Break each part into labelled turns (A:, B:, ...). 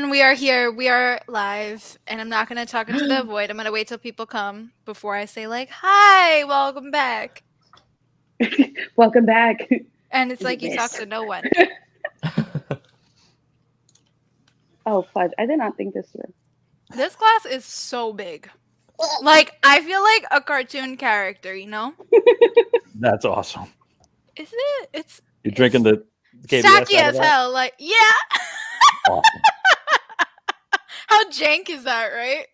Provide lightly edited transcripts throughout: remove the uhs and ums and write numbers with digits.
A: We are here. We are live, and I'm not going to talk into the void. I'm going to wait till people come before I say like, "Hi, welcome back."
B: Welcome back.
A: And it's like you talk to no one.
B: Oh, fudge. I did not think this through.
A: This glass is so big. Like, I feel like a cartoon character, you know?
C: That's awesome.
A: Is it? It's
C: You're drinking the KBS
A: tacky
C: out of
A: as
C: that?
A: hell. Like, yeah.
C: Awesome.
A: How jank is that, right?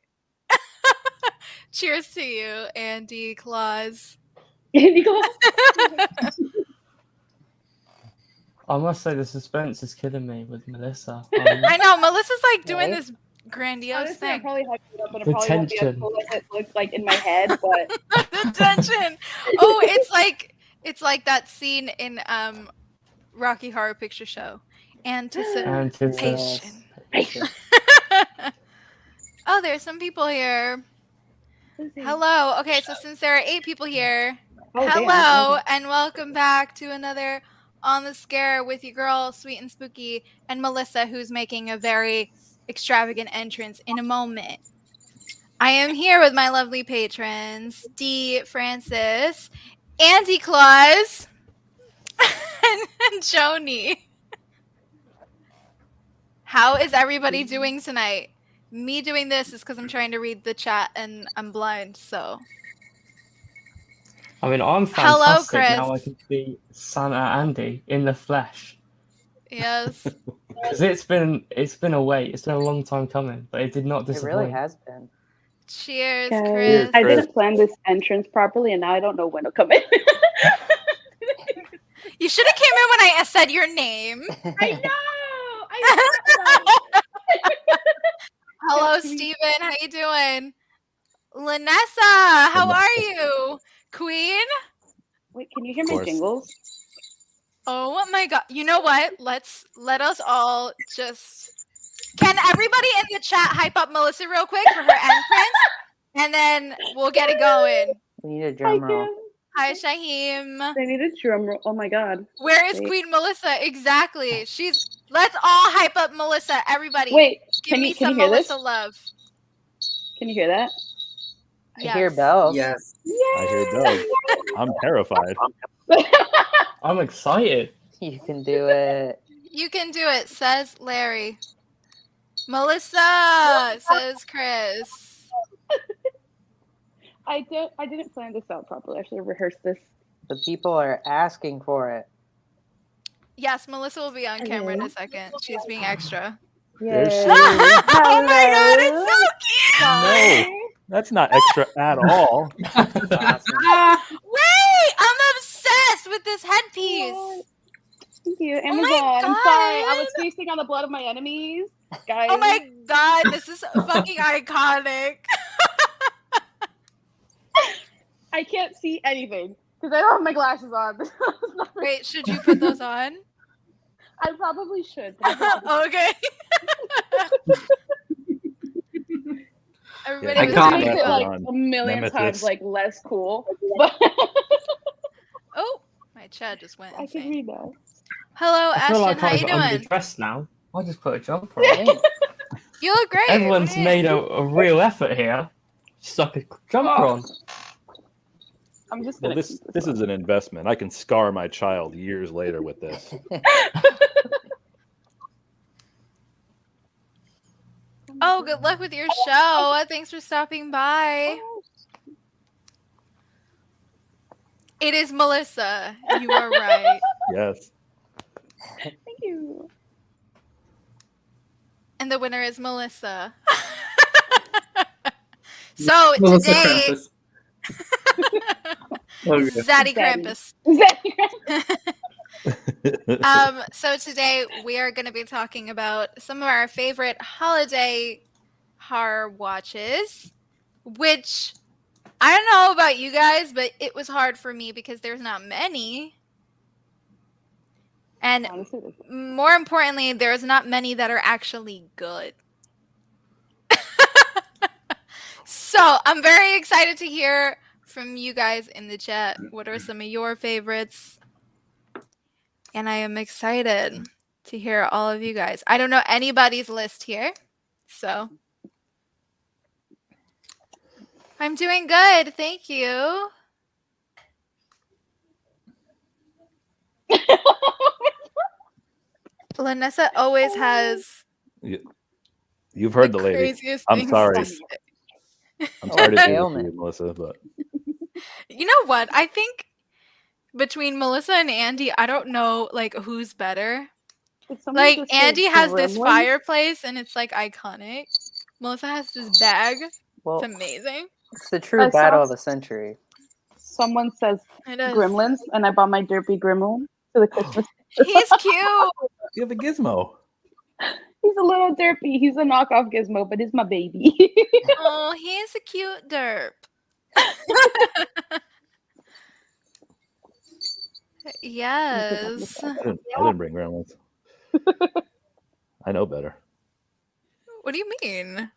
A: Cheers to you, Andy Claus.
B: Andy Claus.
D: I must say the suspense is killing me with Melissa.
A: I know, Melissa's like doing
B: Right?
A: this grandiose
B: Honestly, I'm
A: thing.
B: probably hyped it up, and it
D: The
B: probably won't be as
D: tension.
B: cool as it looks like in my head, but
A: The tension. Oh, it's like that scene in Rocky Horror Picture Show. Anticipation. Oh, there's some people here. Hello. Okay, so since there are 8 people here,
B: Oh,
A: hello
B: damn.
A: and welcome back to another On the Scare with your girl, Sweet and Spooky, and Melissa, who's making a very extravagant entrance in a moment. I am here with my lovely patrons, Dee, Francis, Andy Claus, and Joni. How is everybody doing tonight? Me doing this is because I'm trying to read the chat and I'm blind, so.
D: I mean, I'm
A: Hello,
D: fantastic now. I
A: Chris.
D: can be Santa Andy in the flesh.
A: Yes.
D: Because it's been a wait. It's been a long time coming, but it did not
E: It
D: disappoint.
E: really has been.
A: Cheers,
B: Guys,
A: Chris.
B: I didn't plan this entrance properly, and now I don't know when to come in.
A: You should have came in when I said your name.
B: I know. I know.
A: Hello, Steven. How you doing? Lanessa, how are you? Queen?
B: Wait, can you hear my
C: course.
B: jingles?
A: Oh my god. You know what? Let us all just. Can everybody in the chat hype up Melissa real quick for her entrance? And then we'll get it going.
E: We need a
B: I
E: drum roll.
B: can.
A: Hi, Shaheem.
B: I need a drum roll. Oh my god.
A: Where is
B: Wait.
A: Queen Melissa? Exactly. Let's all hype up Melissa. Everybody.
B: Wait,
A: Give me
B: can
A: some
B: you hear
A: Melissa
B: this?
A: love.
B: Can you hear that?
E: I hear
A: Yes.
E: bells.
F: Yes.
C: I hear Doug. I'm terrified.
D: I'm excited.
E: You can do it.
A: You can do it, says Larry. Melissa, says Chris.
B: I didn't plan this out properly. I should have rehearsed this.
E: The people are asking for it.
A: Yes, Melissa will be on camera in a second. She's being extra.
C: There she
E: Yay.
C: is.
A: Oh my god, it's so cute!
C: No, that's not extra at all.
A: Wait, I'm obsessed with this headpiece.
B: Thank you,
A: Oh my
B: Amazon. I'm sorry. I
A: God.
B: was feasting on the blood of my enemies, guys.
A: Oh my god, this is fucking iconic.
B: I can't see anything because I don't have my glasses on.
A: Wait, should you put those on?
B: I probably should. but I don't.
A: Okay. Everybody
C: I
A: was
B: It
C: got
B: makes
A: happy
B: it
C: that
B: like
C: on
B: a million
C: Nemesis.
B: times like less cool. But
A: Oh, my chat just went
B: I can
A: insane.
B: read that.
A: Hello,
D: I feel
A: Ashton.
D: like
A: How you
D: I'm
A: doing?
D: underdressed now. I just put a jumper on.
A: You look great.
D: Everyone's
A: Yeah.
D: made a real effort here. Stuck a jumper on.
B: I'm just
C: Well,
B: gonna.
C: this is an investment. I can scar my child years later with this.
A: Oh, good luck with your show. Thanks for stopping by. It is Melissa. You are right.
C: Yes.
B: Thank you.
A: And the winner is Melissa. So
F: Melissa
A: today,
F: Krampus. Okay.
A: Zaddy
B: Zaddy.
A: Krampus. So today we are going to be talking about some of our favorite holiday horror watches, which I don't know about you guys, but it was hard for me because there's not many. And
B: Honestly,
A: more importantly, there's not many that are actually good. So I'm very excited to hear from you guys in the chat. What are some of your favorites? And I am excited. to hear all of you guys. I don't know anybody's list here, so I'm doing good. Thank you. Lanessa always has
C: You've heard the lady.
A: craziest
C: I'm
A: things
C: sorry.
A: to say.
C: I'm sorry to do this to
E: ailment.
C: you, Melissa, but
A: You know what? I think between Melissa and Andy, I don't know like who's better.
B: Did someone
A: Like
B: just say
A: Andy has this
B: gremlin?
A: fireplace and it's like iconic. Melissa has this bag.
E: Well,
A: It's amazing.
E: it's the true
B: I saw
E: battle of the century.
B: Someone says
A: It is.
B: gremlins, and I bought my derpy gremlin to the Christmas.
A: He's cute.
C: you have a gizmo.
B: He's a little derpy. He's a knockoff Gizmo, but he's my baby.
A: Oh, he's a cute derp. Yes.
C: I didn't bring gremlins. I know better.
A: What do you mean?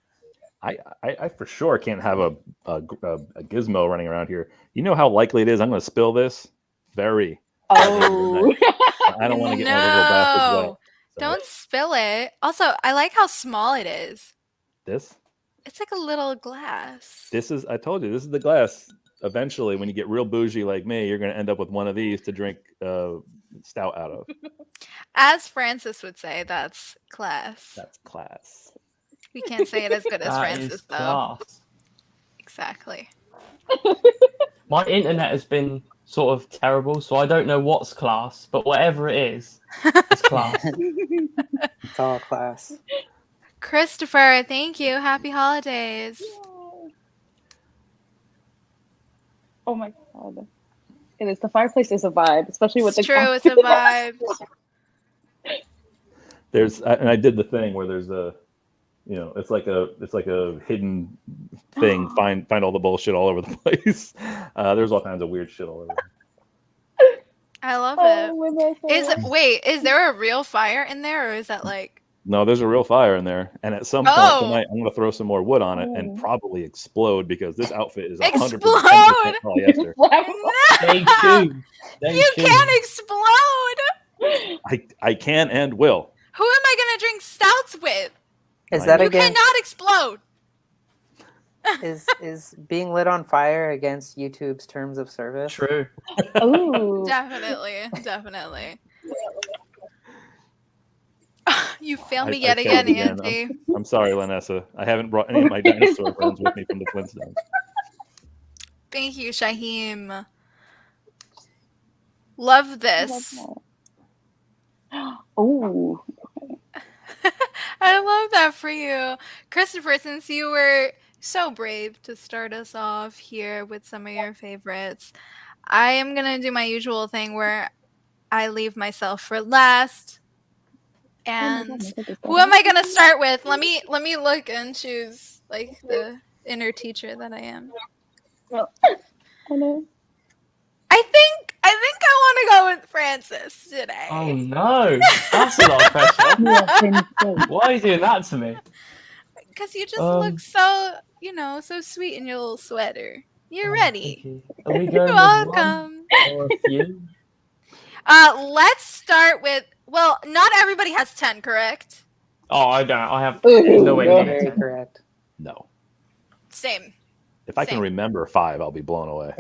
C: I for sure can't have a gizmo running around here. You know how likely it is I'm going to spill this? Very.
B: Oh.
C: I don't want to get my little bastards wet.
A: No. Don't spill it. Also, I like how small it is.
C: This?
A: It's like a little glass.
C: This is, I told you, this is the glass. Eventually, when you get real bougie like me, you're going to end up with one of these to drink stout out of.
A: As Francis would say, that's class.
C: That's class.
A: We can't say it as good as
D: That
A: Francis,
D: is
A: though.
D: class.
A: Exactly.
D: My internet has been sort of terrible, so I don't know what's class, but whatever it is, it's class.
E: It's all class.
A: Christopher, thank you. Happy holidays.
B: Oh my god. It is. The fireplace is a vibe, especially with
A: It's
B: the
A: true. It's a vibe.
C: There's, and I did the thing where there's a, you know, it's like a hidden thing. Find all the bullshit all over the place. There's all kinds of weird shit all over.
A: I love
B: Oh,
A: it. Is there a real fire in there, or is that like?
C: No, there's a real fire in there, and at some point tonight, I'm gonna throw some more wood on it and probably explode because this outfit is 100% polyester.
D: Stay tuned. Stay
A: You
D: tuned.
A: can't explode.
C: I can and will.
A: Who am I gonna drink stouts with?
E: Is that
A: You
E: against
A: cannot explode.
E: is being lit on fire against YouTube's terms of service?
D: True.
B: Ooh.
A: Definitely. You failed me
C: I
A: yet
C: failed
A: again,
C: again.
A: Andy.
C: I'm sorry, Lanessa. I haven't brought any of my dinosaur friends with me from the Flintstones.
A: Thank you, Shaheem. Love this.
B: Oh.
A: I love that for you. Christopher, since you were so brave to start us off here with some of your favorites, I am going to do my usual thing where I leave myself for last. And who am I going to start with? Let me look and choose like the inner teacher that I am.
B: Well, hello.
A: I think I want to go with Francis today.
D: Oh no, that's a lot of pressure. Why are you doing that to me?
A: Because you just look so, so sweet in your little sweater. You're ready.
D: Thank you. Are we going
A: You're
D: with
A: welcome.
D: one or a few?
A: Let's start with. Well, not everybody has 10, correct?
D: Oh, I don't. I have
B: Ooh,
D: no way.
B: no.
D: near
E: Very
D: 10.
E: correct.
C: No.
A: Same.
C: If I can
A: Same.
C: remember 5, I'll be blown away.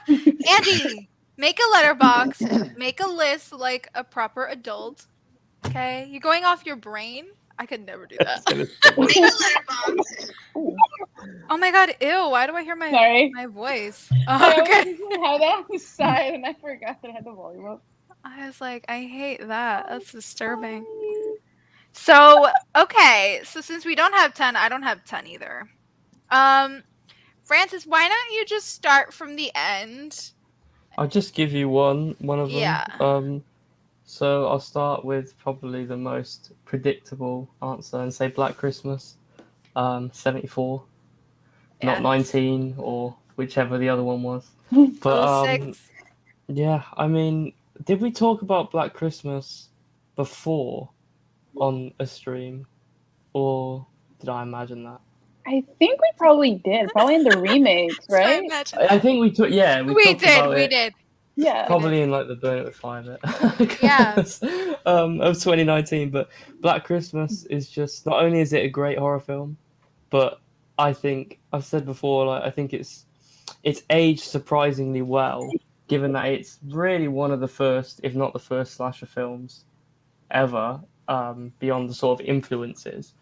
A: Andy, make a letterbox. Make a list like a proper adult. Okay? You're going off your brain? I could never do that. Make a letterbox. Oh my god, ew. Why do I hear
B: Sorry.
A: my voice?
B: I
A: Oh, okay.
B: had that on the side and I forgot that I had the volume up.
A: I was like, I hate that. That's disturbing. So, okay. So since we don't have 10, I don't have 10 either. Francis, why don't you just start from the end?
D: I'll just give you one of them.
A: Yeah.
D: So I'll start with probably the most predictable answer and say Black Christmas, 74, not
A: Yes.
D: 19 or whichever the other one was. But
A: 06.
D: yeah, I mean, did we talk about Black Christmas before on a stream, or did I imagine that?
B: I think we probably did. Probably in the remakes,
A: So I
B: right?
A: imagine
D: I think we took. Yeah,
A: we
D: talked
A: did.
D: about
A: We
D: it.
A: did.
B: Yeah.
D: Probably in like the Burn It With Fire bit.
A: Yeah.
D: Of 2019. But Black Christmas is just, not only is it a great horror film, but I think I've said before, like I think it's aged surprisingly well, given that it's really one of the first, if not the first, slasher films ever. Beyond the sort of influences,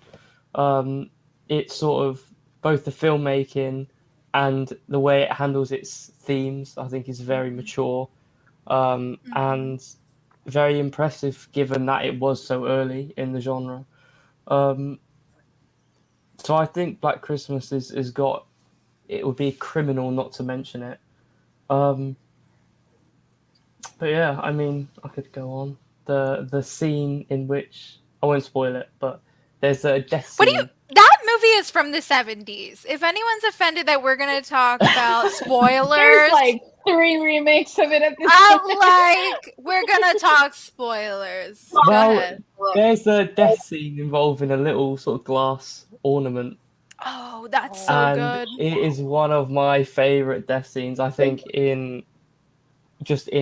D: it's sort of both the filmmaking and the way it handles its themes, I think, is very mature, and very impressive given that it was so early in the genre. So I think Black Christmas is got, it would be criminal not to mention it. But yeah, I mean, I could go on. The scene in which, I won't spoil it, but there's a death scene.
A: That movie is from the 70s. If anyone's offended that we're going to talk about spoilers,
B: There's like 3 remakes of it at this point.
A: we're going to talk spoilers. Go
D: Well,
A: ahead.
D: there's a death scene involving a little sort of glass ornament.
A: Oh, that's so
D: And
A: good.
D: it is one of my favorite death scenes, I think, in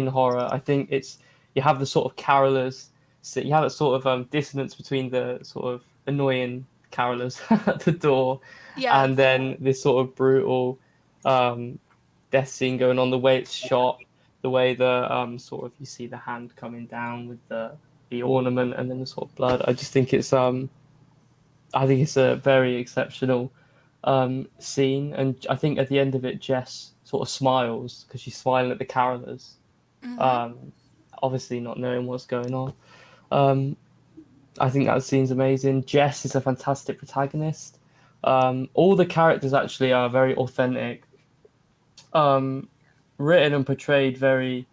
D: horror. I think it's, you have the sort of carolers, so you have that sort of dissonance between the sort of annoying carolers at the door,
A: Yeah.
D: and then this sort of brutal death scene going on, the way it's shot, the way the sort of, you see the hand coming down with the ornament and then the sort of blood. I just think it's I think it's a very exceptional scene, and I think at the end of it, Jess sort of smiles because she's smiling at the carolers, obviously not knowing what's going on. I think that scene's amazing. Jess is a fantastic protagonist. All the characters actually are very authentic, written and portrayed very,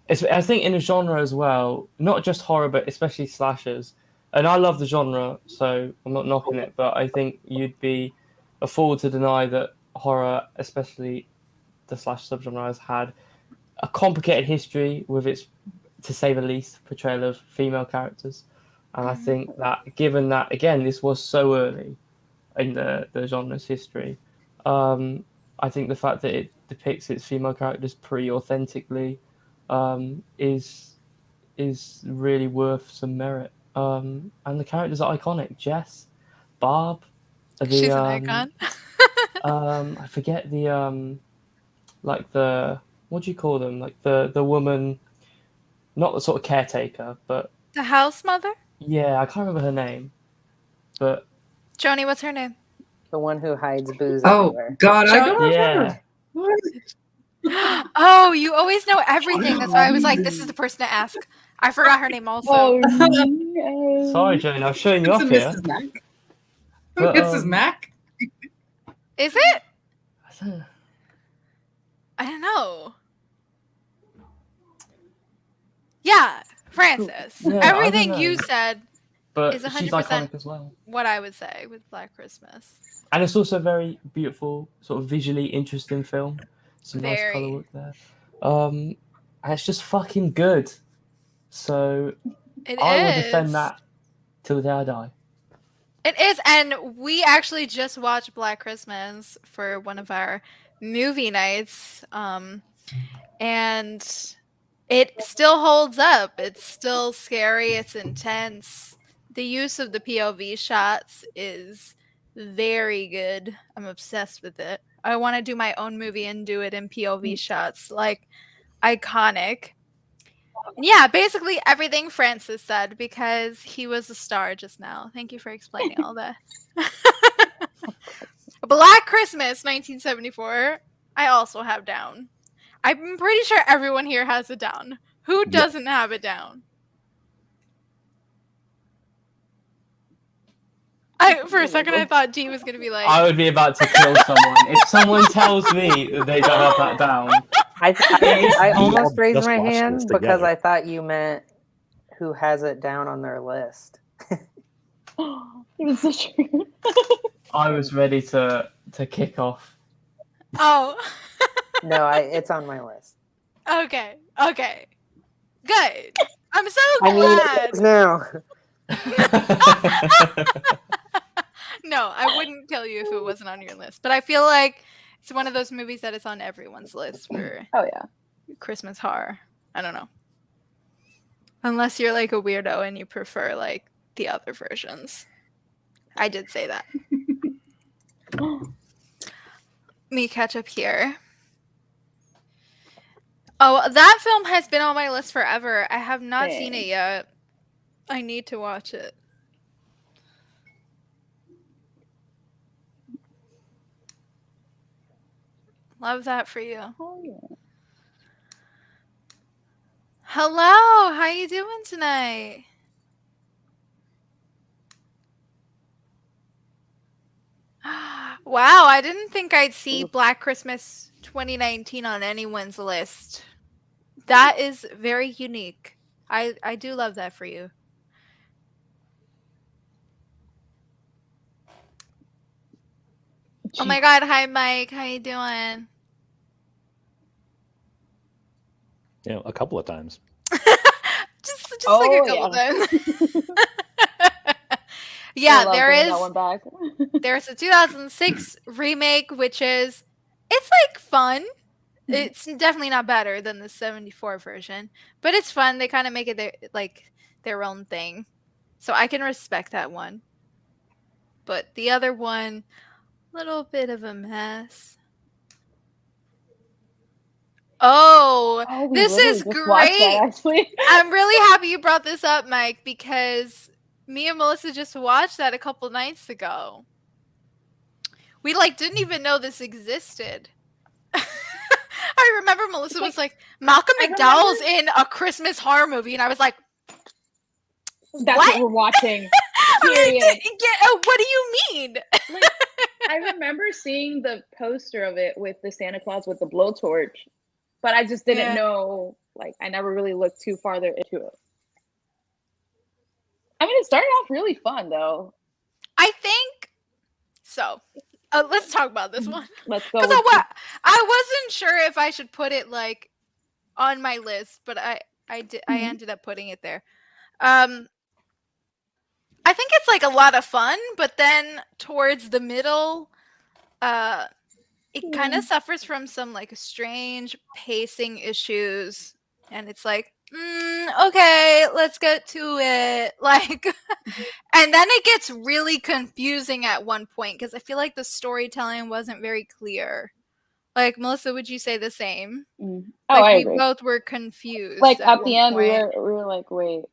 D: I think, in a genre as well, not just horror, but especially slashers. And I love the genre, so I'm not knocking it, but I think you'd be a fool to deny that horror, especially the slash subgenre, has had a complicated history with its, to say the least, portrayal of female characters. And I think that, given that, again, this was so early in the genre's history, I think the fact that it depicts its female characters pretty authentically is really worth some merit. And the characters are iconic. Jess, Barb,
A: She's an icon.
D: I forget the like the, what do you call them? Like the woman, not the sort of caretaker, but
A: The house mother?
D: yeah, I can't remember her name. But
A: Joni, what's her name?
E: The one who hides booze
F: Oh
E: everywhere.
F: God, I don't
D: yeah,
F: remember.
A: Oh, you always know everything. That's why I was like, this is the person to ask. I forgot her name also.
B: Oh, no.
D: sorry, Jane, I'm showing you
F: It's
D: up
F: a
D: here.
F: Mrs. Mac.
D: But,
F: Mrs. Mac.
A: Is it?
D: I don't know.
A: I don't know. Yeah, Francis.
D: Yeah, I don't
A: Everything
D: know.
A: you said
D: But
A: is
D: she's
A: 100%
D: iconic as well.
A: what I would say with Black Christmas.
D: And it's also a very beautiful, sort of visually interesting film. Some nice
A: Very.
D: colour work there. And it's just fucking good. So I will defend that till the day I die.
A: It is, and we actually just watched Black Christmas for one of our movie nights, and it still holds up. It's still scary. It's intense. The use of the POV shots is very good. I'm obsessed with it. I want to do my own movie and do it in POV shots, like iconic. Yeah, basically everything Francis said, because he was a star just now. Thank you for explaining all that. Black Christmas 1974, I also have down. I'm pretty sure everyone here has it down. Who doesn't have it down? For a second, I thought G was going to be like...
D: I would be about to kill someone. If someone tells me that they don't have that down.
E: I almost raised
C: Just
E: my
C: watch this
E: hand because
C: together.
E: I thought you meant who has it down on their list.
B: It was so true.
D: I was ready to kick off.
A: Oh,
E: No, it's on my list.
A: okay. Good. I'm so
E: I mean,
A: glad.
E: it is now.
A: No, I wouldn't kill you if it wasn't on your list. But I feel like it's one of those movies that is on everyone's list for
B: Oh yeah.
A: Christmas horror. I don't know. Unless you're like a weirdo and you prefer like the other versions. I did say that. Me catch up here. Oh, that film has been on my list forever. I have not seen it yet. I need to watch it. Love that for you.
B: Oh, yeah.
A: Hello, how you doing tonight? Wow, I didn't think I'd see Black Christmas 2019 on anyone's list. That is very unique. I do love that for you. Oh my god, hi Mike, how you doing?
C: Yeah, a couple of times.
A: just like a couple times. Yeah, there's a 2006 remake, which is it's like fun. It's definitely not better than the 74 version, but it's fun. They kind of make it their own thing, so I can respect that one. But the other one, little bit of a mess. Oh, this is great. I'm really happy you brought this up, Mike, because me and Melissa just watched that a couple nights ago. We didn't even know this existed. I remember Melissa was like, Malcolm McDowell's in a Christmas horror movie, and I was like,
B: that's what we're watching. Period.
A: What do you mean?
B: I remember seeing the poster of it with the Santa Claus with the blowtorch, but I just didn't know. I never really looked too farther into it. I mean, it started off really fun, though.
A: I think so. Let's talk about this one.
B: Let's go.
A: Because I wasn't sure if I should put it on my list, but I did. I ended up putting it there. I think it's a lot of fun, but then towards the middle, it kind of suffers from some strange pacing issues, and it's okay, let's get to it. And then it gets really confusing at one point because I feel like the storytelling wasn't very clear. Melissa, would you say the same?
B: Oh, I agree.
A: We both were confused.
B: At the end, we were like, wait,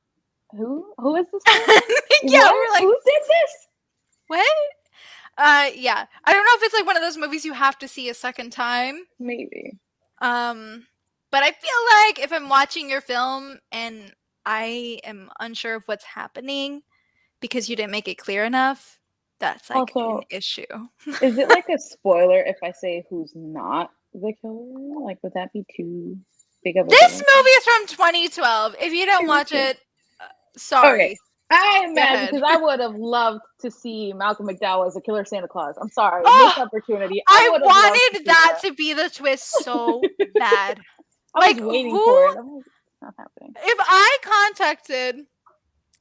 B: who is this person?
A: Yeah,
B: what?
A: we were like,
B: who did this?
A: What? Yeah. I don't know if it's one of those movies you have to see a second time.
B: Maybe.
A: But I feel if I'm watching your film and I am unsure of what's happening because you didn't make it clear enough, that's an issue.
B: Is it a spoiler if I say who's not the killer? Would that be too big of a
A: This movie is from 2012. If you don't watch it, sorry.
B: Okay. I imagine because I would have loved to see Malcolm McDowell as a killer Santa Claus. I'm sorry, missed opportunity.
A: I wanted that to be the twist so bad.
B: I was waiting for it. I'm not happening.
A: If I contacted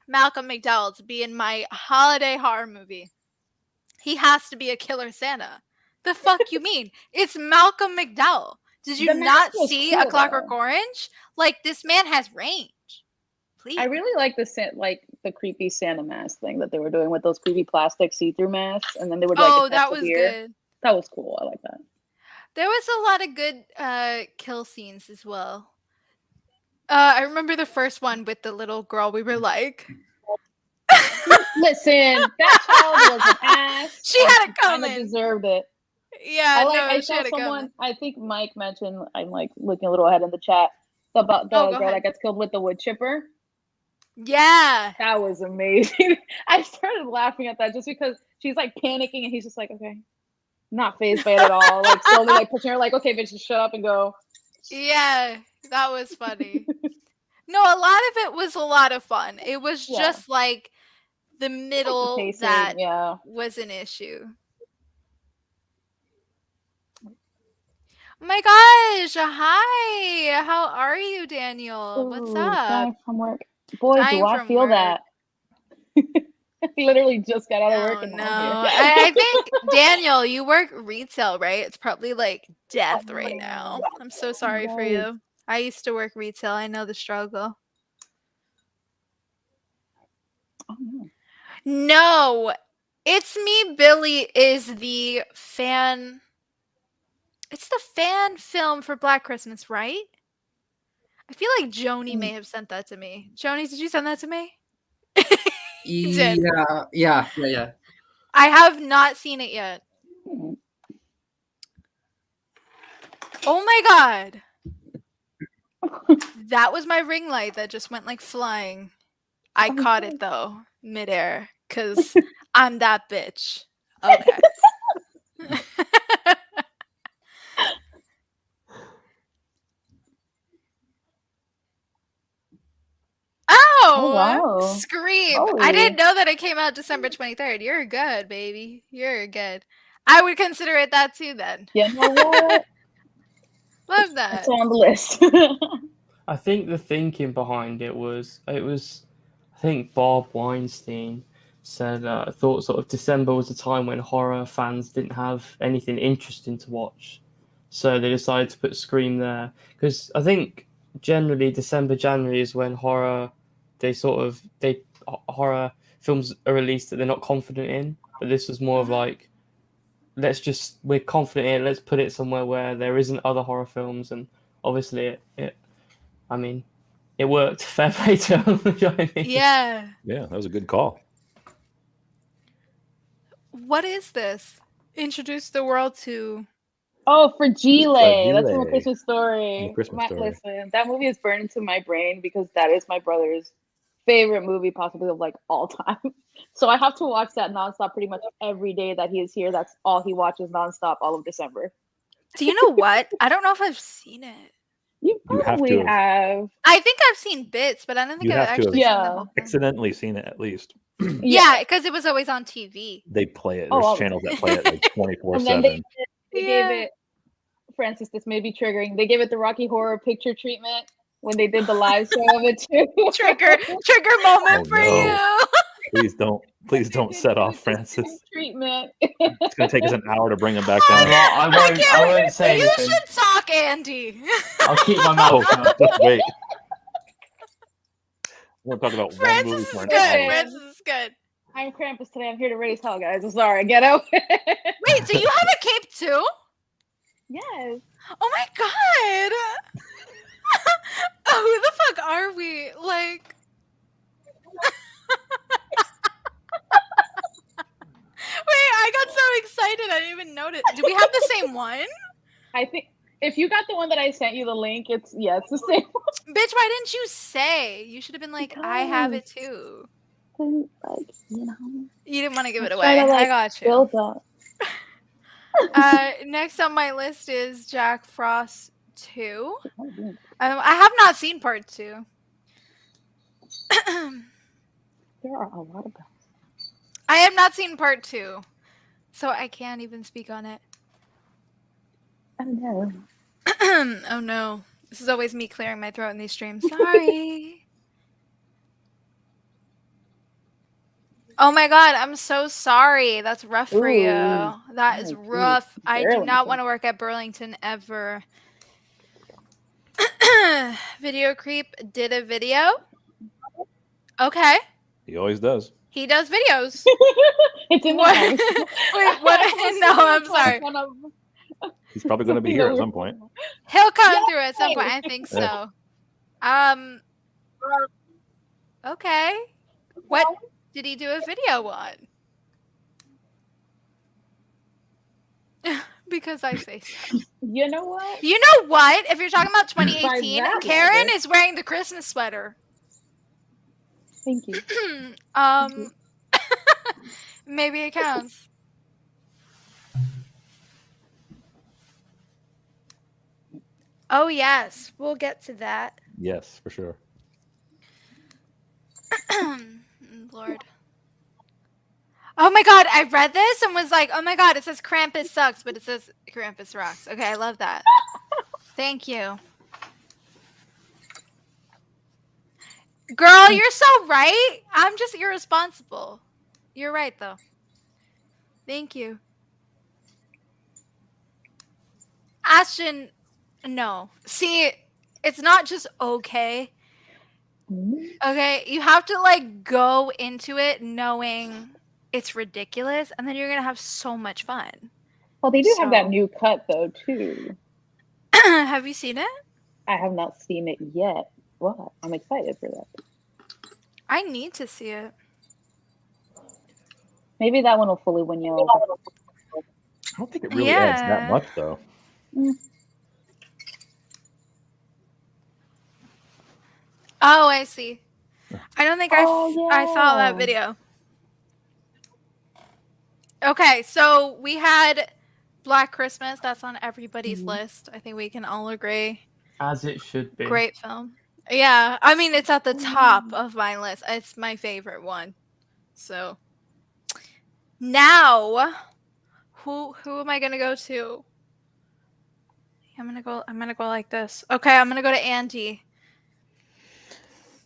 A: Malcolm McDowell to be in my holiday horror movie, he has to be a killer Santa. The fuck you mean? It's Malcolm McDowell. Did you not see A Clockwork Orange? This man has range. Please.
B: I really like the creepy Santa mask thing that they were doing with those creepy plastic see-through masks, and then they would
A: that was good.
B: That was cool. I like that.
A: There was a lot of good kill scenes as well. I remember the first one with the little girl. We were like,
B: listen, that child was an ass.
A: She had it coming.
B: She deserved it.
A: Yeah,
B: I saw someone. I think Mike mentioned. I'm looking a little ahead in the chat about the girl that gets killed with the wood chipper.
A: Yeah,
B: that was amazing. I started laughing at that just because she's panicking and he's just okay, not fazed by it at all. Slowly pushing her okay, bitch, just shut up and go.
A: Yeah, that was funny. No, a lot of it was a lot of fun. It was just the middle the pacing, that was an issue. Oh my gosh, hi. How are you, Daniel? What's up?
B: Dying from work. Boy, do I feel that. He literally just got out of work.
A: No, I think, Daniel, you work retail, right? It's probably death right now. I'm so sorry for you. I used to work retail. I know the struggle.
B: Oh, no.
A: No, It's Me, Billy is the fan. It's the fan film for Black Christmas, right? I feel like Joni may have sent that to me. Joni, did you send that to me? You did.
F: Yeah.
A: I have not seen it yet.
B: Hmm.
A: Oh my god. That was my ring light that just went like flying. I caught it though, midair, because I'm that bitch. Okay. Oh,
B: wow.
A: Scream. I
B: Holy.
A: didn't know that it came out December 23rd. You're good, baby. You're good. I would consider it that too then.
B: You know what?
A: Love that.
B: It's on the list.
D: I think the thinking behind it was I think Bob Weinstein said thought sort of December was a time when horror fans didn't have anything interesting to watch, so they decided to put Scream there because I think generally December January is when horror horror films are released that they're not confident in, but this was more of like we're confident in it, let's put it somewhere where there isn't other horror films, and obviously it worked. Fair play to them. You know what I mean?
A: Yeah.
C: Yeah, that was a good call.
A: What is this? Introduce the world to.
B: Oh, Fragile. That's from A
C: Fragile.
B: Christmas Story.
C: A Christmas Story.
B: Listen, that movie is burned into my brain because that is my brother's favorite movie, possibly of like all time. So I have to watch that nonstop pretty much every day that he is here. That's all he watches nonstop all of December.
A: Do you know what? I don't know if I've seen it.
B: You
C: You have
B: probably
C: to
B: have.
A: I think I've seen bits, but I don't think
C: You
A: I've
C: have to have
A: actually seen the
B: Yeah.
A: whole thing.
C: accidentally seen it at least.
A: Yeah, because it was always on TV.
C: They play it.
B: Oh,
C: There's
B: all the
C: channels
B: time.
C: that play it like 24/7.
B: And then they
A: Yeah.
B: gave it, Francis, this may be triggering. They gave it the Rocky Horror Picture treatment when they did the live show of it too.
A: Trigger moment
C: Oh,
A: for
C: no.
A: you.
C: Please don't set off Francis.
B: Treatment.
C: It's gonna take us an hour to bring him back
D: Well,
C: down.
D: I won't say
A: You
D: anything.
A: should talk, Andy.
D: I'll keep my
C: Oh,
D: mouth shut.
C: just wait. We're gonna talk about one movie
A: Francis
C: for
A: is
C: an
A: good.
C: hour.
A: Francis is good.
B: I'm Krampus today. I'm here to raise hell, guys. I'm sorry. Get out.
A: Wait, so you have a cape too?
B: Yes.
A: Oh my god. Oh, who the fuck are we? Like. Wait, I got so excited I didn't even notice. Do we have the same one?
B: I think if you got the one that I sent you the link, it's the same one.
A: Bitch, why didn't you say? You should have been like, I have it too.
B: Like, you know.
A: You didn't want to give it
B: I'm
A: away.
B: trying to,
A: I got you.
B: Build up.
A: Next on my list is Jack Frost 2. I have not seen part 2.
B: There are a lot of them.
A: I have not seen part 2, so I can't even speak on it.
B: I don't know.
A: Oh no. This is always me clearing my throat in these streams. Sorry. Oh my god, I'm so sorry. That's rough for you.
B: Ooh.
A: That is
B: Oh, geez.
A: rough. I do not
B: Burlington.
A: want to work at Burlington ever. Video Creep did a video. Okay.
C: He always does.
A: He does videos.
B: It's in
A: What?
B: the
A: Wait, what? No, I'm sorry.
C: He's probably gonna be here at some point.
A: He'll come through at some point. I think so. Okay. What did he do a video on? Because I say so.
B: You know what?
A: You know what? If you're talking about 2018,
B: that,
A: Karen
B: Robert.
A: is wearing the Christmas sweater.
B: Thank you.
A: Maybe it counts. Oh yes, we'll get to that.
C: Yes, for sure.
A: Lord. Oh my god, I read this and was like, oh my god, it says Krampus sucks, but it says Krampus rocks. Okay, I love that. Thank you. Girl, you're so right. I'm just irresponsible. You're right, though. Thank you. Ashton, no. See, It's not just okay. Okay, you have to like go into it knowing it's ridiculous, and then you're gonna have so much fun.
B: Well, they do have that
A: So-
B: new cut though too.
A: Have you seen it?
B: I have not seen it yet. What? I'm excited for that.
A: I need to see it.
B: Maybe that one will fully win you over.
C: I don't think it really adds that
A: Yeah.
C: much, though.
A: Oh, I see. I don't think I saw that
B: yeah.
A: video. Okay, so we had Black Christmas. That's on everybody's list. I think we can all agree.
D: As it should be.
A: Great film. Yeah, I mean it's at the top of my list. It's my favorite one. So now, who am I gonna go to? I'm gonna go like this. Okay, I'm gonna go to Andy.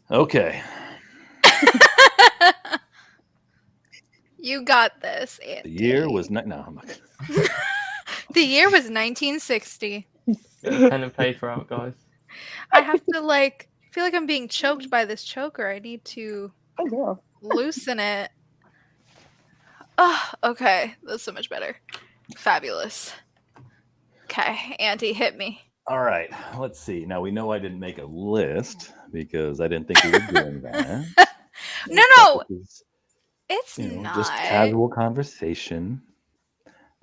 C: Okay.
A: You got this, Andy.
C: The year was no, I'm not gonna.
A: The year was 1960.
D: Pen and paper out, guys.
A: I have to like feel like I'm being choked by this choker. I need to
B: Oh, girl.
A: loosen it. Oh, okay. That's so much better. Fabulous. Okay, Andy, hit me.
C: All right. Let's see. Now we know I didn't make a list because I didn't think we were doing that.
A: No,
C: This is,
A: it's
C: just
A: not.
C: casual conversation.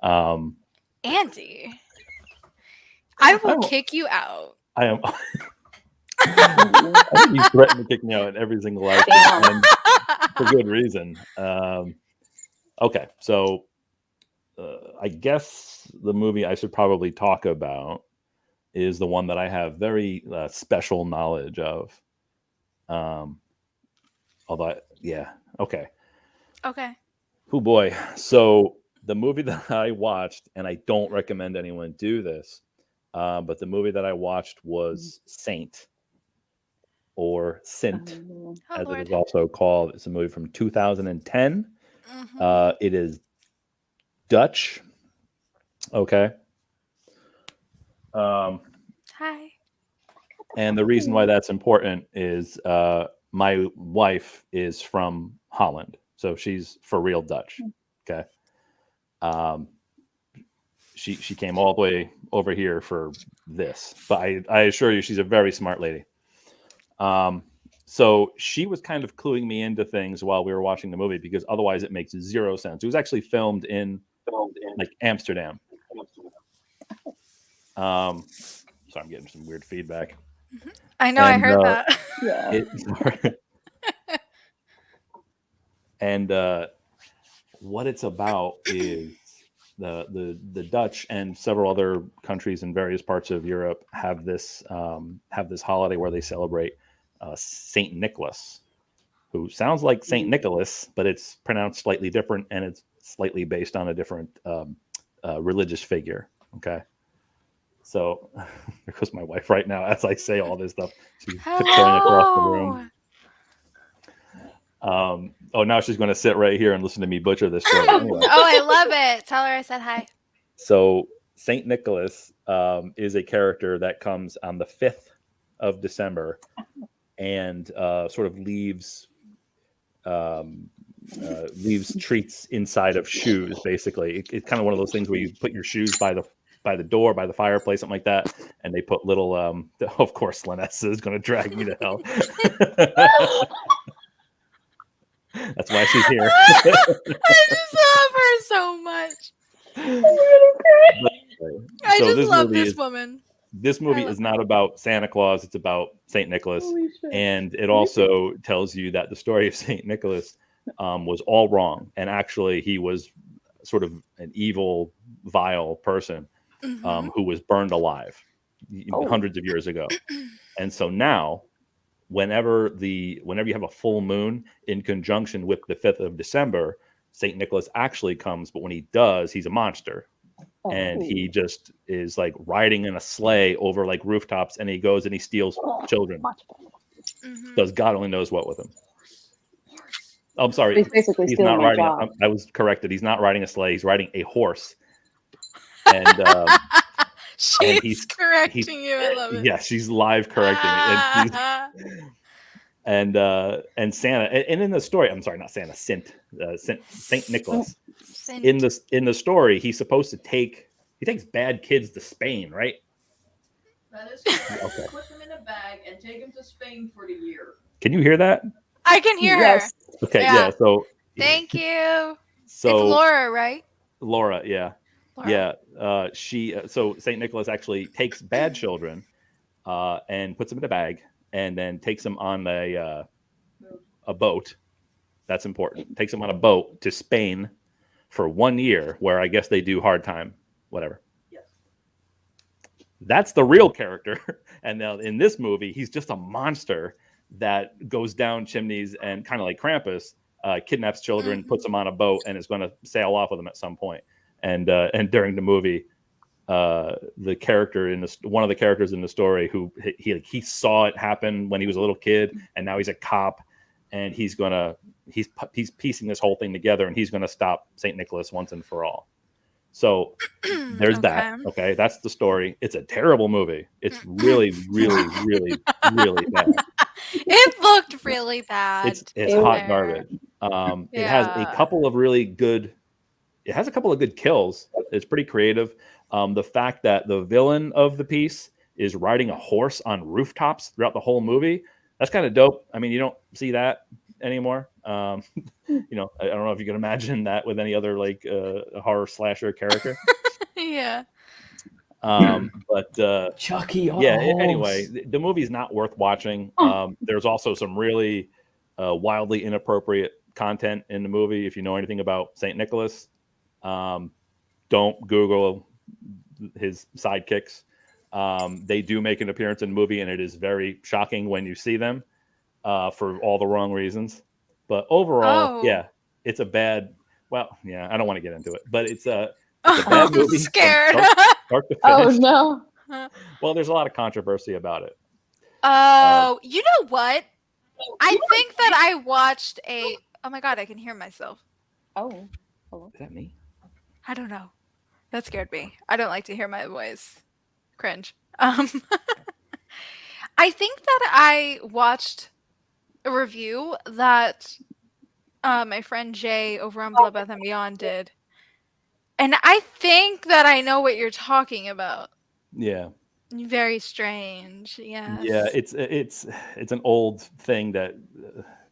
A: Andy, I will
C: I'm-
A: kick you out.
C: I am. I think you threatened to kick me out in every single live stream, and for good reason. Okay, so I guess the movie I should probably talk about is the one that I have very special knowledge of. Although, yeah, okay.
A: Okay.
C: Oh boy. So the movie that I watched, and I don't recommend anyone do this, but the movie that I watched was Saint, or Sint,
B: Oh,
A: Oh,
C: as it
A: Lord.
C: is also called. It's a movie from 2010.
A: Mhm.
C: It is Dutch. Okay.
A: Hi.
C: And the reason why that's important is my wife is from Holland, so she's for real Dutch. Okay. She came all the way over here for this, but I assure you she's a very smart lady. So she was kind of cluing me into things while we were watching the movie, because otherwise it makes zero sense. It was actually filmed in like Amsterdam. So I'm getting some weird feedback.
A: I know, I
C: And,
A: heard that.
B: yeah.
C: And what it's about is the Dutch and several other countries in various parts of Europe have this holiday where they celebrate Saint Nicholas, who sounds like Saint Nicholas, but it's pronounced slightly different, and it's slightly based on a different religious figure. Okay. So there goes my wife right now as I say all this stuff. She's tiptoeing across the room. Oh, now she's going to sit right here and listen to me butcher this story. Anyway.
A: Oh, I love it. Tell her I said hi.
C: So Saint Nicholas is a character that comes on the 5th of December and sort of leaves treats inside of shoes. Basically, it's kind of one of those things where you put your shoes by the door, by the fireplace, something like that, and they put little. Of course, Lynessa is going to drag me to hell. That's why she's here.
A: I just love her so much. I
C: So
A: just love
C: movie
A: this
C: is-
A: woman.
C: This movie is not about Santa Claus. It's about Saint Nicholas.
B: Holy shit.
C: And it also tells you that the story of Saint Nicholas was all wrong. And actually, he was sort of an evil, vile person who was burned alive hundreds of years ago. And so now, whenever you have a full moon in conjunction with the 5th of December, Saint Nicholas actually comes. But when he does, he's a monster. And he just is like riding in a sleigh over like rooftops, and he goes and he steals children. Does God only knows what with him. I'm sorry.
B: He's basically
C: He's
B: stealing
C: not
B: my
C: riding.
B: job.
C: I was corrected. He's not riding a sleigh. He's riding a horse. And
A: She's correcting you. I love it.
C: Yeah, she's live correcting it. And Santa, and in the story, I'm sorry, not Santa, Saint Nicholas. In the story, he's supposed to he takes bad kids to Spain, right?
F: That is correct.
C: Okay.
F: Put them in a bag and take them to Spain for the year.
C: Can you hear that?
A: I can hear
B: Yes.
A: her.
C: Okay,
A: Yeah.
C: yeah. So
A: Thank you.
C: so
A: It's Laura, right?
C: Laura, yeah.
A: Laura.
C: Yeah, so Saint Nicholas actually takes bad children, and puts them in a bag, and then takes them on a boat. That's important. Takes them on a boat to Spain for 1 year, where I guess they do hard time, whatever.
F: Yes.
C: That's the real character, and now in this movie, he's just a monster that goes down chimneys and kind of like Krampus, kidnaps children, puts them on a boat, and is going to sail off with them at some point. And during the movie, the character one of the characters in the story who he saw it happen when he was a little kid, and now he's a cop, and he's piecing this whole thing together, and he's gonna stop Saint Nicholas once and for all. So there's that. Okay, that's the story. It's a terrible movie. It's really, really, really, really bad.
A: It looked really bad.
C: It's hot garbage. It has a couple of really good. It has a couple of good kills. It's pretty creative. The fact that the villain of the piece is riding a horse on rooftops throughout the whole movie, that's kind of dope. I mean, you don't see that anymore. I don't know if you can imagine that with any other like horror slasher character.
A: Yeah.
C: But
D: Chucky.
C: Anyway, the movie's not worth watching. There's also some really wildly inappropriate content in the movie. If you know anything about Saint Nicholas, don't Google his sidekicks. They do make an appearance in the movie, and it is very shocking when you see them for all the wrong reasons. But overall, it's a bad. Well, I don't want to get into it, but it's a bad movie.
A: I'm scared.
C: Start to finish.
B: Oh no.
C: Well, there's a lot of controversy about it.
A: Oh, you know what? I think that I watched oh my god, I can hear myself.
B: Oh. Hello.
C: Is that me?
A: I don't know. That scared me. I don't like to hear my voice. Cringe. I think that I watched a review that my friend Jay over on Bloodbath and Beyond did. And I think that I know what you're talking about.
C: Yeah.
A: Very strange. Yes.
C: Yeah, it's an old thing that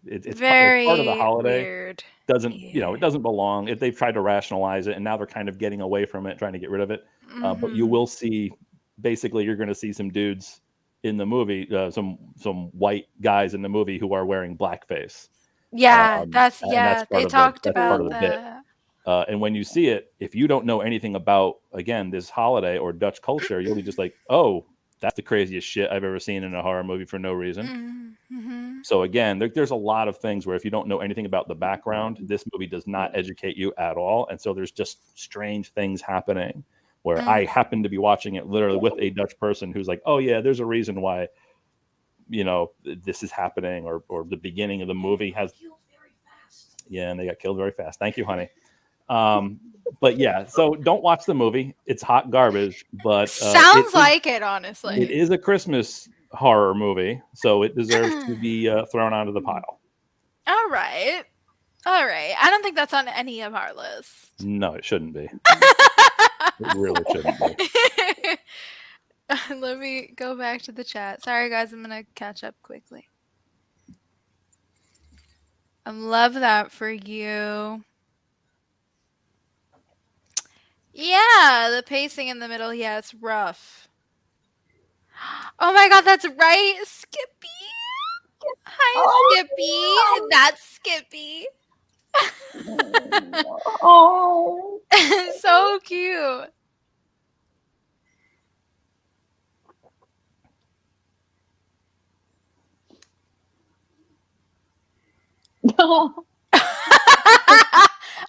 C: it's
A: very
C: part of the holiday.
A: Weird.
C: It doesn't belong. If they've tried to rationalize it, and now they're kind of getting away from it, trying to get rid of it. But you will see, basically, you're going to see some dudes in the movie, some white guys in the movie who are wearing blackface.
A: Yeah, they talked
C: part
A: about
C: of the
A: that.
C: bit. And when you see it, if you don't know anything about, again, this holiday or Dutch culture, you'll be just like, oh, that's the craziest shit I've ever seen in a horror movie for no reason.
A: Mm-hmm.
C: So again, there's a lot of things where if you don't know anything about the background, this movie does not educate you at all. And so there's just strange things happening where I happen to be watching it literally with a Dutch person who's like, oh yeah, there's a reason why, this is happening, or the beginning of the movie has. Yeah, and they got killed very fast. Thank you, honey. But yeah, so don't watch the movie. It's hot garbage, but
A: sounds like it, honestly.
C: It is a Christmas horror movie, so it deserves to be thrown onto the pile.
A: All right. I don't think that's on any of our lists.
C: No, it shouldn't be. It really shouldn't be.
A: Let me go back to the chat. Sorry, guys. I'm going to catch up quickly. I love that for you. Yeah, the pacing in the middle. Yeah, it's rough. Oh my god, that's right. Skippy. Hi, Skippy. That's Skippy.
B: Oh.
A: So cute.
B: No.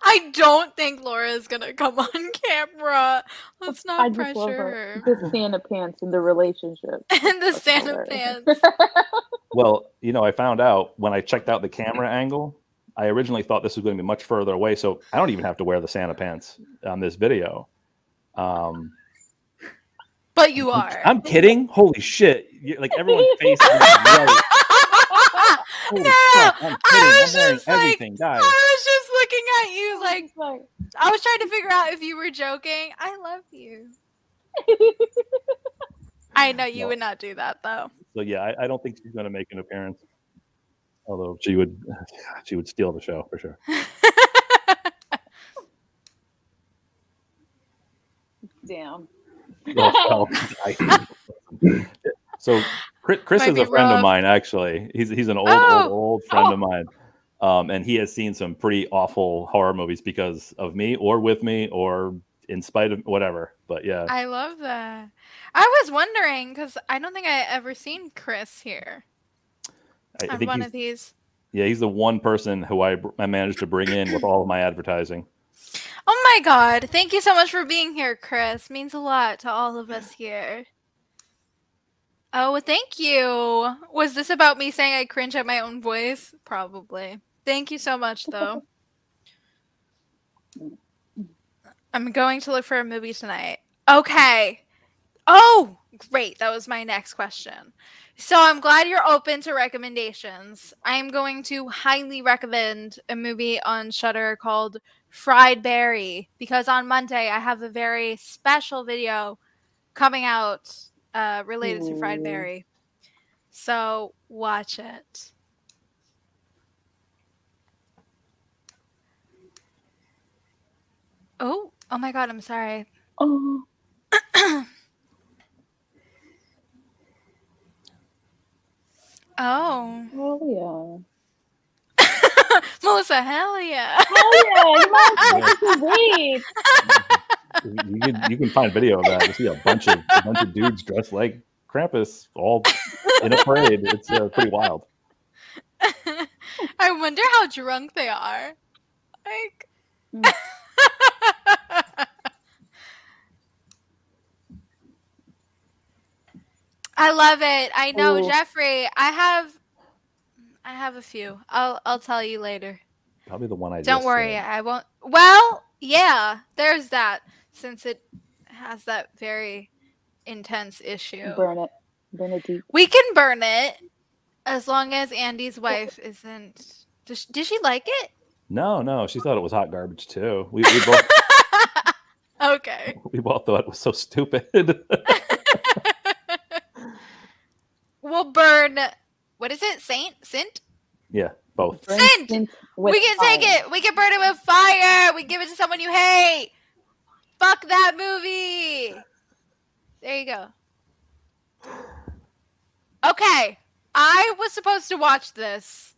A: I don't think Laura is gonna come on camera. Let's
B: I
A: not
B: just love
A: pressure
B: her.
A: her.
B: The Santa pants in the relationship.
A: And the
B: That's
A: Santa
B: hilarious.
A: pants.
C: Well, I found out when I checked out the camera angle, I originally thought this was going to be much further away, so I don't even have to wear the Santa pants on this video.
A: But you are.
C: I'm kidding. Holy shit! Like everyone's face is right. Holy fuck! I'm kidding. I'm wearing everything, guys.
A: I was just looking at you like
B: It's like,
A: I was trying to figure out if you were joking. I love you. I know you
C: No.
A: would not do that though.
C: So yeah, I don't think she's going to make an appearance. Although she would steal the show for sure.
B: damn.
C: Well, so Chris
A: Might
C: is
A: be
C: a friend
A: rough.
C: of mine. Actually, he's an
A: Oh.
C: old friend of mine, and he has seen some pretty awful horror movies because of me, or with me, or in spite of whatever. But yeah,
A: I love that. I was wondering because I don't think I ever seen Chris here.
C: I
A: I'm
C: think
A: one
C: he's
A: of these.
C: he's the one person who I managed to bring in with all of my advertising.
A: Oh my god! Thank you so much for being here, Chris. Means a lot to all of us here. Oh, thank you. Was this about me saying I cringe at my own voice? Probably. Thank you so much, though. I'm going to look for a movie tonight. Okay. Oh, great. That was my next question. So I'm glad you're open to recommendations. I'm going to highly recommend a movie on Shudder called Fried Berry because on Monday I have a very special video coming out related to Fried
B: Ooh.
A: Berry. So watch it. Oh my god, I'm sorry.
B: Oh,
A: Oh.
B: hell
A: Melissa, hell yeah.
B: yeah. Hell yeah. You might have to wait.
C: You can find video of that. You see a bunch of dudes dressed like Krampus, all in a parade. It's pretty wild.
A: I wonder how drunk they are. Like
B: Mm.
A: I love it. I know,
B: Ooh.
A: Jeffrey. I have a few. I'll tell you later.
C: Probably the one I
A: Don't
C: just
A: worry,
C: said.
A: I won't. Well, yeah, there's that since it has that very intense issue.
B: Burn it. Burn it deep.
A: We can burn it as long as Andy's wife isn't. Did she like it?
C: No, she thought it was hot garbage too. We both
A: Okay.
C: we both thought it was so stupid.
A: We'll burn. What is it? Sint?
C: Yeah, both.
B: Burn
A: Sint!
B: Sint with
A: We can take
B: fire.
A: it. We can burn it with fire. We give it to someone you hate. Fuck that movie. There you go. Okay. I was supposed to watch this,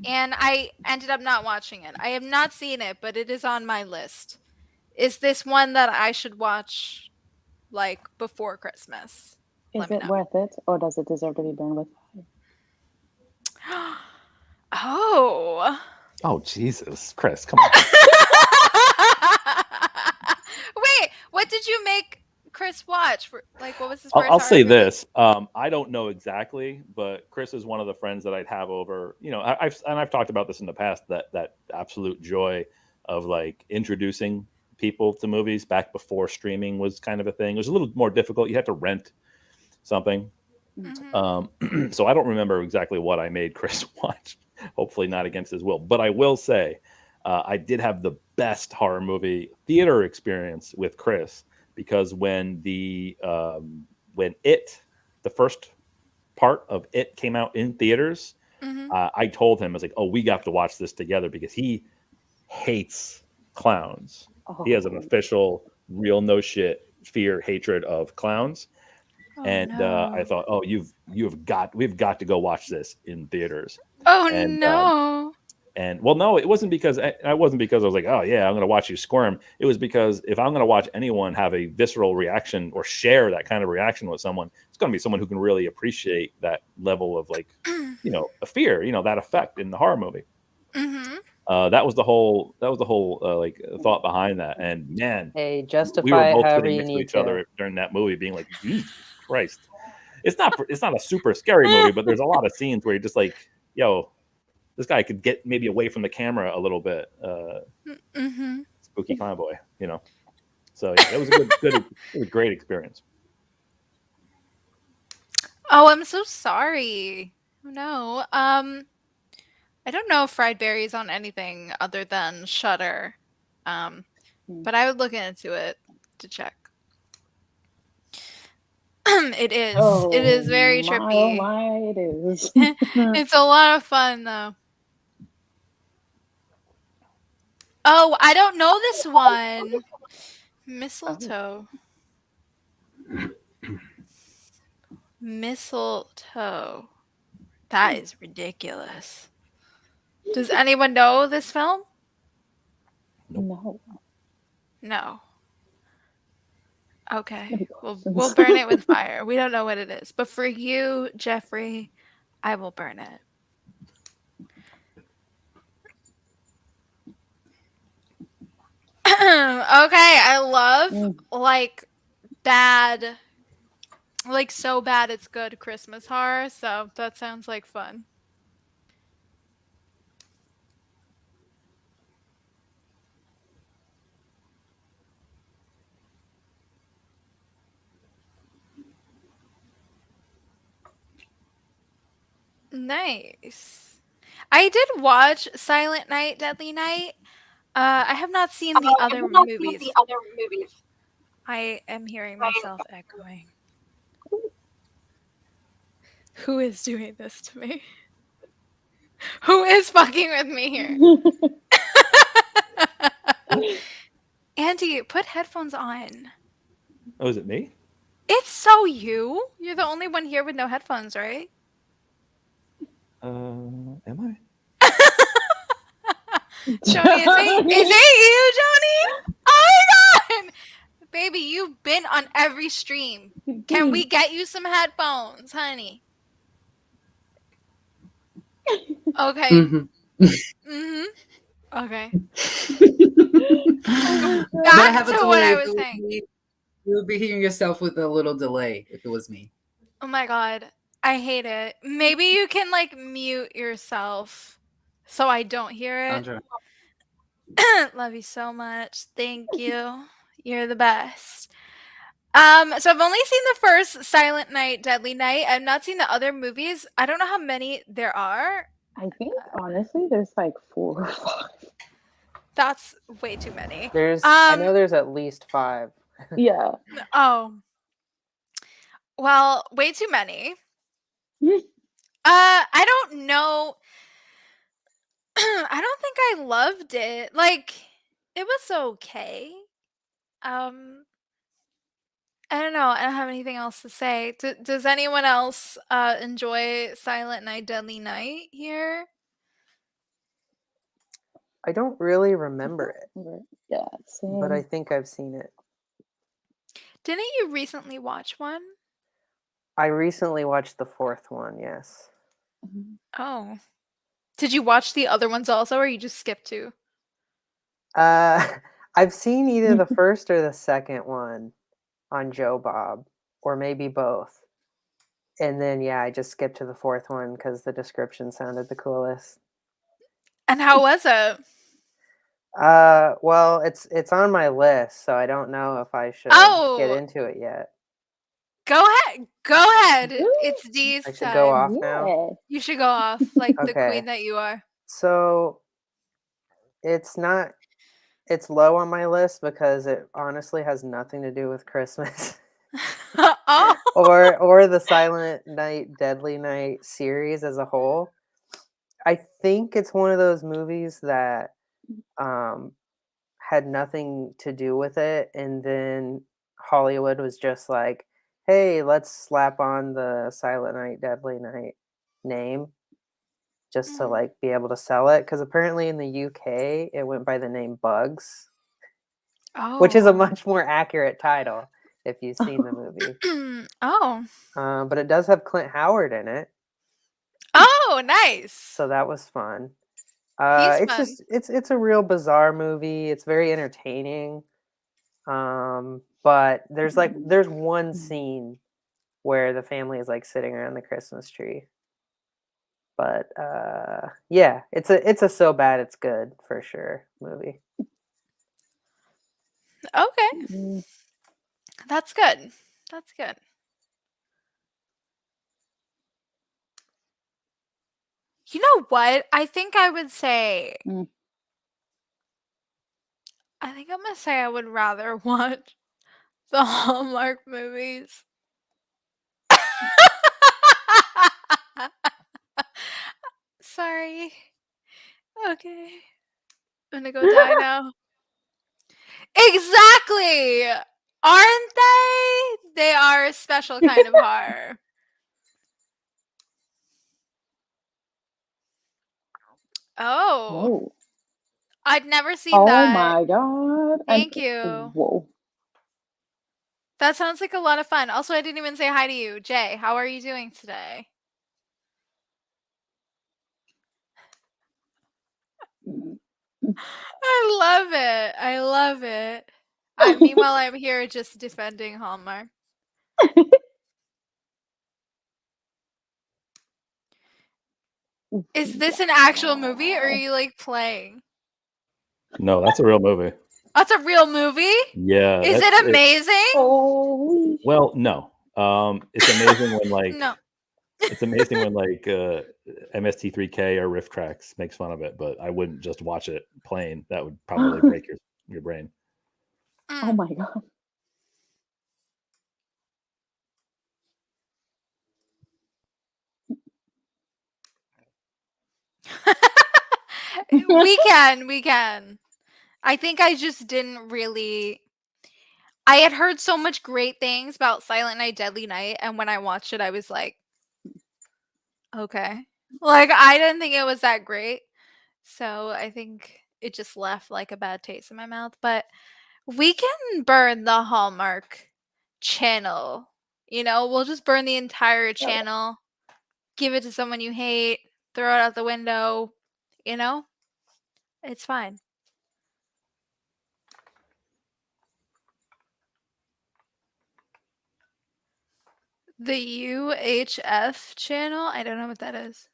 A: and I ended up not watching it. I have not seen it, but it is on my list. Is this one that I should watch, like, before Christmas?
B: Is
A: Let me
B: it
A: know.
B: worth it, or does it deserve to be burned with fire?
A: Oh.
C: Oh Jesus, Chris, come on.
A: Wait, what did you make Chris watch? Like, what was his?
C: I'll
A: first
C: say
A: horror movie?
C: this. I don't know exactly, but Chris is one of the friends that I'd have over. You know, I've talked about this in the past. That absolute joy of like introducing people to movies back before streaming was kind of a thing. It was a little more difficult. You had to rent something.
A: Mhm.
C: So I don't remember exactly what I made Chris watch. Hopefully not against his will. But I will say I did have the best horror movie theater experience with Chris because when the first part of It came out in theaters,
A: Mhm.
C: I told him, I was like, oh, we got to watch this together because he hates clowns.
B: Oh,
C: He has an official real no shit fear hatred of clowns.
A: Oh,
C: And
A: no.
C: I thought, oh, we've got to go watch this in theaters.
A: Oh
C: and,
A: no.
C: And well, no, it wasn't because I wasn't because I was like, oh yeah, I'm going to watch you squirm. It was because if I'm going to watch anyone have a visceral reaction or share that kind of reaction with someone, it's going to be someone who can really appreciate that level of like, you know, a fear, you know, that effect in the horror movie.
A: Mhm.
C: That was the whole like thought behind that. And man,
E: Hey,
C: we were
E: justify
C: both
E: however
C: sitting
E: you
C: next to
E: need
C: each
E: to.
C: other during that movie, being like, Jesus Christ. It's not a super scary movie, but there's a lot of scenes where you're just like, yo, this guy could get maybe away from the camera a little bit.
A: Mhm.
C: Spooky clown boy, you know. So yeah, it was a good, it was a great experience.
A: Oh, I'm so sorry. No. I don't know if fried berries on anything other than Shudder. But I would look into it to check. It is. It is very
B: Oh
A: trippy.
B: my, it is.
A: It's a lot of fun though. Oh, I don't know this one. Mistletoe. Mistletoe. That is ridiculous. Does anyone know this film?
B: No.
A: No. Okay.
B: Any
A: We'll
B: questions?
A: burn it with fire. We don't know what it is. But for you, Jeffrey, I will burn it. Okay, I love like bad, like so bad it's good Christmas horror, so that sounds like fun. Nice. I did watch Silent Night, Deadly Night. I have not seen the other movies. I am hearing myself echoing. Who is doing this to me? Who is fucking with me here? Andy, put headphones on.
C: Oh, is it me?
A: It's so you. You're the only one here with no headphones, right?
C: Am I?
A: Joni, is it you, Joni? Oh my god! Baby, you've been on every stream. Can we get you some headphones, honey? Okay. Mm-hmm. Okay.
G: But I
A: Back
G: have a
A: to what
G: delay.
A: I
G: If
A: was
G: it was
A: saying.
G: me, you would be hearing yourself with a little delay if it was me.
A: Oh my god. I hate it. Maybe you can like mute yourself so I don't hear
G: I'm
A: it.
G: trying.
A: Love you so much. Thank you. You're the best. So I've only seen the first Silent Night, Deadly Night. I've not seen the other movies. I don't know how many there are.
B: I think honestly, there's like 4 or 5.
A: That's way too many.
E: I know there's at least 5.
B: Yeah.
A: Oh. Well, way too many. I don't know. I don't think I loved it. Like, it was okay. I don't know. I don't have anything else to say. Does anyone else enjoy Silent Night, Deadly Night here?
E: I don't really remember it,
B: Yeah, same.
E: but I think I've seen it.
A: Didn't you recently watch one?
E: I recently watched the 4th one, yes.
A: Oh. Did you watch the other ones also, or you just skipped 2?
E: I've seen either the first or the second one on Joe Bob, or maybe both. And then, yeah, I just skipped to the 4th one because the description sounded the coolest.
A: And how was it?
E: Well, it's on my list, so I don't know if I should get into it yet.
A: Go ahead. Go ahead. It's D's
E: I should
A: time.
E: go off now.
A: You should go off like the
E: Okay.
A: queen that you are.
E: So it's low on my list because it honestly has nothing to do with Christmas.
A: Oh.
E: or the Silent Night, Deadly Night series as a whole. I think it's one of those movies that had nothing to do with it, and then Hollywood was just like, hey, let's slap on the Silent Night, Deadly Night name just to like be able to sell it, because apparently in the UK it went by the name Bugs, which is a much more accurate title if you've seen the movie. But it does have Clint Howard in it.
A: Oh, nice.
E: So that was fun.
A: He's fun.
E: It's a real bizarre movie. It's very entertaining. But there's one scene where the family is like sitting around the Christmas tree. But yeah, it's a so bad it's good for sure movie.
A: Okay. That's good. That's good. You know what? I think I would say.
B: Mm.
A: I think I'm gonna say I would rather watch the Hallmark movies. Sorry. Okay. I'm gonna go die now. Exactly! Aren't they? They are a special kind of horror. Oh.
B: Oh.
A: I'd never seen
B: Oh
A: that.
B: my god.
A: Thank you.
B: Whoa.
A: That sounds like a lot of fun. Also, I didn't even say hi to you. Jay, how are you doing today? I love it. I love it. Meanwhile, I'm here just defending Hallmark. Is this an actual movie or are you like playing?
C: No, that's a real movie.
A: That's a real movie?
C: Yeah.
A: Is it amazing?
B: Holy
C: Well, no. It's amazing when like
A: No.
C: it's amazing when like MST3K or Riff Tracks makes fun of it, but I wouldn't just watch it plain. That would probably break your brain.
B: Oh my god.
A: We can. I think I just didn't really. I had heard so much great things about Silent Night, Deadly Night, and when I watched it, I was like, okay. Like, I didn't think it was that great. So I think it just left like a bad taste in my mouth. But we can burn the Hallmark channel. You know, we'll just burn the entire channel, give it to someone you hate, throw it out the window. You know, it's fine. The UHF channel? I don't know what that is.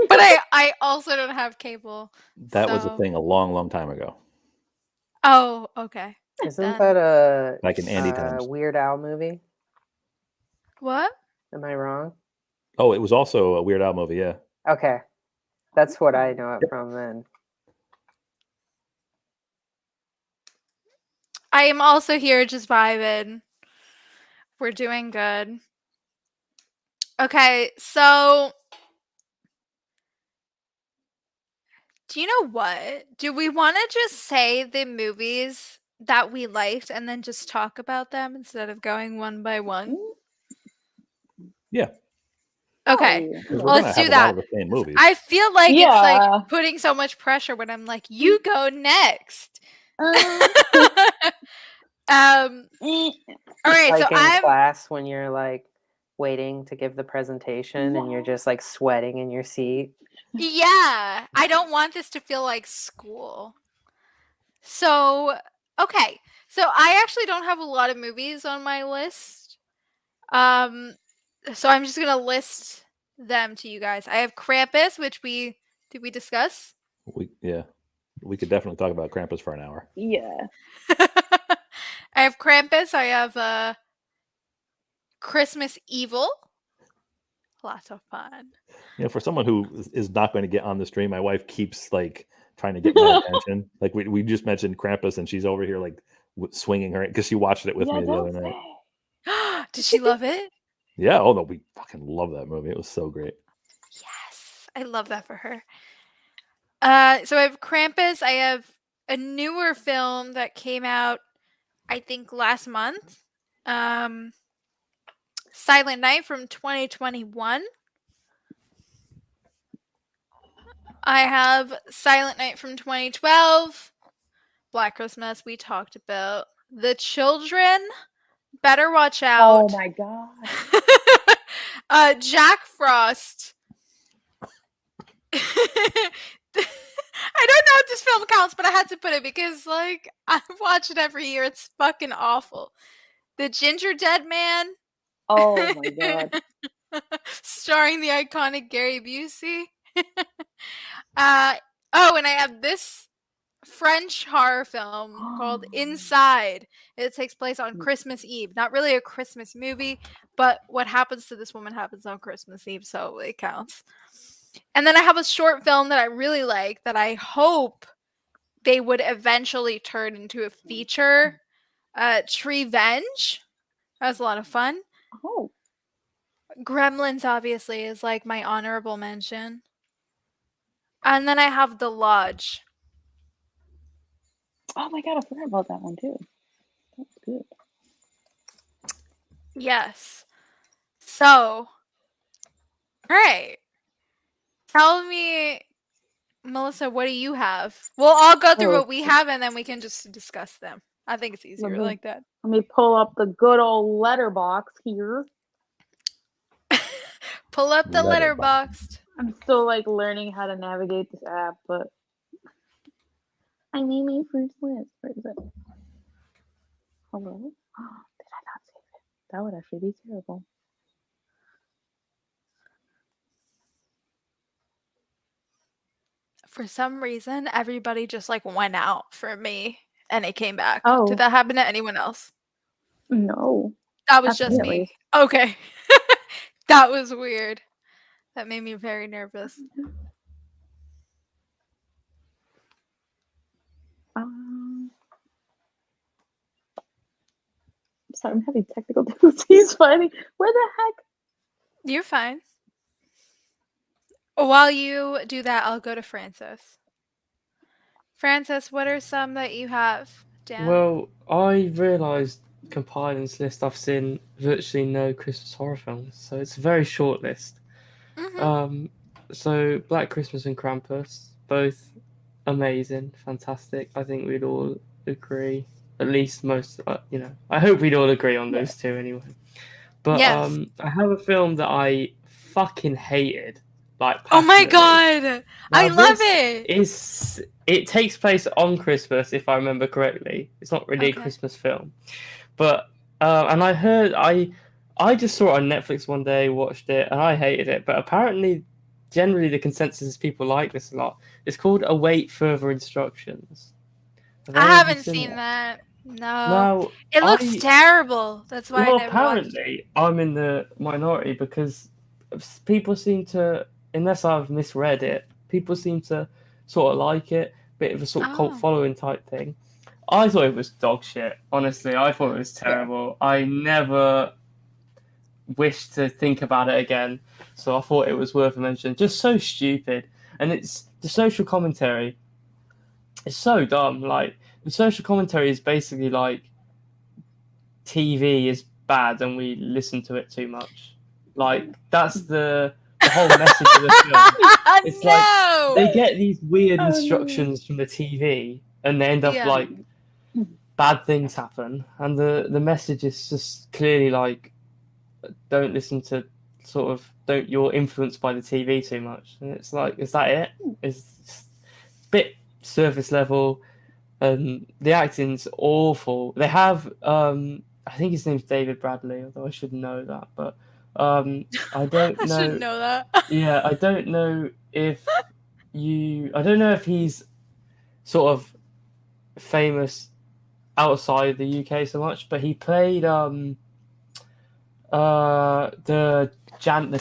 A: But I also don't have cable.
C: That was a
A: so-
C: thing a long, long time ago.
A: Oh, okay.
E: Isn't
A: Then-
E: that a
C: Like in Andy times.
E: Weird Al movie?
A: What?
E: Am I wrong?
C: Oh, it was also a Weird Al movie, yeah.
E: Okay. That's what I know it from then.
A: I am also here just vibing. We're doing good. Okay, so do you know what? Do we want to just say the movies that we liked and then just talk about them instead of going one by one?
C: Yeah.
A: Okay.
B: Oh.
C: 'Cause we're
A: Well,
C: gonna
A: let's
C: have
A: do
C: a lot
A: that.
C: of the same movies.
A: I feel like it's
B: Yeah.
A: like putting so much pressure when I'm like, you go next. All right,
E: Like
A: so
E: in
A: I'm
E: class when you're like waiting to give the presentation and you're just like sweating in your seat.
A: yeah, I don't want this to feel like school. So, okay. So I actually don't have a lot of movies on my list. So I'm just going to list them to you guys. I have Krampus, which did we discuss?
C: We could definitely talk about Krampus for an hour.
B: Yeah.
A: I have Krampus. I have Christmas Evil. Lots of fun.
C: You know, for someone who is not going to get on the stream, my wife keeps like trying to get my attention. Like we just mentioned Krampus, and she's over here like swinging her because she watched it with me the other night.
A: Did she love it?
C: Yeah. Oh no, we fucking love that movie. It was so great.
A: Yes, I love that for her. So I have Krampus. I have a newer film that came out, I think, last month. Silent Night from 2021. I have Silent Night from 2012. Black Christmas, we talked about. The Children, better watch out.
B: Oh my god.
A: Jack Frost. I don't know if this film counts, but I had to put it because, like, I watch it every year. It's fucking awful. The Ginger Dead Man.
B: Oh my god.
A: Starring the iconic Gary Busey. And I have this French horror film called Inside. It takes place on Christmas Eve. Not really a Christmas movie, but what happens to this woman happens on Christmas Eve, so it counts. And then I have a short film that I really like that I hope they would eventually turn into a feature. Treevenge. That was a lot of fun.
B: Oh,
A: Gremlins, obviously, is like my honorable mention. And then I have The Lodge.
B: oh my god, I forgot about that one too. That's good.
A: Yes. So, all right. Tell me, Melissa, what do you have? We'll all go through what we have and then we can just discuss them. I think it's easier like that.
B: Let me pull up the good old letterbox here.
A: Pull up the letterboxd.
B: I'm still like learning how to navigate this app, but I need my first list. Where is it? Hello? Did I not save it? That would actually be terrible.
A: For some reason, everybody just like went out for me and it came back.
B: Oh.
A: Did that happen to anyone else?
B: No.
A: That was just
B: Definitely.
A: me. Okay. That was weird. That made me very nervous.
B: Sorry, I'm having technical difficulties finding. Where the heck?
A: You're fine. While you do that, I'll go to Francis. Francis, what are some that you have down?
D: Well, I realised compiling this list, I've seen virtually no Christmas horror films, so it's a very short list.
A: Mhm.
D: So Black Christmas and Krampus, both amazing, fantastic. I think we'd all agree, at least most, I hope we'd all agree on those two anyway. But
A: Yes.
D: I have a film that I fucking hated, like
A: Oh my
D: passionately.
A: god!
D: Now,
A: I love
D: this
A: it!
D: It takes place on Christmas, if I remember correctly. It's not really
A: Okay.
D: a Christmas film, but and I just saw it on Netflix one day, watched it, and I hated it. But apparently, generally, the consensus is people like this a lot. It's called Await Further Instructions. Have
A: I
D: any of you
A: haven't seen that. No.
D: Now,
A: It looks terrible. That's why
D: well,
A: I never watched it.
D: apparently, I'm in the minority because people seem to, unless I've misread it, people seem to sort of like it, bit of a sort of cult
A: Oh.
D: following type thing. I thought it was dog shit. Honestly, I thought it was terrible. I never wished to think about it again, so I thought it was worth a mention. Just so stupid, and it's the social commentary. It's so dumb. Like the social commentary is basically like TV is bad and we listen to it too much. Like that's the whole message of the film. It's
A: No!
D: They get these weird
B: Oh, no.
D: instructions from the TV and they end up
A: Yeah.
D: like bad things happen, and the message is just clearly like don't listen to you're influenced by the TV too much. And it's like, is that it? It's a bit surface level, and the acting's awful. They have I think his name's David Bradley, although I should know that, but I don't
A: I
D: know.
A: should know that.
D: Yeah, I don't know if he's sort of famous outside the UK so much, but he played the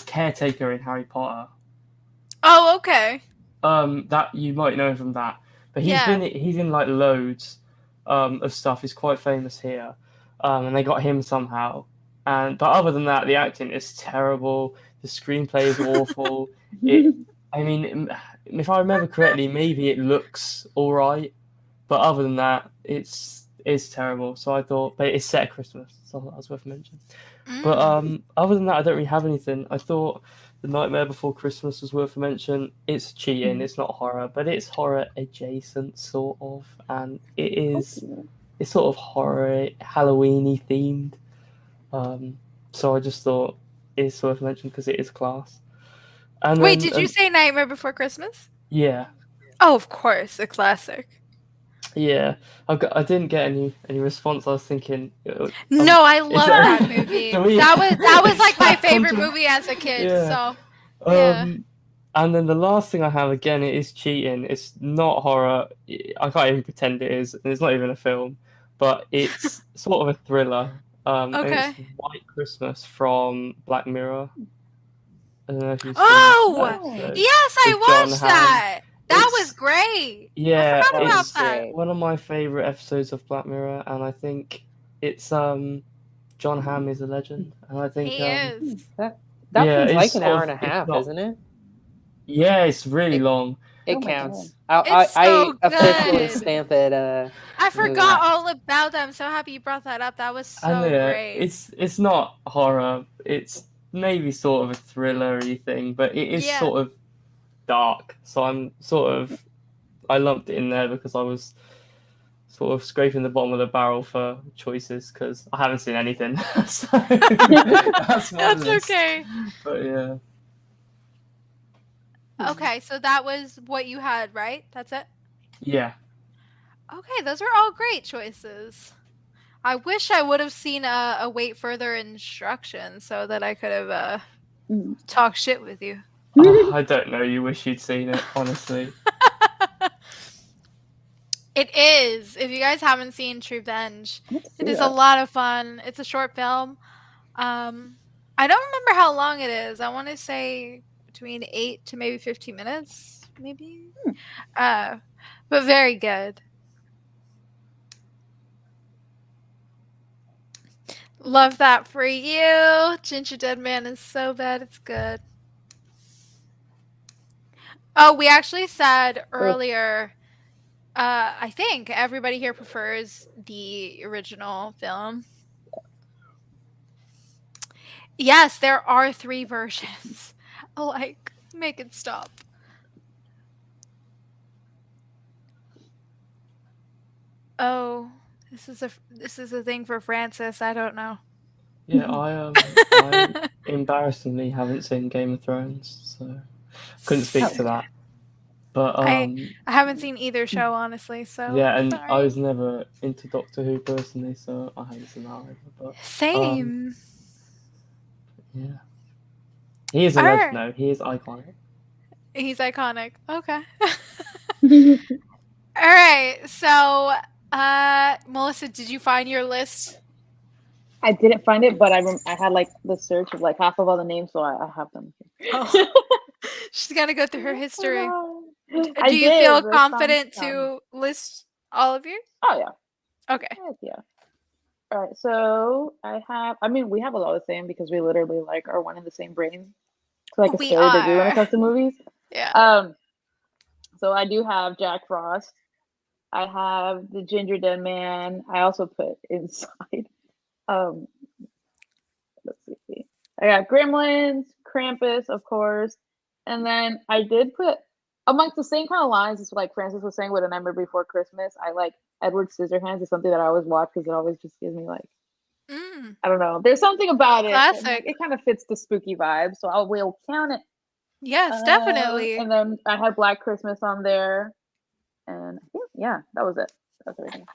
D: caretaker in Harry Potter.
A: Oh, okay.
D: That you might know him from that, but he's in like loads of stuff. He's quite famous here, and they got him somehow. But other than that, the acting is terrible. The screenplay is awful. I mean, if I remember correctly, maybe it looks all right, but other than that, it's terrible. So I thought, but it's set at Christmas, so that was worth mentioning. But other than that, I don't really have anything. I thought The Nightmare Before Christmas was worth a mention. It's cheating. It's not horror, but it's horror adjacent sort of, and it's sort of horror Halloweeny themed. So I just thought it's worth mentioning because it is class. And
A: Wait, did you say Nightmare Before Christmas?
D: Yeah.
A: Oh, of course, a classic.
D: Yeah, I didn't get any response. I was thinking.
A: No, I love that movie. That was like my favorite movie as a kid.
D: Yeah.
A: So, yeah.
D: And then the last thing I have, again, it is cheating. It's not horror. I can't even pretend it is. It's not even a film, but it's sort of a thriller. And it's
A: Okay.
D: White Christmas from Black Mirror. I don't know if you've seen
A: Oh,
D: that episode.
A: yes, I
D: With John
A: watched
D: Hamm.
A: that. That was
D: It's-
A: great.
D: Yeah,
A: forgot about
D: it's
A: that.
D: one of my favorite episodes of Black Mirror, and I think it's John Hamm is a legend, and I think
A: He is.
E: That
D: yeah,
E: one's
D: it's
E: like an
D: sort
E: hour
D: of-
E: and a
D: it's
E: half,
D: not-
E: isn't it?
D: Yeah, it's really
E: It-
D: long.
E: It
B: Oh my
E: counts.
A: It's
E: I
A: so
E: officially
A: good.
E: stamp it.
A: I forgot all about that. I'm so happy you brought that up. That was so
D: And yeah,
A: great.
D: it's not horror. It's maybe sort of a thriller-y thing, but it is
A: Yeah.
D: sort of dark. So I lumped it in there because I was sort of scraping the bottom of the barrel for choices because I haven't seen anything. So that's my
A: That's
D: list.
A: okay.
D: But yeah,
A: Okay, so that was what you had, right? That's it?
D: yeah.
A: Okay, those are all great choices. I wish I would have seen a wait further instruction so that I could have talked shit with you.
D: Oh, I don't know. You wish you'd seen it, honestly.
A: It is. If you guys haven't seen True Venge, it is a lot of fun. It's a short film. I don't remember how long it is. I want to say between 8 to maybe 15 minutes, maybe. But very good. Love that for you. Ginger Dead Man is so bad. It's good. Oh, we actually said earlier, I think everybody here prefers the original film. Yes, there are 3 versions. Like, make it stop. Oh, this is a thing for Francis. I don't know.
D: Yeah, I embarrassingly haven't seen Game of Thrones, so couldn't speak to that. But
A: I haven't seen either show, honestly. So
D: yeah, and
A: sorry.
D: I was never into Doctor Who personally, so I haven't seen that either. But
A: Same.
D: yeah, he is a legend, though. He is iconic.
A: He's iconic. Okay. All right. So, Melissa, did you find your list?
B: I didn't find it, but I had like the search of like half of all the names, so I have them.
A: Oh. She's gonna go through her history.
B: I
A: Do you
B: did.
A: feel
B: There's
A: confident
B: some.
A: to list all of yours?
B: Oh yeah.
A: Okay.
B: Heck yeah. All right. So we have a lot of the same because we literally like are one in the same brain. It's like a
A: We
B: scary degree when
A: are.
B: it comes to movies.
A: Yeah.
B: So I do have Jack Frost. I have the Ginger Dead Man. I also put Inside. Let's see. I got Gremlins, Krampus, of course, and then I did put amongst the same kind of lines as like Francis was saying with A Nightmare Before Christmas. I like Edward Scissorhands is something that I always watch because it always just gives me like I don't know. There's something about it.
A: Classic.
B: Like, it kind of fits the spooky vibe, so I will count it.
A: Yes, definitely.
B: And then I had Black Christmas on there, and I think that was it. That's everything.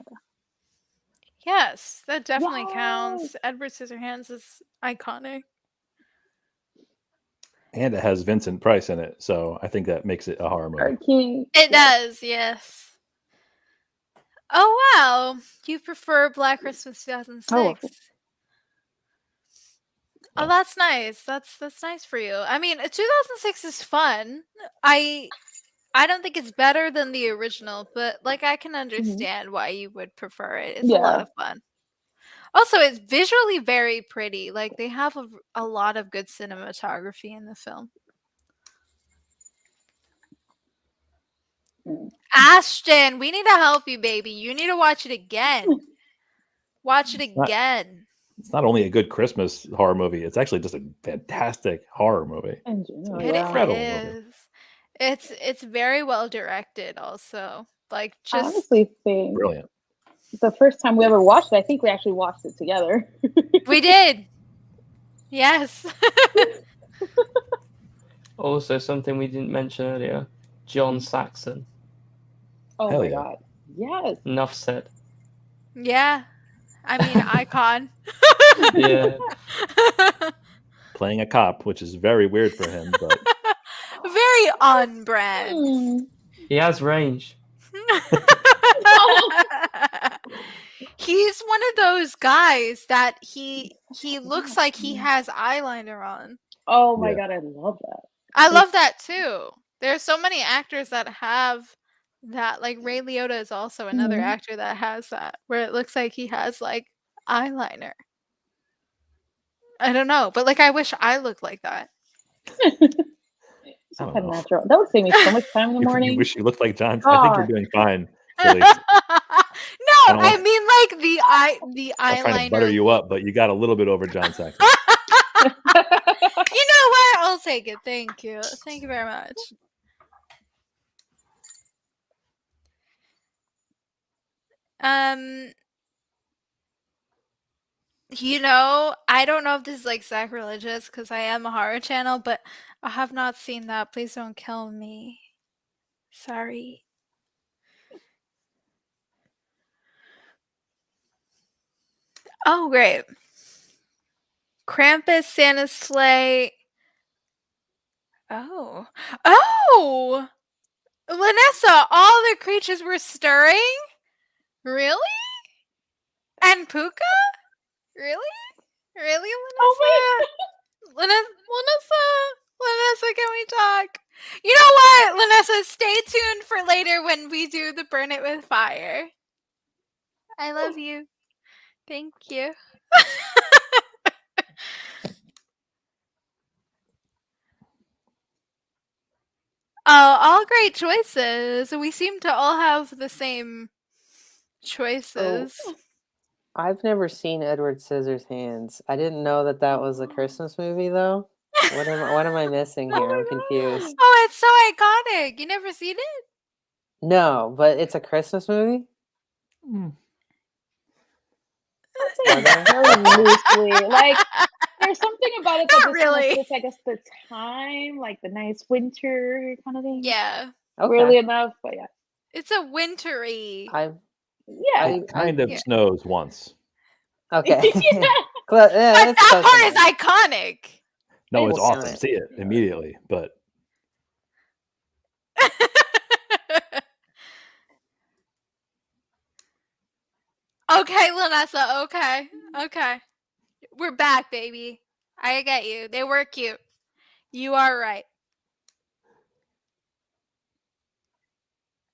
A: Yes, that definitely counts. Edward Scissorhands is iconic.
C: And it has Vincent Price in it, so I think that makes it a horror movie.
A: It does, yes. Oh wow, you prefer Black Christmas 2006. Oh, that's nice. That's nice for you. I mean, 2006 is fun. I don't think it's better than the original, but like I can understand why you would prefer it. It's a lot of fun. Also, it's visually very pretty. Like they have a lot of good cinematography in the film. Ashton, we need to help you, baby. You need to watch it again. Watch it again.
C: It's not only a good Christmas horror movie; it's actually just a fantastic horror movie.
A: It is. It's very well directed. Also, like
B: I
A: just
B: honestly think
C: brilliant.
B: The first time we ever watched it, I think we actually watched it together.
A: We did. Yes.
D: Also, something we didn't mention earlier: John Saxon.
B: Oh
C: Hell
B: my
C: yeah.
B: god! Yes.
D: Enough said.
A: Yeah. I mean, icon.
D: Yeah.
C: Playing a cop, which is very weird for him, but
A: Very very on brand.
B: Hmm.
D: He has range.
A: He's one of those guys that he looks like he has eyeliner on.
B: Oh my
C: Yeah.
B: god, I love that.
A: I love that too. There's so many actors that have that. Like Ray Liotta is also another
B: Mhm.
A: actor that has that, where it looks like he has like eyeliner. I don't know, but like I wish I looked like that.
B: Some
C: don't
B: kind of
C: know.
B: natural. That would save me so much time in the
C: You
B: morning.
C: wish you looked like John. I think you're
B: God.
C: doing fine,
A: No,
C: Silly. I don't
A: I
C: want-
A: mean like the
C: I'm trying to butter
A: eyeliner.
C: you up, but you got a little bit over John Saxon.
A: You know what? I'll take it. Thank you. Thank you very much. You know, I don't know if this is like sacrilegious because I am a horror channel, but I have not seen that. Please don't kill me. Sorry. Oh, great. Krampus, Santa's sleigh. Oh. Oh! Vanessa, all the creatures were stirring? Really? And Puka? Really? Really,
B: Oh
A: Vanessa? Vanessa, can we talk? You know what, Vanessa? Stay tuned for later when we do the Burn It With Fire. I love you. Thank you. Oh, all great choices. We seem to all have the same choices.
E: I've never seen Edward Scissorhands. I didn't know that that was a Christmas movie, though. What am I missing here? I'm confused.
A: Oh, it's so iconic. You never seen it?
E: No, but it's a Christmas movie?
B: I'd say very loosely. Like, there's something about it that
A: Not
B: just kind
A: really.
B: of fits, I guess, the time, like the nice winter kind of thing.
A: Yeah.
E: Okay.
B: Really enough, but yeah.
A: It's a wintry.
E: I
B: Yeah.
C: It kind of
A: Yeah.
C: snows once.
E: okay.
B: Yeah.
E: Yeah,
A: But
E: it's
A: that
E: close
A: part is
E: enough.
A: iconic.
C: No, it's
E: We'll see
C: awesome.
E: it.
C: See it immediately, but
A: Okay, Lanessa. Okay. Okay. We're back, baby. I get you. They were cute. You are right.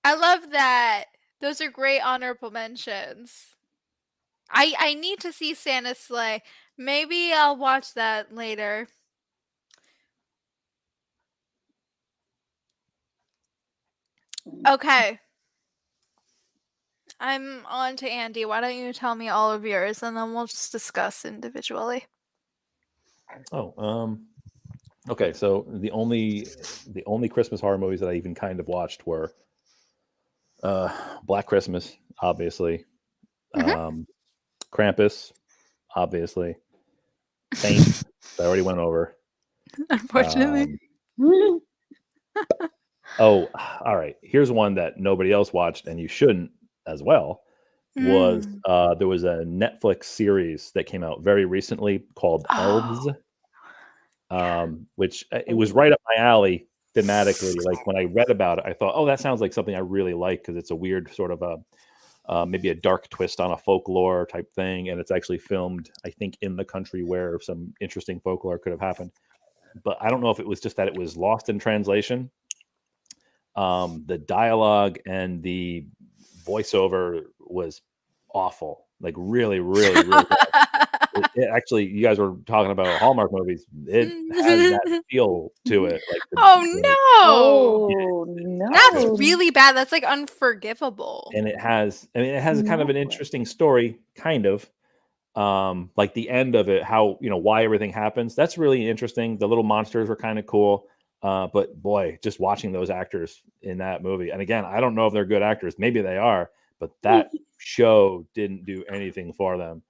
A: I love that. Those are great honorable mentions. I need to see Santa's sleigh. Maybe I'll watch that later. Okay. I'm on to Andy. Why don't you tell me all of yours and then we'll just discuss individually.
C: okay. So the only Christmas horror movies that I even kind of watched were Black Christmas, obviously, Krampus, obviously, Saint, I already went over.
A: Unfortunately.
C: Oh, all right. Here's one that nobody else watched, and you shouldn't as well. Was there was a Netflix series that came out very recently called Elves, which it was right up my alley thematically. Like when I read about it, I thought, oh, that sounds like something I really like because it's a weird sort of maybe a dark twist on a folklore type thing, and it's actually filmed, I think, in the country where some interesting folklore could have happened. But I don't know if it was just that it was lost in translation. The dialogue and the voiceover was awful, like really, really, really bad. It actually, you guys were talking about Hallmark movies. It has that feel to it. Like
A: Oh no!
B: Oh no.
A: That's really bad. That's like unforgivable.
C: and it has, I mean, it has kind of an interesting story, kind of. Like the end of it, how, why everything happens. That's really interesting. The little monsters were kind of cool. But boy, just watching those actors in that movie, and again, I don't know if they're good actors. Maybe they are, but that show didn't do anything for them.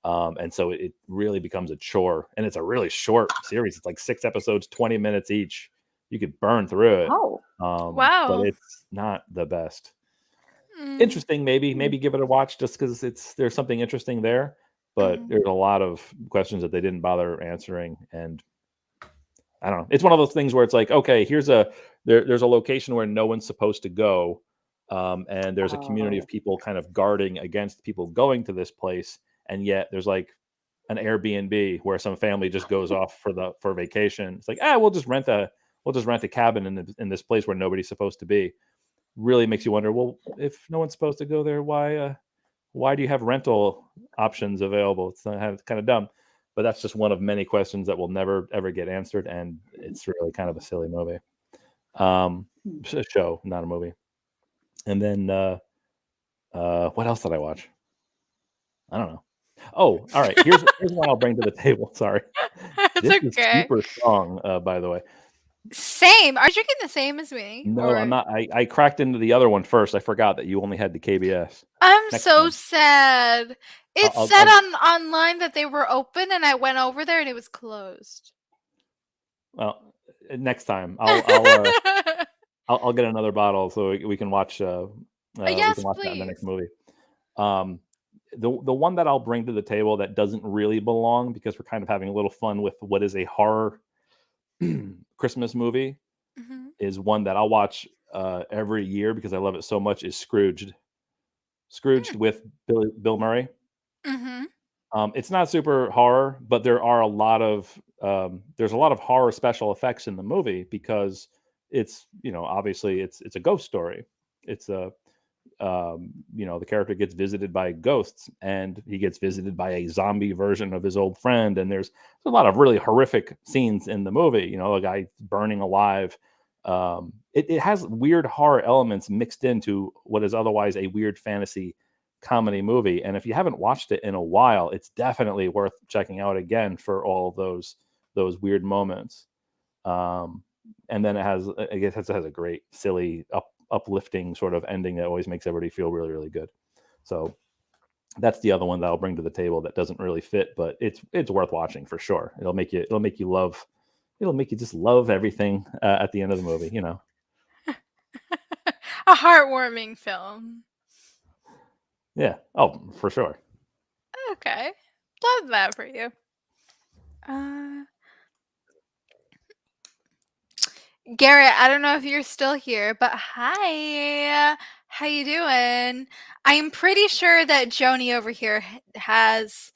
C: And so it really becomes a chore. And it's a really short series. It's like 6 episodes, 20 minutes each. You could burn through it.
B: Oh.
A: Wow.
C: But it's not the best. Interesting, maybe give it a watch just because there's something interesting there. But there's a lot of questions that they didn't bother answering. And I don't know. It's one of those things where it's like, okay, here's a there's a location where no one's supposed to go, and there's a community of people kind of guarding against people going to this place, and yet there's like an Airbnb where some family just goes off for vacation. It's like, we'll just rent a cabin in this place where nobody's supposed to be. Really makes you wonder, well, if no one's supposed to go there, why do you have rental options available? It's kind of dumb, but that's just one of many questions that will never ever get answered, and it's really kind of a silly movie. It's a show, not a movie. And then what else did I watch? I don't know. Oh, all right. Here's one I'll bring to the table. Sorry,
A: It's
C: this is
A: okay.
C: super strong. By the way,
A: Same. Are you drinking the same as me?
C: no,
A: or...
C: I'm not. I cracked into the other one first. I forgot that you only had the KBS.
A: I'm
C: Next
A: so
C: time.
A: sad. It
C: I'll-
A: said
C: I'll-
A: online that they were open, and I went over there and it was closed.
C: Well, next time I'll get another bottle so we can watch.
A: Yes,
C: we can watch that in the next movie. The one that I'll bring to the table that doesn't really belong, because we're kind of having a little fun with what is a horror Christmas movie,
A: Mhm.
C: is one that I'll watch every year because I love it so much. Is Scrooged with Bill Murray.
A: Mhm.
C: It's not super horror, but there are a lot of there's a lot of horror special effects in the movie because it's obviously it's a ghost story. It's a the character gets visited by ghosts, and he gets visited by a zombie version of his old friend, and there's a lot of really horrific scenes in the movie. A guy burning alive. It has weird horror elements mixed into what is otherwise a weird fantasy comedy movie, and if you haven't watched it in a while, it's definitely worth checking out again for all of those weird moments. And then it has a great silly uplifting sort of ending that always makes everybody feel really, really good. So that's the other one that I'll bring to the table that doesn't really fit, but it's worth watching for sure. It'll make you just love everything at the end of the movie.
A: A heartwarming film.
C: Yeah. Oh, for sure.
A: Okay. Love that for you. Garrett, I don't know if you're still here, but hi. How you doing? I'm pretty sure that Joni over here has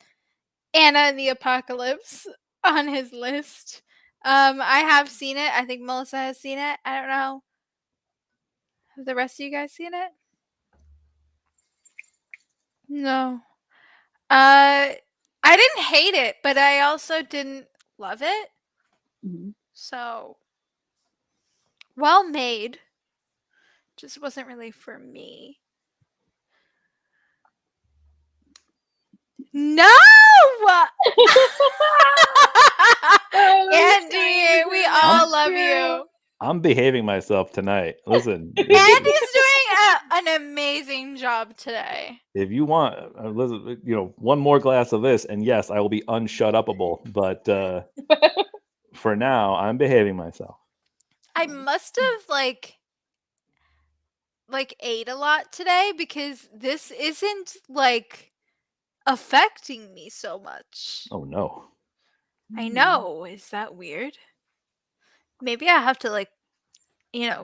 A: Anna and the Apocalypse on his list. I have seen it. I think Melissa has seen it. I don't know. Have the rest of you guys seen it? No. I didn't hate it, but I also didn't love it.
B: Mhm.
A: So, well made. Just wasn't really for me. No! Andy, we all love you.
C: I'm behaving myself tonight. Listen,
A: Andy's doing an amazing job today.
C: if you want, listen, one more glass of this, and yes, I will be unshut-upable. But for now, I'm behaving myself.
A: I must have like ate a lot today because this isn't like affecting me so much.
C: Oh no.
A: I know. Is that weird? Maybe I have to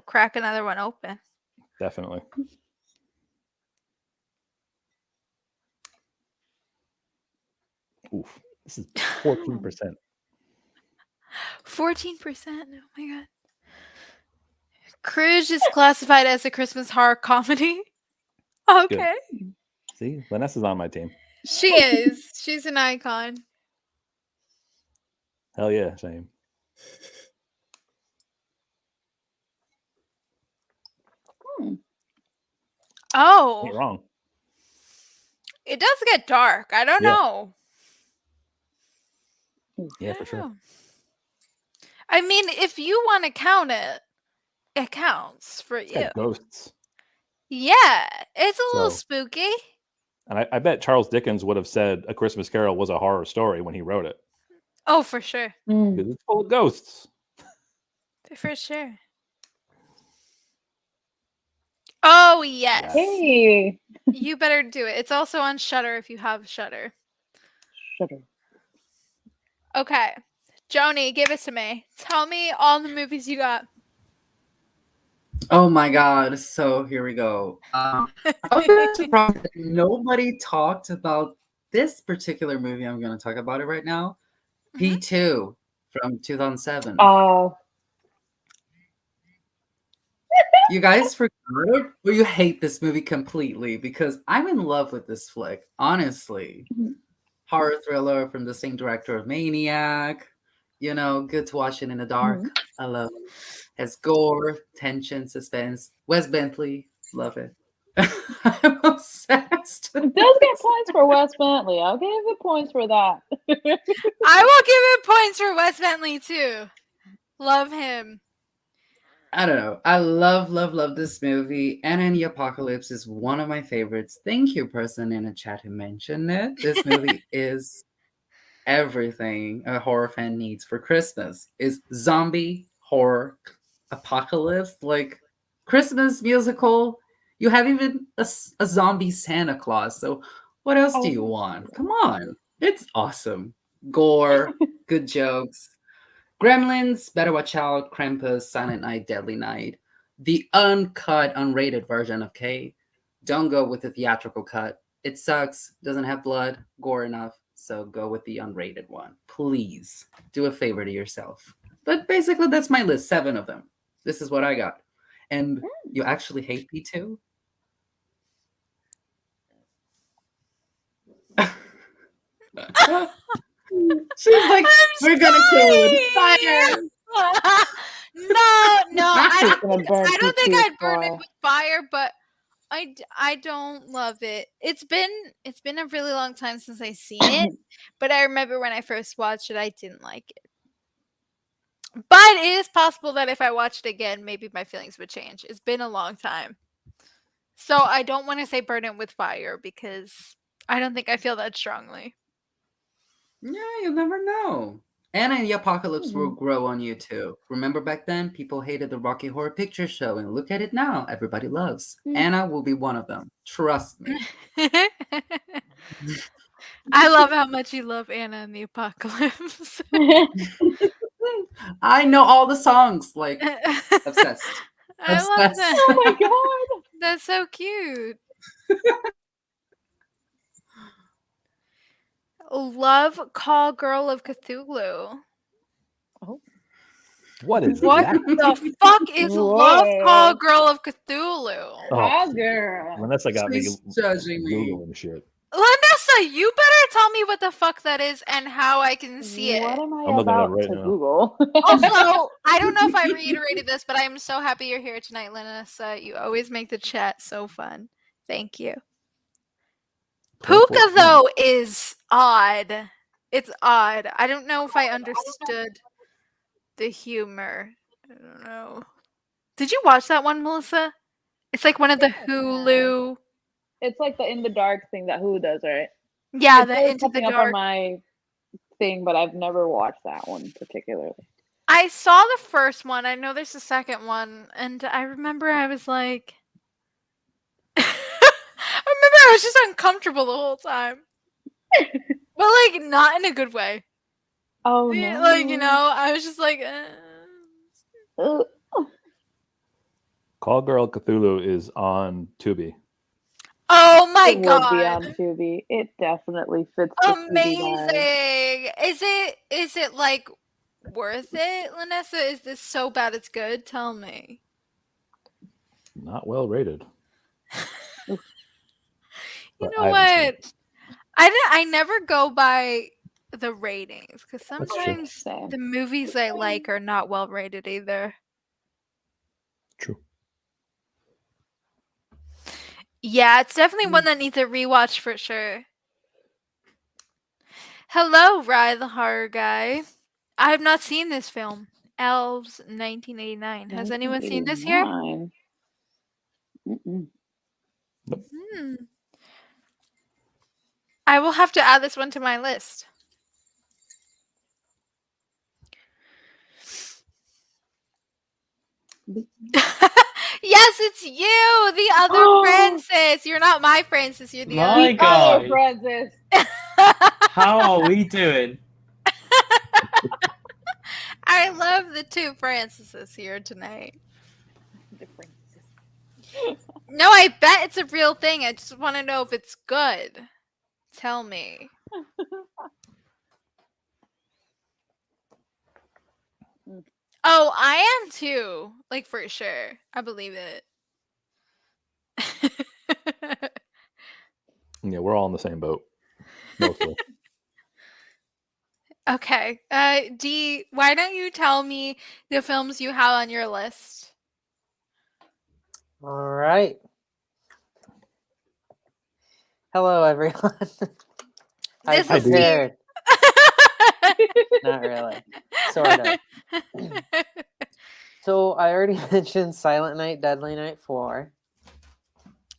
A: crack another one open.
C: Definitely. Oof. This is 14%.
A: 14%. Oh my god. Crooge is classified as a Christmas horror comedy. Okay.
C: See, Vanessa's on my team.
A: She is. She's an icon.
C: Hell yeah, same.
A: Oh.
C: Ain't wrong.
A: It does get dark. I don't know.
C: Yeah, for sure.
A: I mean, if you want to count it, it counts for
C: It's
A: you.
C: got ghosts.
A: Yeah, it's a little
C: So-
A: spooky.
C: And I bet Charles Dickens would have said A Christmas Carol was a horror story when he wrote it.
A: Oh, for sure.
C: Because it's full of ghosts.
A: For sure. Oh, yes.
B: Hey,
A: You better do it. It's also on Shudder if you have Shudder.
B: Shudder.
A: Okay. Joni, give it to me. Tell me all the movies you got.
G: Oh my god! So here we go. I was very surprised that nobody talked about this particular movie. I'm going to talk about it right now. P2 from 2007.
B: Oh,
G: You guys forgot it, or you hate this movie completely? Because I'm in love with this flick, honestly. Horror thriller from the same director of Maniac. You know, good to watch it in the dark. I love it. Has gore, tension, suspense. Wes Bentley, love it. I'm obsessed.
B: it does get points for Wes Bentley. I'll give it points for that.
A: I will give it points for Wes Bentley too. Love him.
G: I don't know. I love this movie. Anna and the Apocalypse is one of my favorites. Thank you, person in the chat who mentioned it. This movie is everything a horror fan needs for Christmas. Is zombie horror apocalypse, like Christmas musical. You have even a zombie Santa Claus. So what else do you want? Come on. It's awesome. Gore, good jokes. Gremlins, Better Watch Out, Krampus, Silent Night, Deadly Night. The uncut, unrated version of K. Don't go with the theatrical cut. It sucks, doesn't have blood, gore enough, so go with the unrated one. Please do a favor to yourself. But basically, that's my list, 7 of them. This is what I got. And you actually hate P2? She's like, we're gonna kill it with fire.
A: No, I
B: Gonna burn
A: don't think
B: P2
A: I'd burn it
B: for-
A: with fire, but I don't love it. It's been a really long time since I've seen it, but I remember when I first watched it, I didn't like it. But it is possible that if I watched it again, maybe my feelings would change. It's been a long time. So I don't want to say burn it with fire because I don't think I feel that strongly.
G: Yeah, you'll never know. Anna and the Apocalypse will grow on you too. Remember back then, people hated the Rocky Horror Picture Show, and look at it now. Everybody loves. Anna will be one of them. Trust me.
A: I love how much you love Anna and the Apocalypse.
G: I know all the songs, like obsessed.
A: I love
G: Obsessed.
A: that.
B: Oh my god.
A: That's so cute. Love Call Girl of Cthulhu.
C: What is
A: What
C: that?
A: the fuck is Love Call
B: Whoa.
A: Girl of Cthulhu?
C: Oh,
B: Hot girl.
C: Vanessa got me
G: She's judging me.
C: googling shit.
A: Lanessa, you better tell me what the fuck that is and how I can see
B: What
A: it.
B: am I
C: I'm looking it up
B: about
C: right
B: to
C: now.
B: Google?
A: Also, I don't know if I reiterated this, but I'm so happy you're here tonight, Lanessa. You always make the chat so fun. Thank you. Puka, though, is odd. It's odd. I don't know if I understood the humor. I don't know. Did you watch that one, Melissa? It's like one of the Hulu.
B: It's like the In the Dark thing that Hulu does, right?
A: Yeah,
B: It's
A: the
B: always
A: Into the
B: popping up on
A: Dark.
B: my thing, but I've never watched that one particularly.
A: I saw the first one. I know there's a second one, and I remember I was like, I remember I was just uncomfortable the whole time, but like not in a good way.
B: Oh
A: Yeah,
B: no!
A: like I was just like,
B: Ugh.
C: Call Girl Cthulhu is on Tubi.
A: oh my
B: It would be on
A: god,
B: Tubi. It definitely fits the Tubi vibe.
A: amazing! Is it like worth it, Lanessa? Is this so bad it's good? Tell me.
C: Not well rated.
A: You
C: But
A: know
C: I haven't seen
A: what?
C: it.
A: I never go by the ratings because
C: true.
A: sometimes
B: Same.
A: the movies I like are not well rated either.
C: True.
A: Yeah, it's definitely one that needs a rewatch for sure. Hello, Rye the Horror Guy. I have not seen this film. Elves, 1989. Has anyone seen this here?
B: 1989. Mm-mm.
A: I will have to add this one to my list. Yes, it's you, the other Francis. You're not my Francis. You're the
D: My
A: other.
D: God.
B: Oh, Francis.
D: How are we doing?
A: I love the two Francises here tonight.
B: The Francis.
A: No, I bet it's a real thing. I just want to know if it's good. Tell me. Oh, I am too. Like, for sure. I believe it.
C: Yeah, we're all in the same boat. Mostly.
A: Okay. Dee, why don't you tell me the films you have on your list?
E: All right. Hello, everyone. I
A: This is Steve.
E: prepared. Not really. Sort of. So I already mentioned Silent Night, Deadly Night 4.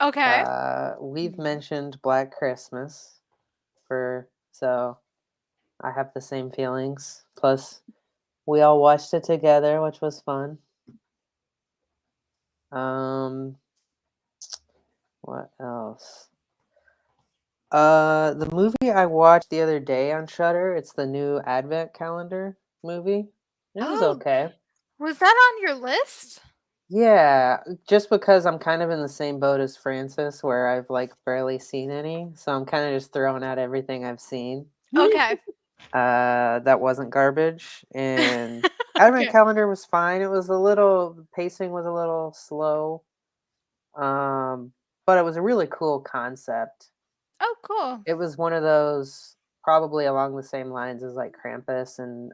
A: Okay.
E: We've mentioned Black Christmas so I have the same feelings. Plus, we all watched it together, which was fun. What else? The movie I watched the other day on Shudder, it's the new Advent calendar movie. It was
A: Oh.
E: okay.
A: Was that on your list?
E: Yeah, just because I'm kind of in the same boat as Francis, where I've like barely seen any, so I'm kind of just throwing out everything I've seen.
A: Okay.
E: That wasn't garbage, and Advent
A: Okay.
E: calendar was fine. The pacing was a little slow, but it was a really cool concept.
A: Oh, cool.
E: It was one of those probably along the same lines as like Krampus and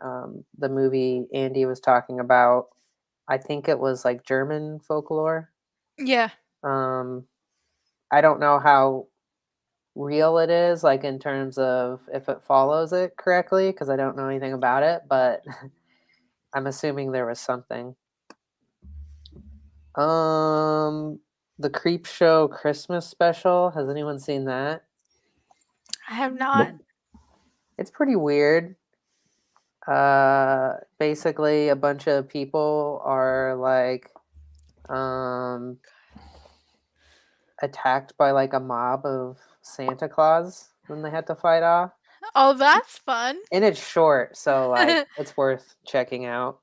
E: the movie Andy was talking about. I think it was like German folklore.
A: Yeah.
E: I don't know how real it is, like in terms of if it follows it correctly, because I don't know anything about it, but I'm assuming there was something. The Creep Show Christmas special. Has anyone seen that?
A: I have not.
C: Nope.
E: It's pretty weird. Basically a bunch of people are like attacked by like a mob of Santa Claus and they had to fight off.
A: Oh, that's fun.
E: And it's short, so like it's worth checking out.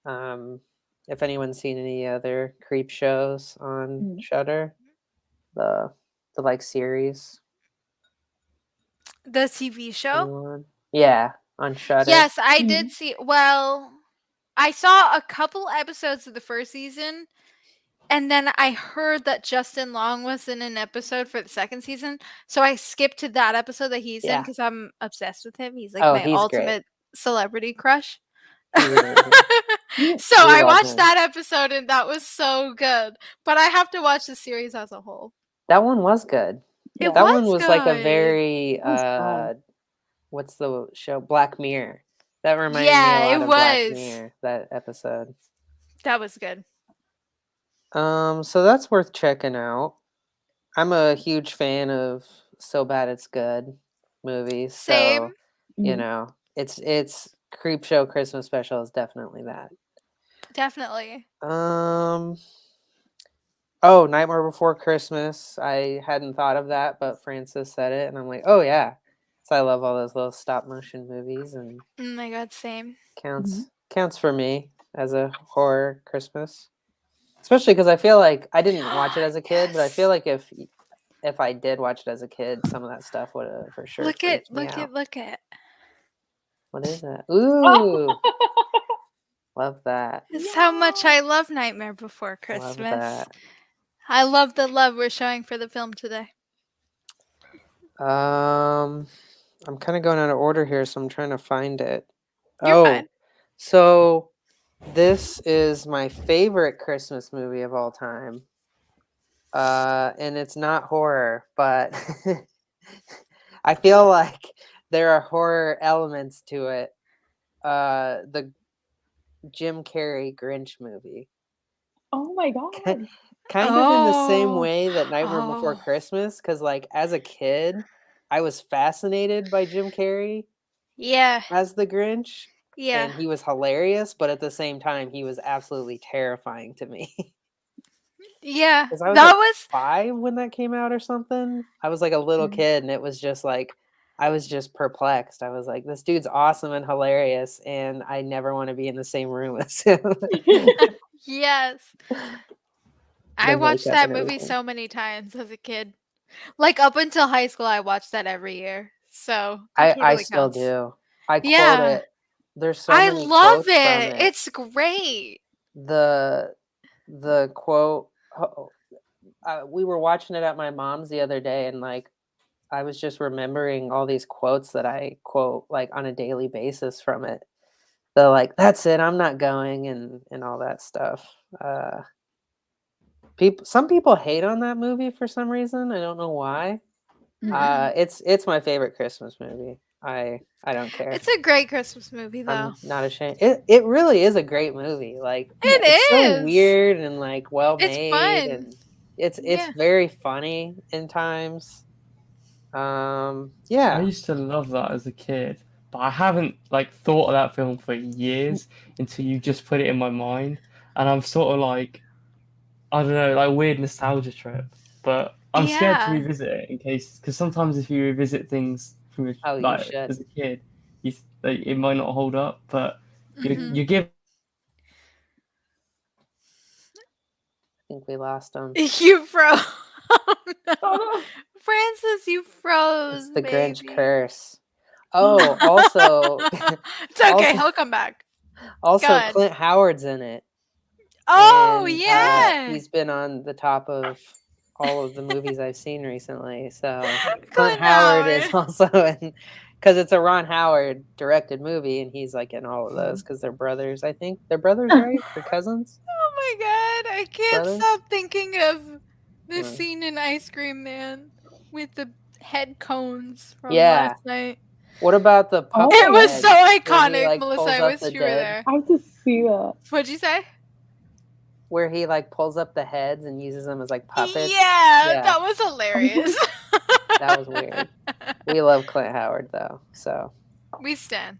E: If anyone's seen any other creep shows on Shudder, the like series.
A: The TV show?
E: Anyone? Yeah, on Shudder.
A: Yes, I did see. Well, I saw a couple episodes of the first season, and then I heard that Justin Long was in an episode for the second season, so I skipped to that episode that he's in
E: Yeah.
A: because I'm obsessed with him. He's like
E: Oh,
A: my
E: he's great.
A: ultimate celebrity crush.
E: He's amazing.
A: So
E: We
A: I
E: love
A: watched
E: him.
A: that episode, and that was so good. But I have to watch the series as a whole.
E: That one was good.
A: It
E: That
A: was
E: one was like a
A: good.
E: very
B: was fun.
E: what's the show? Black Mirror. That reminded
A: Yeah,
E: me a
A: it
E: lot of Black
A: was.
E: Mirror, that episode.
A: That was good.
E: So that's worth checking out. I'm a huge fan of So Bad It's Good movies.
A: Same.
E: So, you know, it's Creep Show Christmas special is definitely that.
A: Definitely.
E: Oh, Nightmare Before Christmas. I hadn't thought of that, but Francis said it, and I'm like, oh yeah. So I love all those little stop motion movies, and
A: Oh my god, same.
E: counts for me as a horror Christmas. Especially because I feel like I didn't watch it as a kid, but I feel like if I did watch it as a kid, some of that stuff would have for sure
A: Look
E: freaked
A: at,
E: me
A: look
E: out.
A: at, look at.
E: What is that? Ooh, love that.
A: It's how much I love Nightmare Before
E: Love
A: Christmas.
E: that.
A: I love the love we're showing for the film today.
E: I'm kind of going out of order here, so I'm trying to find it.
A: You're fine.
E: So this is my favorite Christmas movie of all time. And it's not horror, but I feel like there are horror elements to it. The Jim Carrey Grinch movie.
B: Oh my god.
E: Kind of in the same way that Nightmare Before Christmas, because like as a kid, I was fascinated by Jim Carrey
A: Yeah.
E: as the Grinch.
A: Yeah.
E: And he was hilarious, but at the same time, he was absolutely terrifying to me.
A: Yeah.
E: Because I was
A: That
E: like
A: was
E: 5 when that came out or something. I was like a little kid, and it was just like, I was just perplexed. I was like, this dude's awesome and hilarious, and I never want to be in the same room as him.
A: yes. I
E: the
A: watched
E: makeup
A: that
E: and
A: movie
E: everything.
A: so many times as a kid. Like up until high school, I watched that every year. So that
E: I
A: totally
E: still
A: counts.
E: do. I quote
A: Yeah,
E: it. There's so
A: I
E: many
A: love
E: quotes from
A: it.
E: it.
A: It's great.
E: The quote. We were watching it at my mom's the other day, and like I was just remembering all these quotes that I quote like on a daily basis from it. The like, that's it, I'm not going, and all that stuff. Some people hate on that movie for some reason. I don't know why.
A: Mm.
E: It's my favorite Christmas movie. I don't care.
A: It's a great Christmas movie, though.
E: I'm not ashamed. It really is a great movie. Like it's so
A: It is.
E: weird and like well
A: It's
E: made,
A: fun.
E: and it's
A: Yeah.
E: very funny in times.
D: I
E: Yeah.
D: used to love that as a kid, but I haven't like thought of that film for years until you just put it in my mind, and I'm sort of like, I don't know, like weird nostalgia trip. But I'm scared to
A: Yeah.
D: revisit it in case, because sometimes if you revisit things from
E: Oh, you
D: like
E: should.
D: as a kid, like, it might not hold up. But
A: Mhm.
D: you give
E: I think we lost him.
A: You froze. Oh, no.
B: Oh,
A: Francis, you froze,
E: It's the
A: baby.
E: Grinch curse. Oh, also,
A: It's okay.
E: also,
A: He'll come back.
E: also
A: ahead.
E: Clint Howard's in it.
A: Oh,
E: And
A: yeah.
E: he's been on the top of all of the movies I've seen recently. So Clint
A: Clint
E: Howard is
A: Howard.
E: also in, because it's a Ron Howard directed movie, and he's like in all of those
A: Mm-hmm.
E: because they're brothers. I think they're brothers, right? They're cousins.
A: Oh my god. I can't
E: Brothers?
A: stop thinking of the
E: Huh.
A: scene in Ice Cream Man with the head cones from
E: Yeah.
A: last night.
E: What about the
B: Oh
E: puppet
A: It was
E: head
A: so
E: where he
A: iconic,
E: like
A: Melissa.
E: pulls
A: I
E: up
A: wish
E: the
A: you were
E: dead?
A: there.
B: I have to see that.
A: What'd you say?
E: Where he like pulls up the heads and uses them as like puppets.
A: Yeah,
E: Yeah.
A: that was hilarious.
E: That was weird. We love Clint Howard though, so.
A: We stand.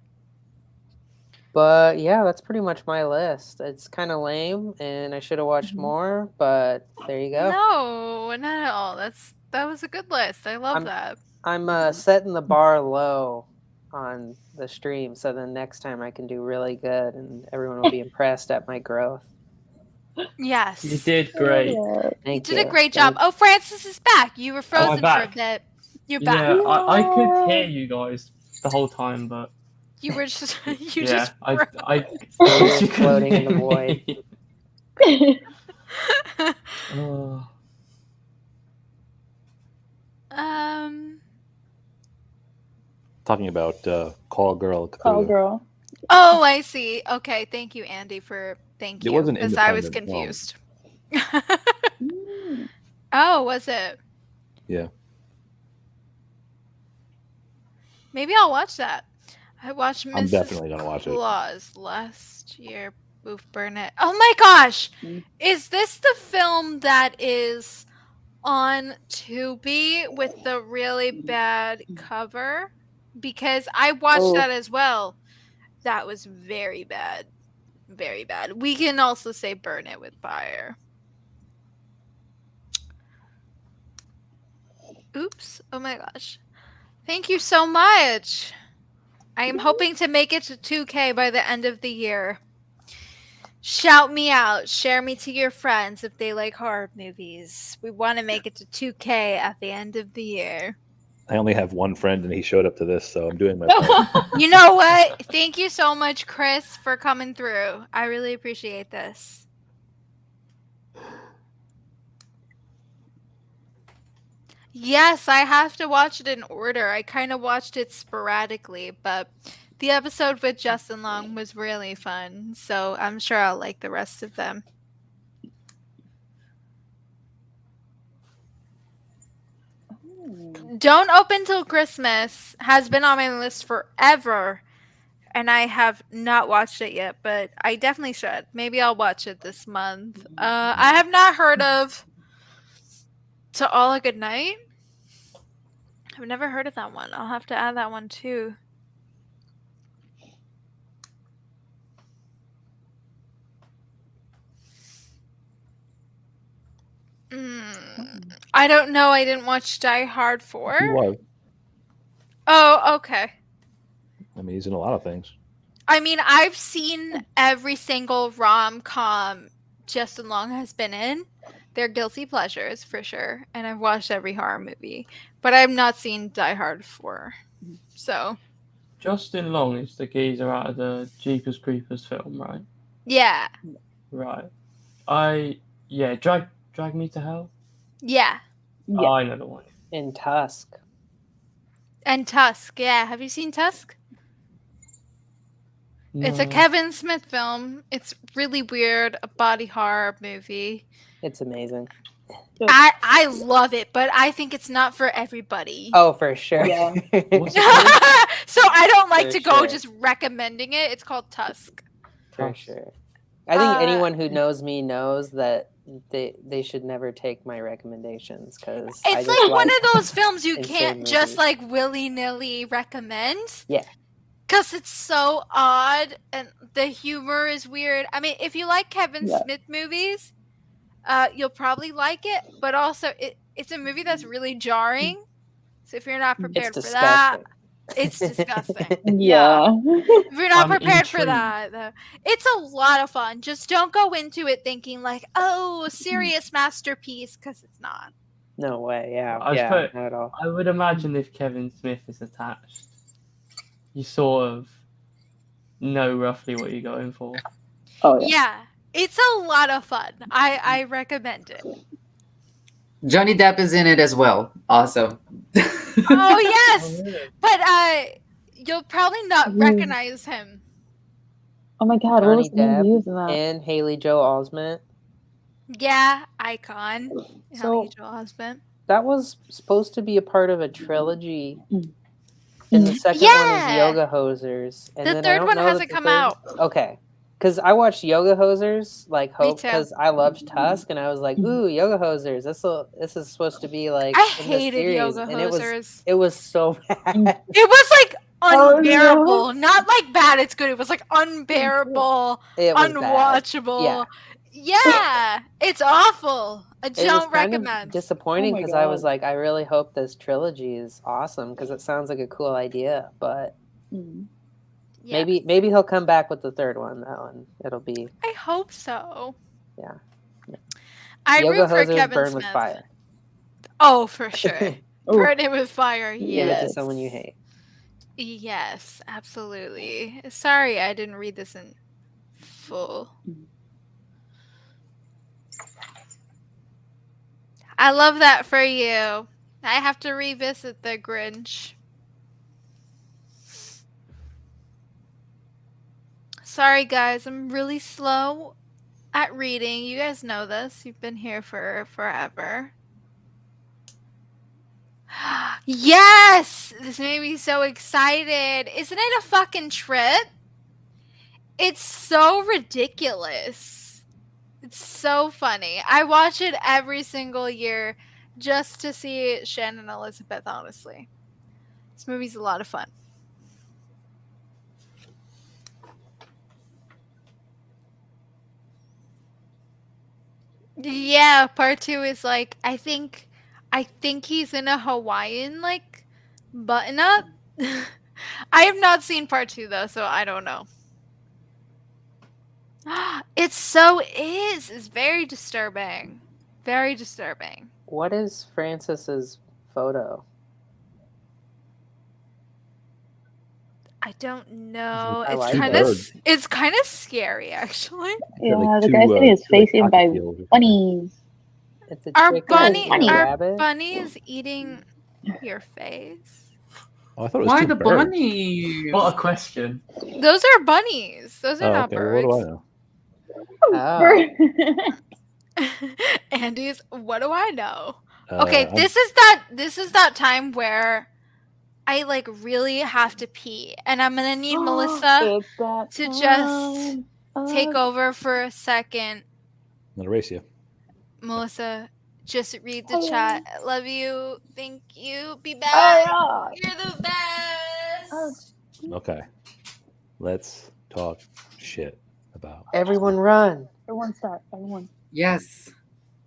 E: But yeah, that's pretty much my list. It's kind of lame, and I should have watched
B: Mhm.
E: more. But there you go.
A: No, not at all. That was a good list. I love that.
E: I'm setting the bar low on the stream, so then next time I can do really good, and everyone will be impressed at my growth.
A: Yes.
D: you did great.
A: You
E: Thank
A: did
E: you.
A: a great job. Oh, Francis is back. You were frozen for a
D: back?
A: bit. You're back.
D: Yeah, I could hear you guys the whole time, but
A: You were just you
D: yeah,
A: just
D: I
A: froze.
D: guess you couldn't
E: Floating in
D: hear
E: the void.
D: me. Oh.
C: Talking about Call Girl
B: Call
C: Cthulhu.
B: girl.
A: Oh, I see. Okay, thank you, Andy, thank
C: It
A: you.
C: was an
A: Because I was
C: independent film.
A: confused.
B: Mm.
A: Oh, was it?
C: Yeah.
A: Maybe I'll watch that. I watched
C: I'm
A: Mrs.
C: definitely gonna watch it.
A: Claus last year. Boof Burnett. Oh my gosh!
B: Mm.
A: Is this the film that is on Tubi with the really bad cover? Because I watched
B: Oh.
A: that as well. That was very bad. Very bad. We can also say burn it with fire. Oops. Oh my gosh. Thank you so much. I am hoping to make it to 2K by the end of the year. Shout me out. Share me to your friends if they like horror movies. We want to make it to 2K at the end of the year.
C: I only have one friend, and he showed up to this, so I'm doing my part.
A: You know what? Thank you so much, Chris, for coming through. I really appreciate this. Yes, I have to watch it in order. I kind of watched it sporadically, but the episode with Justin Long was really fun, so I'm sure I'll like the rest of them. Don't Open Till Christmas has been on my list forever, and I have not watched it yet, but I definitely should. Maybe I'll watch it this month. I have not heard of To All a Good Night. I've never heard of that one. I'll have to add that one too. I don't know. I didn't watch Die Hard 4.
C: He was.
A: Oh, okay.
C: I mean, he's in a lot of things.
A: I mean, I've seen every single rom-com Justin Long has been in, They're guilty pleasures for sure, and I've watched every horror movie, but I've not seen Die Hard 4. So
D: Justin Long is the geezer out of the Jeepers Creepers film, right?
A: yeah,
D: Right. Drag Me to Hell.
A: yeah,
B: Yeah.
D: Oh, I know the one.
E: In Tusk.
A: and Tusk. Yeah, have you seen Tusk? It's a
D: No.
A: Kevin Smith film. It's really weird, a body horror movie.
E: It's amazing.
A: I love it, but I think it's not for everybody.
E: Oh, for sure.
B: Yeah.
D: What's it called?
A: So I don't like
E: For
A: to go
E: sure.
A: just recommending it. It's called Tusk.
E: For
D: Tusk.
E: sure. I think
A: Uh,
E: anyone who knows me knows that they should never take my recommendations because
A: It's like one of those films you
E: insane
A: can't just
E: movies.
A: like willy-nilly recommend.
E: Yeah.
A: Because it's so odd and the humor is weird. I mean, if you like Kevin
B: Yeah.
A: Smith movies, you'll probably like it. But also, it's a movie that's really jarring. So if you're not prepared
E: It's
A: for that,
E: disgusting.
A: it's disgusting.
B: Yeah.
A: If you're not
D: I'm
A: prepared for
D: intrigued.
A: that, though, it's a lot of fun. Just don't go into it thinking like, oh, a serious masterpiece, because it's not.
E: No way. Yeah.
D: I
E: Yeah.
D: suppose-
E: Not at all.
D: I would imagine if Kevin Smith is attached, you sort of know roughly what you're going for.
B: Oh yeah.
A: Yeah, it's a lot of fun. I recommend it.
G: Johnny Depp is in it as well. Awesome.
A: Oh yes, but you'll probably not
B: Mm.
A: recognize him.
B: Oh my god, what was
E: Johnny
B: the name
E: Depp
B: he was in that?
E: and Haley Joel Osment.
A: Yeah, icon.
E: So-
A: Haley Joel Osment.
E: That was supposed to be a part of a trilogy.
B: Mm.
E: And the second one
A: Yeah.
E: is Yoga Hosers. And
A: The
E: then I
A: third
E: don't
A: one
E: know that
A: hasn't
E: the
A: come
E: third-
A: out.
E: Okay. Because I watched Yoga Hosers, like hope,
A: too.
E: because I loved Tusk, and I was like, "Ooh, Yoga Hosers! This is supposed to be like."
A: I
E: in the
A: hated
E: series,"
A: Yoga
E: and
A: Hosers.
E: It was so bad.
A: It was like
B: Oh, no.
A: unbearable. Not like bad, it's good. It was like unbearable,
E: It was bad.
A: unwatchable. Yeah, it's awful. I
E: It was
A: don't
E: kind of
A: recommend.
E: disappointing
B: Oh my
E: because I was
B: God.
E: like, I really hope this trilogy is awesome because it sounds like a cool idea. But
B: Mm.
A: Yeah,
E: maybe he'll come back with the third one though, and it'll be
A: I hope so.
E: Yeah.
A: I
E: Yoga
A: root for
E: Hosers
A: Kevin
E: burn
A: Smith.
E: with fire.
A: Oh, for sure.
B: Ooh.
A: Burn it with fire.
E: Give it
A: Yes.
E: to someone you hate.
A: Yes, absolutely. Sorry, I didn't read this in full. I love that for you. I have to revisit the Grinch. Sorry, guys, I'm really slow at reading. You guys know this. You've been here for forever. Yes! This made me so excited. Isn't it a fucking trip? It's so ridiculous. It's so funny. I watch it every single year just to see Shannon Elizabeth, honestly. This movie's a lot of fun. Yeah, part 2 is like I think he's in a Hawaiian like button up. I have not seen part 2 though, so I don't know. It so is. It's very disturbing. Very disturbing.
E: What is Francis's photo?
A: I don't know.
E: I
A: It's
E: like
A: kind
C: it.
A: of it's kind of scary actually.
B: Yeah,
C: like
B: the
C: two,
B: guy's getting his
C: two, like,
B: face eaten by
C: cocktails or
B: bunnies.
E: It's a
A: Are
E: chicken
A: bunny
E: and a
A: are
E: rabbit.
A: bunnies eating your face?
C: Oh, I thought it was
G: Why
C: two
G: the
C: birds.
G: bunnies?
D: What a question.
A: Those are bunnies. Those are
C: Oh,
A: not
C: okay. Well,
A: birds.
C: what do I know?
E: Oh.
A: Andy's, what do I know? Okay,
C: I'm-
A: this is that time where I like really have to pee, and I'm gonna need Melissa
B: It's that
A: to just
B: time
A: take
B: of-
A: over for a second.
C: I'm gonna race you.
A: Melissa, just read the chat. Love you. Thank you. Be back.
B: Oh,
A: You're the best.
C: Okay. Let's talk shit about.
E: Everyone run.
B: Everyone start. Everyone.
G: Yes.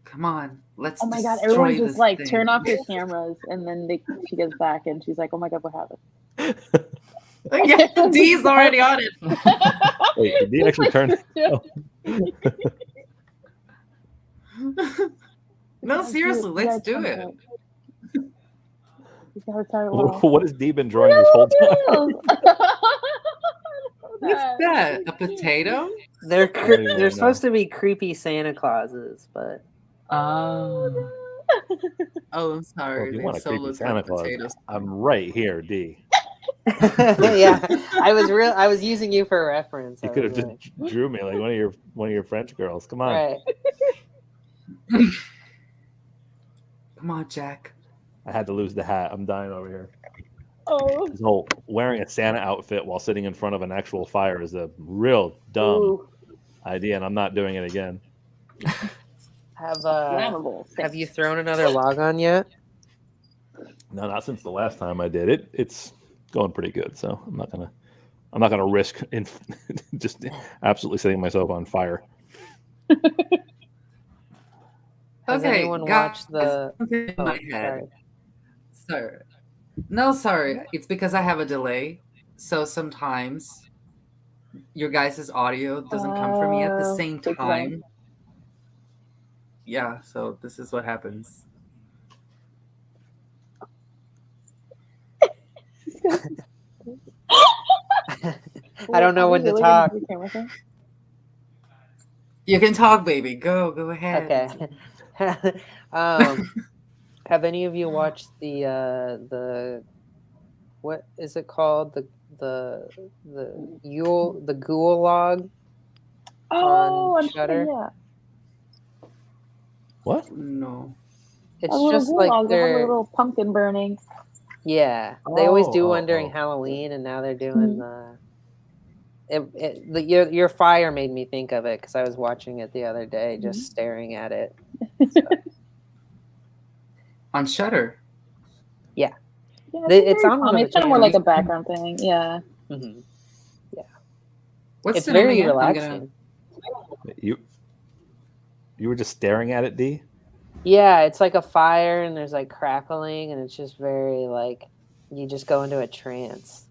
G: Come on. Let's
B: Oh my god,
G: destroy
B: everyone just
G: this
B: like
G: thing.
B: turn off your cameras, and then she gets back and she's like, "Oh my god, what happened?"
G: Yeah, D's already on it.
C: Wait, did he actually turn? Oh.
G: No, seriously, let's do it.
B: You gotta start well.
C: What has Dee been drawing this whole time?
G: What's that? A potato?
E: They're
C: I don't even
E: they're
C: know.
E: supposed to be creepy Santa Clauses, but
G: Oh, I'm sorry.
C: Well, if you want a
G: so
C: creepy
G: looks
C: Santa
G: like
C: Claus,
G: potatoes.
C: I'm right here, D.
E: yeah, I was using you for a reference.
C: You
E: I
C: could have
E: was
C: just drew me like one of your French girls. Come on.
E: right.
G: Come on, Jack.
C: I had to lose the hat. I'm dying over here.
B: Oh.
C: This whole wearing a Santa outfit while sitting in front of an actual fire is a real dumb
B: Ooh.
C: idea, and I'm not doing it again.
E: Have you thrown another log on yet?
C: No, not since the last time I did it. It's going pretty good, so I'm not gonna risk just absolutely setting myself on fire.
E: Has
G: Okay,
E: anyone
G: guys,
E: watched the?
G: in
E: Oh,
G: my head.
E: sorry.
G: Sorry. It's because I have a delay. So sometimes your guys' audio doesn't come from me at the same
B: big
G: time. Yeah, so this is what happens.
E: I don't know when to talk.
G: You can talk, baby. Go ahead.
E: Okay. Have any of you watched the what is it called, the Gulag on Shudder?
B: Yeah.
C: What?
G: No.
E: It's just like
B: they have a
E: they're
B: little pumpkin burning.
E: yeah. They always do one during
C: Oh.
E: Halloween, and now they're doing your fire made me think of it because I was watching it the other day, just staring at it. So.
G: On Shudder.
B: Yeah,
E: It's on one of the
B: it's kind of more like a
E: channels.
B: background thing. Yeah.
E: Mhm.
G: What's
E: It's
G: the name
E: very
G: again?
E: relaxing.
C: You were just staring at it, D?
E: Yeah, it's like a fire and there's like crackling and it's just very like you just go into a trance.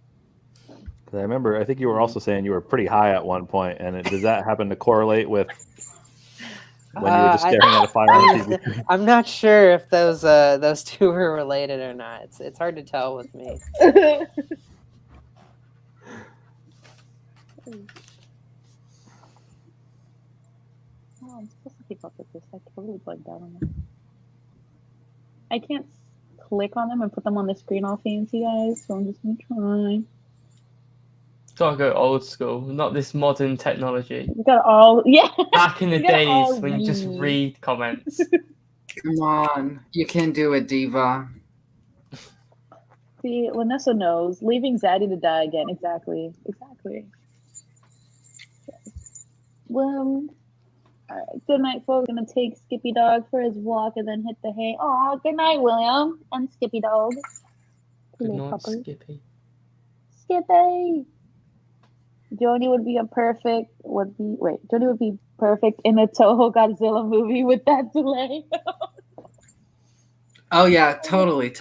C: 'Cause I think you were also saying you were pretty high at one point, and does that happen to correlate with when you were just staring at a fire on TV?
E: I'm not sure if those two are related or not. It's hard to tell with me.
B: Oh, I'm supposed to keep up with this. I totally bugged out on them. I can't click on them and put them on the screen all fancy, guys. So I'm just gonna try.
D: Gotta go old school, not this modern technology.
B: We got all
D: Back in the
B: You gotta all
D: days when you just
B: read.
D: read comments.
G: Come on. You can do it, Diva.
B: See, Lanessa knows. Leaving Zaddy to die again. Exactly. Well, all right. Good night, folks. Gonna take Skippy Dog for his walk and then hit the hay. Aw, good night, William and Skippy Dog.
D: Good
B: Little
D: night,
B: puppers.
D: Skippy.
B: Skippy. Joni would be perfect in a Toho Godzilla movie with that delay.
G: Oh yeah, totally.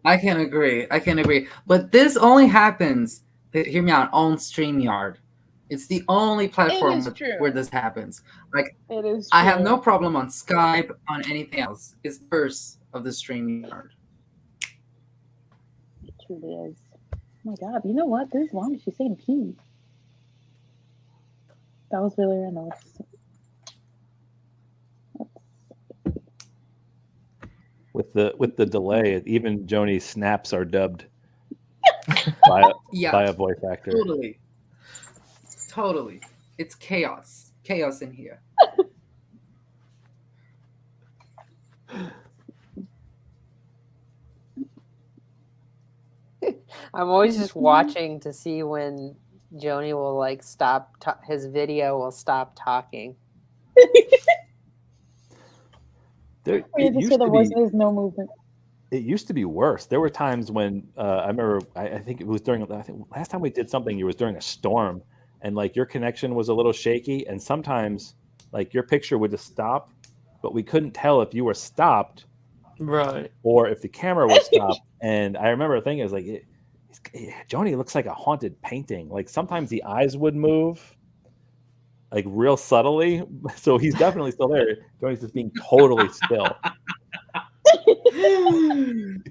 G: I can agree. But this only happens, hear me out, on StreamYard. It's the only platform where this happens. Like,
B: It is
G: I have
B: true.
G: no problem on Skype, on anything else. It's the first of the StreamYard.
B: It truly is. Oh my god, you know what? This long she's saying pee. That was really random.
C: With the delay, even Joni's snaps are dubbed by a voice actor.
G: Totally. It's chaos in here.
E: I'm always just watching to see when Joni will like stop. His video will stop talking.
C: There,
B: We just hear the voice. There's no movement.
C: It used to be worse. There were times when I remember. I think it was during. I think last time we did something, it was during a storm, and like your connection was a little shaky, and sometimes like your picture would just stop, but we couldn't tell if you were stopped,
D: right,
C: or if the camera was stopped. And I remember thinking, it was like, Joni looks like a haunted painting. Like sometimes the eyes would move, like real subtly. So he's definitely still there. Joni's just being totally still.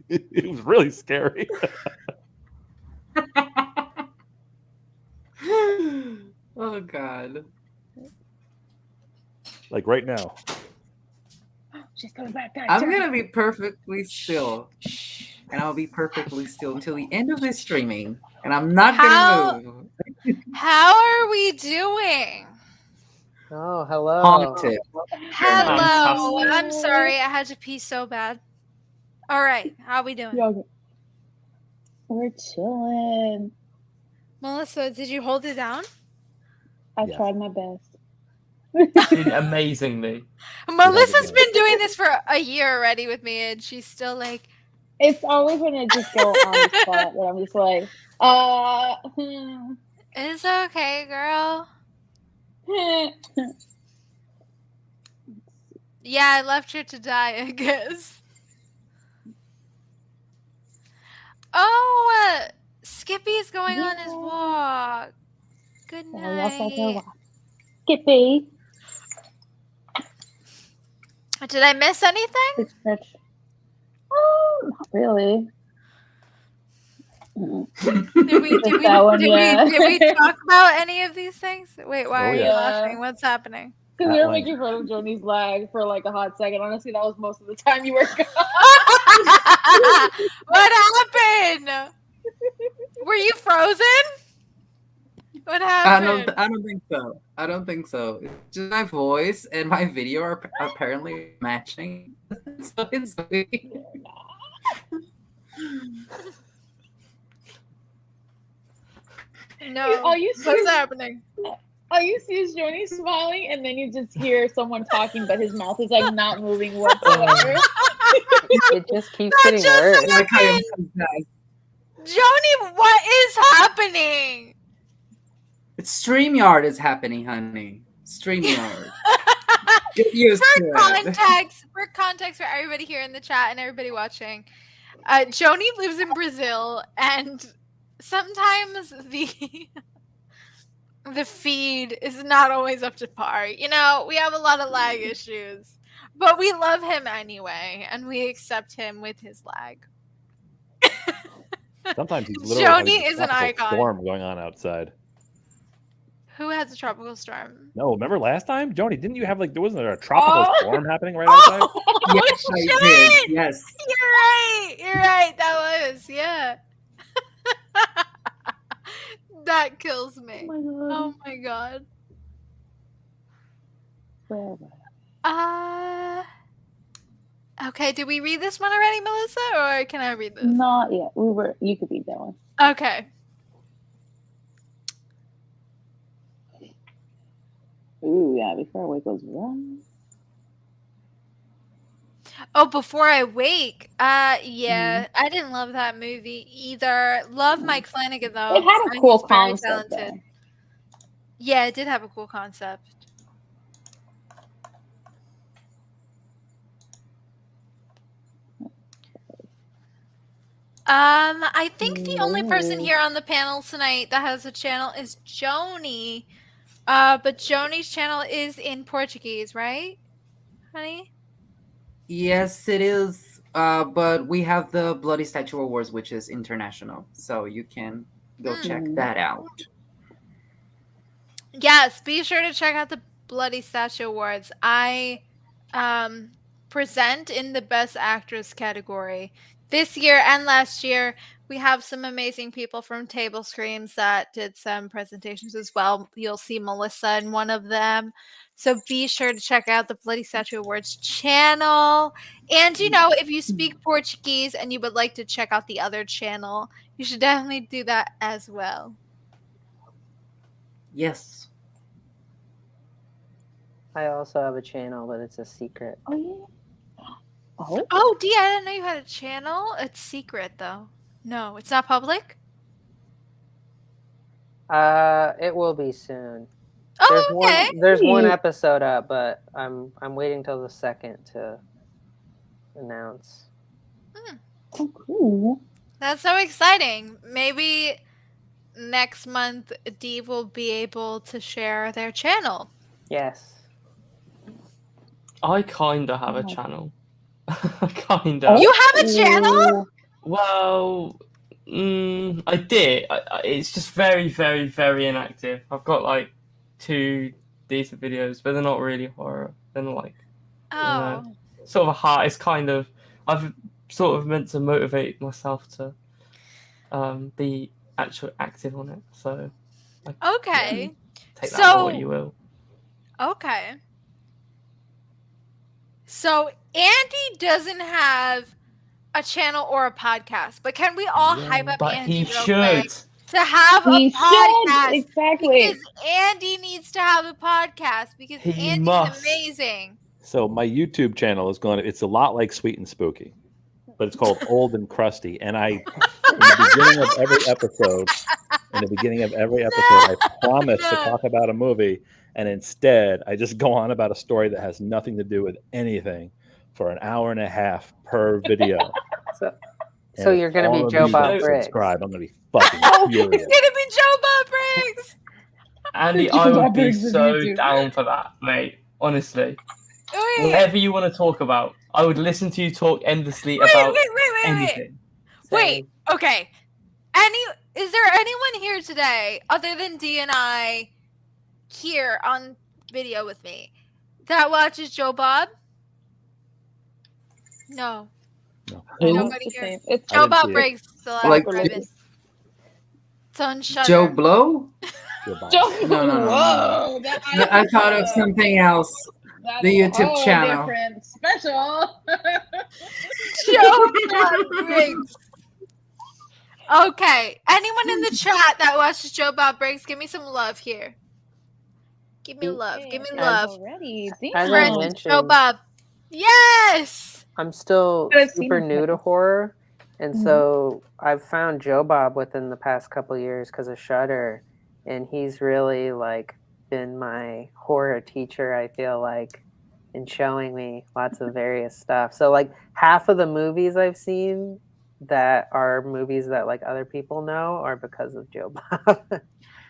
C: It was really scary.
G: Oh God.
C: Like right now.
B: She's coming back. Guys,
G: I'm
B: hurry.
G: gonna be perfectly still, and I'll be perfectly still until the end of this streaming, and I'm not
A: How-
G: gonna move.
A: How are we doing?
E: Oh, hello.
G: Haunted.
A: Hello.
D: Fantastic.
A: I'm sorry. I had to pee so bad. All right. How we doing?
B: Yo, we're chilling.
A: Melissa, did you hold it down?
B: I
C: Yes.
B: tried my best.
D: Did amazingly.
A: Melissa's been doing this for a year already with me, and she's still like,
B: It's always when I just go on the spot that I'm just like,
A: it's okay, girl. Yeah, I left her to die, I guess. Oh, Skippy's going on his walk. Good
B: Oh, y'all saw her
A: night.
B: walk. Skippy.
A: Did I miss anything?
B: It's Grinch. Oh, not really.
A: Did we talk about any of these things? Wait, why are you
C: yeah.
A: laughing? What's happening?
B: Because
C: That
B: we were
C: one.
B: making fun of Joni's lag for like a hot second. Honestly, that was most of the time you were gone.
A: What happened? Were you frozen? What happened?
G: I don't think so. I don't think so. It's just my voice and my video are apparently matching. So it's weird.
A: No.
B: All you see
A: What's
B: is-
A: happening?
B: All you see is Joni smiling, and then you just hear someone talking, but his mouth is like not moving whatsoever.
E: It just keeps
A: That
E: getting
A: just
E: worse.
G: Like I am
A: happened.
G: possessed.
A: Joni, what is happening?
G: It's StreamYard is happening, honey. StreamYard. Get used to it.
A: For context for everybody here in the chat and everybody watching, Joni lives in Brazil, and sometimes the feed is not always up to par. You know, we have a lot of lag issues, but we love him anyway, and we accept him with his lag.
C: Sometimes he's literally
A: Joni
C: having a
A: is an
C: tropical
A: icon.
C: storm going on outside.
A: Who has a tropical storm?
C: No, remember last time, Joni? Didn't you have like there wasn't a tropical
B: Oh.
C: storm happening right outside?
A: Oh,
G: Yes, I
A: shit!
G: did. Yes.
A: You're right. That was, yeah. That kills me.
B: Oh my god.
A: Oh my god.
B: Where am I?
A: Okay, did we read this one already, Melissa, or can I read this?
B: Not yet. You could read that one.
A: Okay.
B: Ooh, yeah, Before I Wake goes wrong.
A: Oh, Before I Wake. Yeah, I didn't love that movie either. Love Mike Flanagan though.
B: It had
A: I
B: a
A: think
B: cool
A: he's very
B: concept, though.
A: talented. Yeah, it did have a cool concept. I think the only person here on the panel tonight that has a channel is Joni. But Joni's channel is in Portuguese, right, honey?
G: Yes, it is. But we have the Bloody Statue Awards, which is international. So you can go check that out.
A: Yes, be sure to check out the Bloody Statue Awards. I present in the Best Actress category. This year and last year, we have some amazing people from Table Screams that did some presentations as well. You'll see Melissa in one of them. So be sure to check out the Bloody Statue Awards channel. And, you know, if you speak Portuguese and you would like to check out the other channel, you should definitely do that as well.
G: Yes.
E: I also have a channel, but it's a secret.
B: Oh, yeah. Oh,
A: Oh, Dee, I didn't know you had a channel. It's secret, though. No, it's not public?
E: It will be soon.
A: Oh, okay.
E: There's one episode up, but I'm waiting till the second to announce.
B: oh, cool.
A: That's so exciting. Maybe next month Dee will be able to share their channel.
E: Yes.
D: I kinda have a
B: Oh.
D: channel. Kinda.
A: You have a channel?
B: Ooh.
D: Well, I did. It's just very, very, very inactive. I've got like 2 decent videos, but they're not really horror. They're not like
A: Oh.
D: sort of a heart. It's kind of I've sort of meant to motivate myself to be actually active on it. So
A: Okay.
D: take that for what
A: So
D: you will.
A: okay. So Andy doesn't have a channel or a podcast, but can we all hype up
D: But
A: Andy
D: he
A: real
D: should.
A: quick to have
B: He
A: a
B: should,
A: podcast?
B: exactly.
A: Because Andy needs to have a podcast because
D: He
A: Andy's
D: must.
A: amazing.
C: So my YouTube channel is going to, it's a lot like Sweet and Spooky, but it's called Old and Crusty. And in the beginning of every episode, I promise to talk about a movie. And instead, I just go on about a story that has nothing to do with anything for an hour and a half per video.
E: So
C: And if
E: you're gonna
C: all
E: be
C: of
E: Joe
C: you
E: Bob
C: don't
E: Briggs.
C: subscribe, I'm going to be fucking
A: Oh,
C: furious.
A: it's gonna be Joe Bob Briggs.
D: Andy,
B: Joe
D: I would
B: Bob
D: be
B: Briggs is
D: so
B: YouTube.
D: down for that, mate. Honestly.
A: Wait,
D: Whatever you want to talk about, I would listen to you talk endlessly about
A: wait.
D: anything.
A: Wait, okay. Is there anyone here today, other than Dee and I, here on video with me, that watches Joe Bob? No.
G: Who?
A: Nobody
B: It's the
A: here.
B: same. It's
A: Joe
C: didn't
A: Bob
C: see it.
A: Briggs, the last
G: Like-
A: ribbon. It's on Shudder.
G: Joe Blow?
C: Joe Bob.
G: No.
B: Whoa, that
G: I thought of something else.
B: That's
G: The
B: a
G: YouTube
B: whole
G: channel.
B: different special.
A: Joe Bob Briggs. Okay. Anyone in the chat that watches Joe Bob Briggs, give me some love here. Give me love. Give me love.
B: Already.
E: As I
A: Friends,
E: mentioned,
A: Joe Bob. Yes.
E: I'm still
B: But I've seen
E: super
B: him
E: new to
B: play.
E: horror, and
B: Mhm.
E: so I've found Joe Bob within the past couple years because of Shudder, and he's really like been my horror teacher. I feel like in showing me lots of various stuff. So like half of the movies I've seen that are movies that like other people know are because of Joe Bob.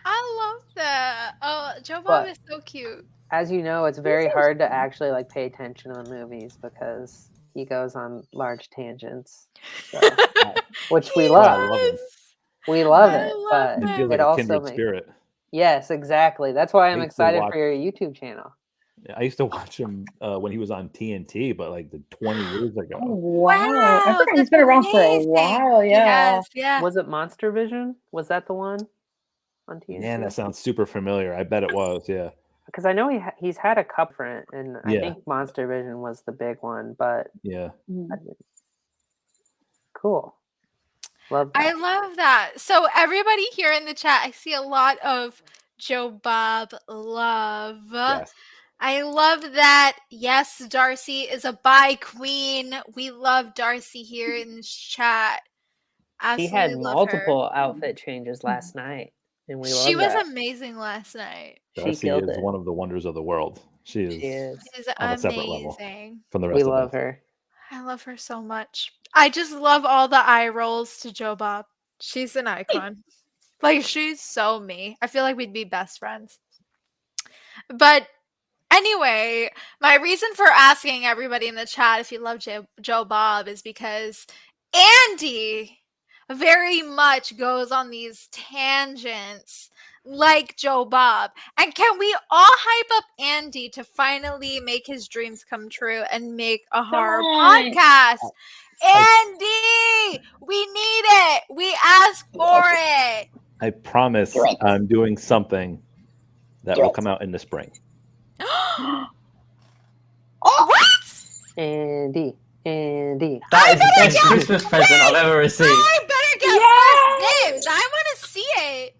A: I love that. Oh, Joe Bob
E: But-
A: is so cute.
E: As you know, it's very hard to actually like pay attention to the movies because he goes on large tangents. So, which we
C: Well, I
E: love.
C: love him.
E: We love
A: I
E: it,
A: love
E: but
C: He
A: that.
C: feels
E: it
C: like a
E: also
C: kindred
E: makes
C: spirit.
E: yes, exactly. That's why I'm
C: used to
E: excited
C: watch-
E: for your YouTube channel.
C: I used to watch him when he was on TNT, but like 20 years ago.
B: Oh, wow. I
A: Wow,
B: forgot he's
A: that's
B: been around for a
A: amazing.
B: while. Yeah.
A: Yes, yeah.
E: Was it Monster Vision? Was that the one on TNT?
C: Man, that sounds super familiar. I bet it was. Yeah.
E: Because I know he's had a couple different, and I
C: Yeah.
E: think Monster Vision was the big one. But
C: Yeah.
E: cool, love that.
A: I love that. So everybody here in the chat, I see a lot of Joe Bob love.
C: Yes.
A: I love that. Yes, Darcy is a bi queen. We love Darcy here in this chat.
E: She
A: Absolutely
E: had
A: love
E: multiple outfit changes last night, and we
A: her.
E: love
A: She was
E: that.
A: amazing last night.
E: She
C: Darcy
E: killed
C: is
E: it.
C: one of the wonders of the world. She is,
E: She is.
A: She's
C: on a separate level.
A: amazing.
C: from the rest
E: We
C: of
E: love
C: us.
E: her.
A: I love her so much. I just love all the eye rolls to Joe Bob. She's an icon. Like, she's so me. I feel like we'd be best friends. But anyway, my reason for asking everybody in the chat if you love Joe Bob is because Andy very much goes on these tangents like Joe Bob. And can we all hype up Andy to finally make his dreams come true and make a horror
B: Fine.
A: podcast? Andy, we need it. We asked for it.
C: I promise
B: Correct.
C: I'm doing something that will come out in the spring.
B: Oh,
A: What?
E: Andy.
D: That is the best Christmas present I've ever received.
A: I better get
B: Yes!
A: first dibs. I want to see it.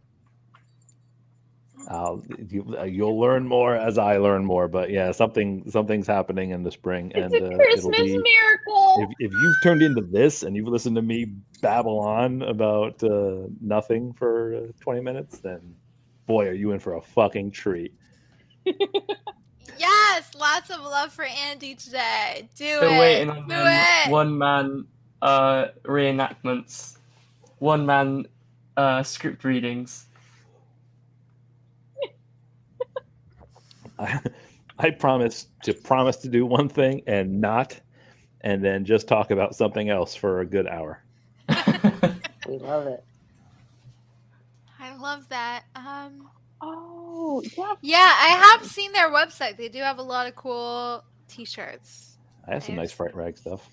C: You'll learn more as I learn more, but yeah, something's happening in the spring,
B: it's
C: and
B: a Christmas miracle.
C: if you've turned into this and you've listened to me babble on about nothing for 20 minutes, then boy, are you in for a fucking treat.
A: Yes, lots of love for Andy today. Do
D: Still
A: it.
D: waiting on
A: Do
D: them
A: it.
D: one man reenactments. One man script readings.
C: I promise to do one thing and not, and then just talk about something else for a good hour.
E: We love it.
A: I love that.
B: Oh, yeah.
A: Yeah, I have seen their website. They do have a lot of cool T-shirts.
C: I have some nice Fright Rag stuff.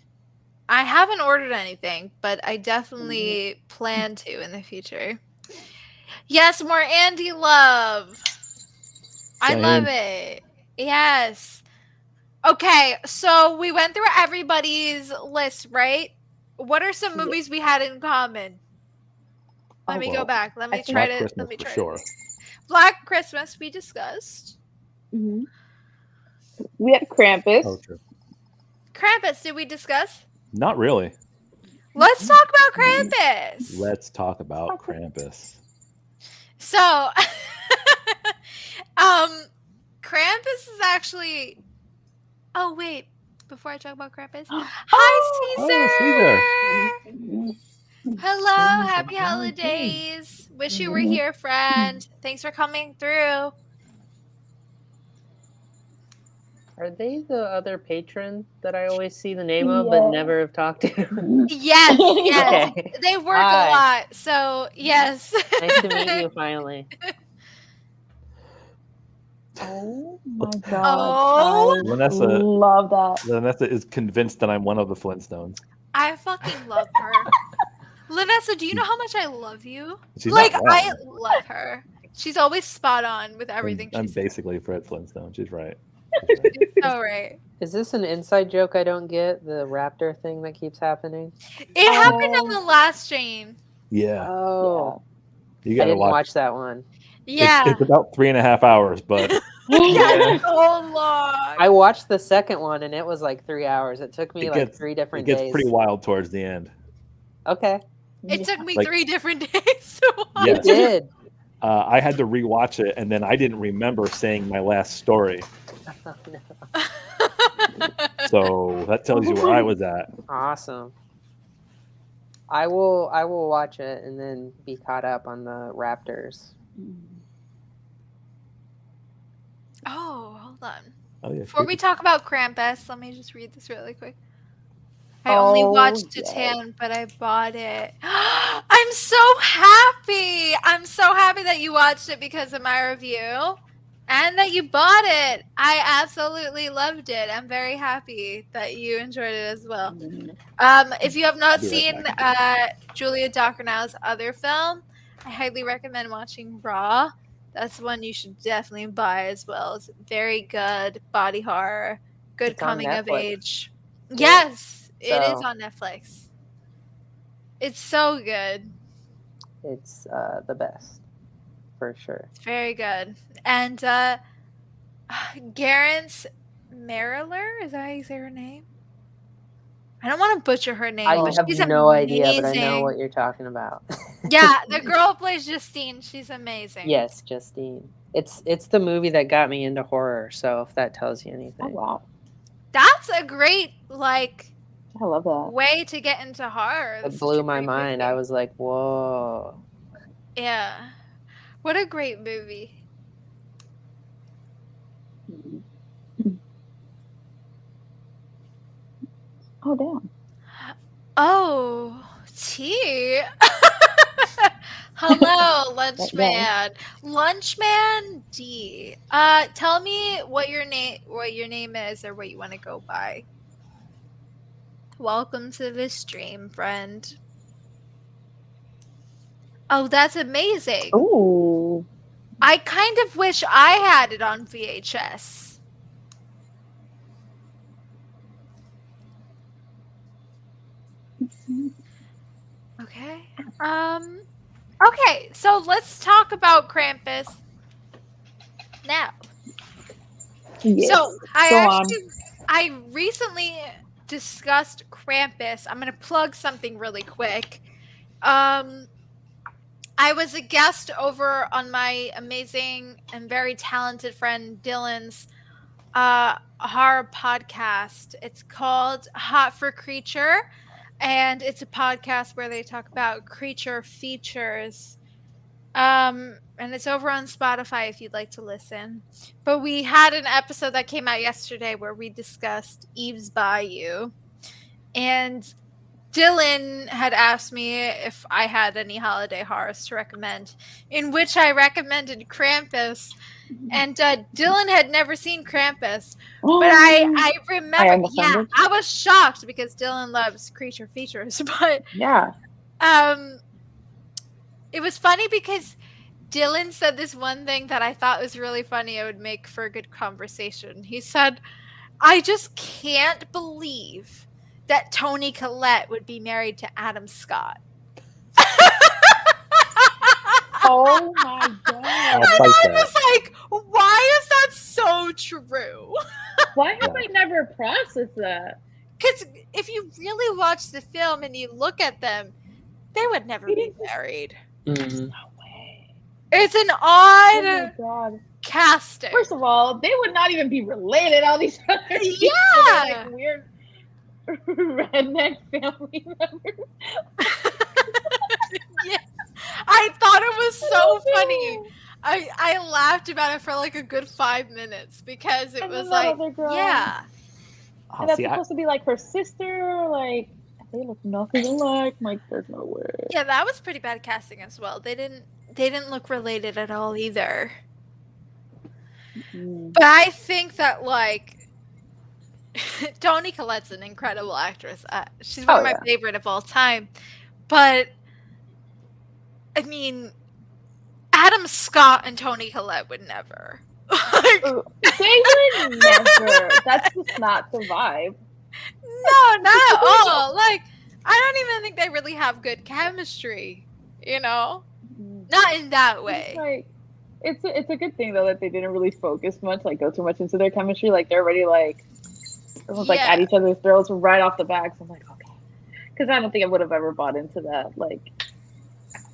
A: I haven't ordered anything, but I definitely plan to in the future. Yes, more Andy love. I love it. Yes. Okay, so we went through everybody's list, right? What are some movies we had in common? Let me go back. Let me try
C: Black
A: to.
C: Christmas
A: Let me
C: for
A: try.
C: sure.
A: Black Christmas we discussed.
B: Mhm. We had Krampus.
C: Oh, true.
A: Krampus, did we discuss?
C: Not really.
A: Let's talk about Krampus.
C: Let's talk about Krampus.
A: So, Krampus is actually. Oh wait, before I talk about Krampus, hi Caesar.
C: Oh,
A: Hello, happy holidays. Wish you were here, friend. Thanks for coming through.
E: Are they the other patron that I always see the name of but never have talked to?
A: Yes, yes.
E: Okay.
A: They work
E: Hi.
A: a lot, so yes.
E: Nice to meet you finally.
B: Oh my god.
A: Oh.
B: I
C: Lanessa-
B: love that.
C: Lanessa is convinced that I'm one of the Flintstones.
A: I fucking love her. Lanessa, do you know how much I love you?
C: She's
A: Like,
C: not
A: I
C: wrong.
A: love her. She's always spot on with everything
C: I'm
A: she says.
C: basically Fred Flintstone. She's right.
A: It's so right.
E: Is this an inside joke I don't get? The raptor thing that keeps happening?
A: It happened on the last stream.
C: Yeah.
E: Oh.
C: You
E: I
C: gotta
E: didn't
C: watch.
E: watch that one.
A: Yeah.
C: It's about 3.5 hours, but
A: Yeah, so long.
E: I watched the second one and it was like 3 hours. It took me
C: It
E: like
C: gets-
E: 3
C: it
E: different
C: gets
E: days.
C: pretty wild towards the end.
E: Okay.
A: It took me
C: Like-
A: 3 different days to watch.
C: Yes.
E: It did.
C: I had to rewatch it, and then I didn't remember saying my last story.
E: Oh, no.
C: So that tells you where I was at.
E: Awesome. I will watch it and then be caught up on the Raptors.
A: Oh, hold on.
C: Oh yeah.
A: Before we talk about Krampus, let me just read this really quick. I only watched
B: yes.
A: Titan, but I bought it. I'm so happy. I'm so happy that you watched it because of my review and that you bought it. I absolutely loved it. I'm very happy that you enjoyed it as well. If you have not
C: I'll be
A: seen
C: right
A: Julia Dockernaul's other film, I highly recommend watching Raw. That's one you should definitely buy as well. It's very good body horror, good
E: It's on
A: coming of
E: Netflix.
A: age. Yes, it is
E: So-
A: on Netflix. It's so good.
E: It's the best, for sure.
A: It's very good. And Garance Mariller, is that how you say her name? I don't want to butcher her name.
E: I
A: but
E: have
A: she's
E: no idea, but I know
A: amazing.
E: what you're talking about.
A: Yeah, the girl who plays Justine, she's amazing.
E: Yes, Justine. It's the movie that got me into horror, so if that tells you
B: Oh
E: anything.
B: wow.
A: That's a great like
B: I love that.
A: way to get into horror. That's
E: It
A: such
E: blew
A: a
E: my
A: great
E: mind.
A: movie.
E: I was like, whoa.
A: Yeah. What a great movie.
B: Oh damn.
A: Oh, tea. Hello, Lunchman. Lunchman D. Tell me what your name is or what you want to go by. Welcome to the stream, friend. Oh, that's amazing.
B: Ooh.
A: I kind of wish I had it on VHS. Okay. Okay, so let's talk about Krampus now.
B: Yes.
A: So
B: Go
A: I recently discussed Krampus. I'm gonna plug something really quick. I was a guest over on my amazing and very talented friend Dylan's horror podcast. It's called Hot for Creature. and it's a podcast where they talk about creature features. And it's over on Spotify if you'd like to listen. But we had an episode that came out yesterday where we discussed Eve's Bayou. And Dylan had asked me if I had any holiday horrors to recommend, in which I recommended Krampus. And Dylan had never seen Krampus. But I remember,
B: am offended.
A: I was shocked because Dylan loves creature features. But
B: Yeah.
A: it was funny because Dylan said this one thing that I thought was really funny. It would make for a good conversation. He said, I just can't believe that Toni Collette would be married to Adam Scott.
B: Oh my god.
C: I'll
A: And
C: fight
A: I
C: that.
A: was like, why is that so true?
B: Why have I never processed that?
A: Because if you really watch the film and you look at them, they would never be married.
D: Mm.
B: No way.
A: It's an
B: Oh
A: odd
B: my god.
A: casting.
B: First of all, they would not even be related. All these other people,
A: Yeah.
B: they're like weird redneck family members.
A: Yeah. I thought it was so funny. I laughed about it for like a good 5 minutes because it
B: And
A: was
B: then that
A: like,
B: other girl.
A: yeah.
C: Oh,
B: And that's
C: see, I,
B: supposed to be like her sister. Like they look nothing alike. Like there's no way.
A: Yeah, that was pretty bad casting as well. They didn't look related at all either.
B: Mm.
A: But I think that like Toni Collette's an incredible actress. She's one of my favorite of all time. But I mean, Adam Scott and Toni Collette would never. Like,
B: They would never. That's just not the vibe.
A: no, not at all. Like, I don't even think they really have good chemistry. You know, not in that way.
B: It's like it's a good thing though that they didn't really focus much, like go too much into their chemistry. Like they're already like almost like at each other's throats right off the bat. So I'm like, okay, because I don't think I would have ever bought into that like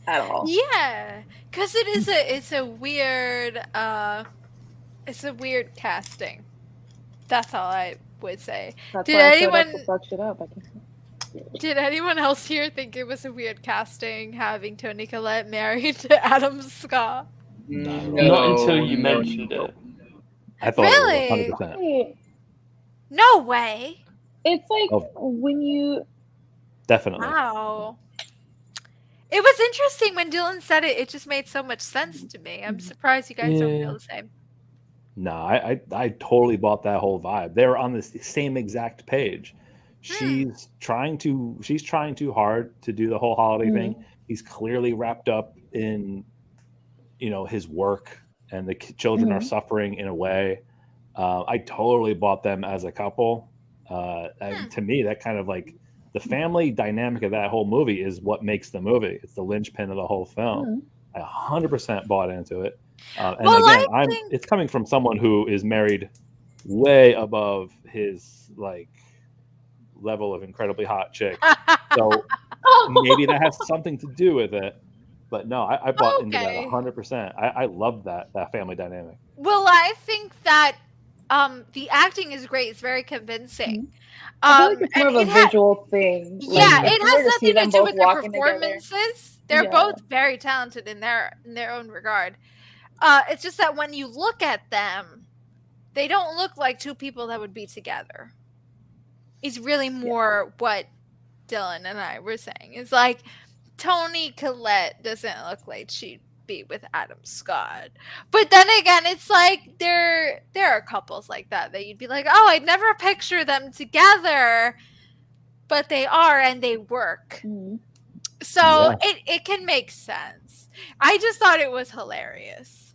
B: at all.
A: Yeah, because it's a weird casting. That's all I would say.
B: That's
A: Did
B: why I showed up
A: anyone-
B: to fuck shit up. I can't.
A: Did anyone else here think it was a weird casting having Toni Collette married to Adam Scott?
D: Not until you mentioned it.
C: I thought
A: Really?
C: it was 100%.
B: Hey,
A: No way.
B: it's like
C: Oh.
B: when you
C: Definitely.
A: Wow. It was interesting when Dylan said it. It just made so much sense to me. I'm surprised you guys don't
D: Yeah.
A: feel the same.
C: No, I totally bought that whole vibe. They're on the same exact page. She's trying too hard to do the whole holiday thing. He's clearly wrapped up in, his work, and the children are suffering in a way. I totally bought them as a couple. And to me, that kind of like the family dynamic of that whole movie is what makes the movie. It's the linchpin of the whole film. I 100% bought into it. And
A: Well,
C: again,
A: I think-
C: it's coming from someone who is married way above his like level of incredibly hot chick. So maybe that has something to do with it. But no, I bought into that
A: Okay.
C: 100%. I love that family dynamic.
A: Well, I think that the acting is great. It's very convincing.
B: I feel like it's more of
A: and
B: a
A: it ha-
B: visual thing.
A: Yeah,
B: Like,
A: it
B: if you were
A: has
B: see
A: nothing to
B: them
A: do
B: both
A: with their
B: walking together.
A: performances. They're
B: Yeah.
A: both very talented in their own regard. It's just that when you look at them, they don't look like two people that would be together. It's really more what Dylan and I were saying. It's like Toni Collette doesn't look like she'd be with Adam Scott. But then again, it's like there are couples like that you'd be like, oh, I'd never picture them together, but they are and they work. So
C: Yeah.
A: it can make sense. I just thought it was hilarious.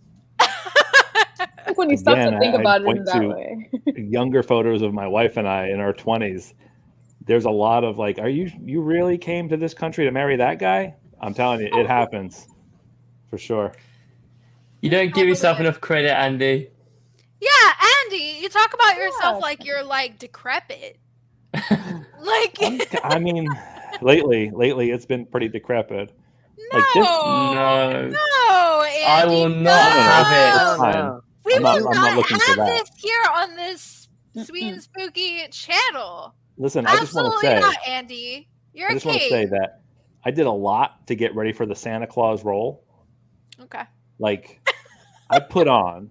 B: Like when you stop
C: Again,
B: to think
C: I
B: about it in
C: point
B: that
C: to-
B: way.
C: Younger photos of my wife and I in our 20s. There's a lot of like, you really came to this country to marry that guy? I'm telling you, it happens for sure.
D: You don't give yourself enough credit, Andy.
A: Yeah, Andy, you talk about yourself
B: Yeah.
A: like you're like decrepit. Like
C: I mean, lately it's been pretty decrepit.
A: no,
C: Like this-
D: No.
A: no, Andy,
D: I will not
A: no.
D: have
E: I
D: it.
E: don't know.
A: We
C: I'm
A: will
C: not
A: not
C: looking for
A: have
C: that.
A: this here on this sweet and spooky channel.
C: Listen, I just want to
A: Absolutely
C: say,
A: not, Andy. You're
C: I
A: a
C: just want to say
A: king.
C: that I did a lot to get ready for the Santa Claus role.
A: Okay.
C: Like, I put on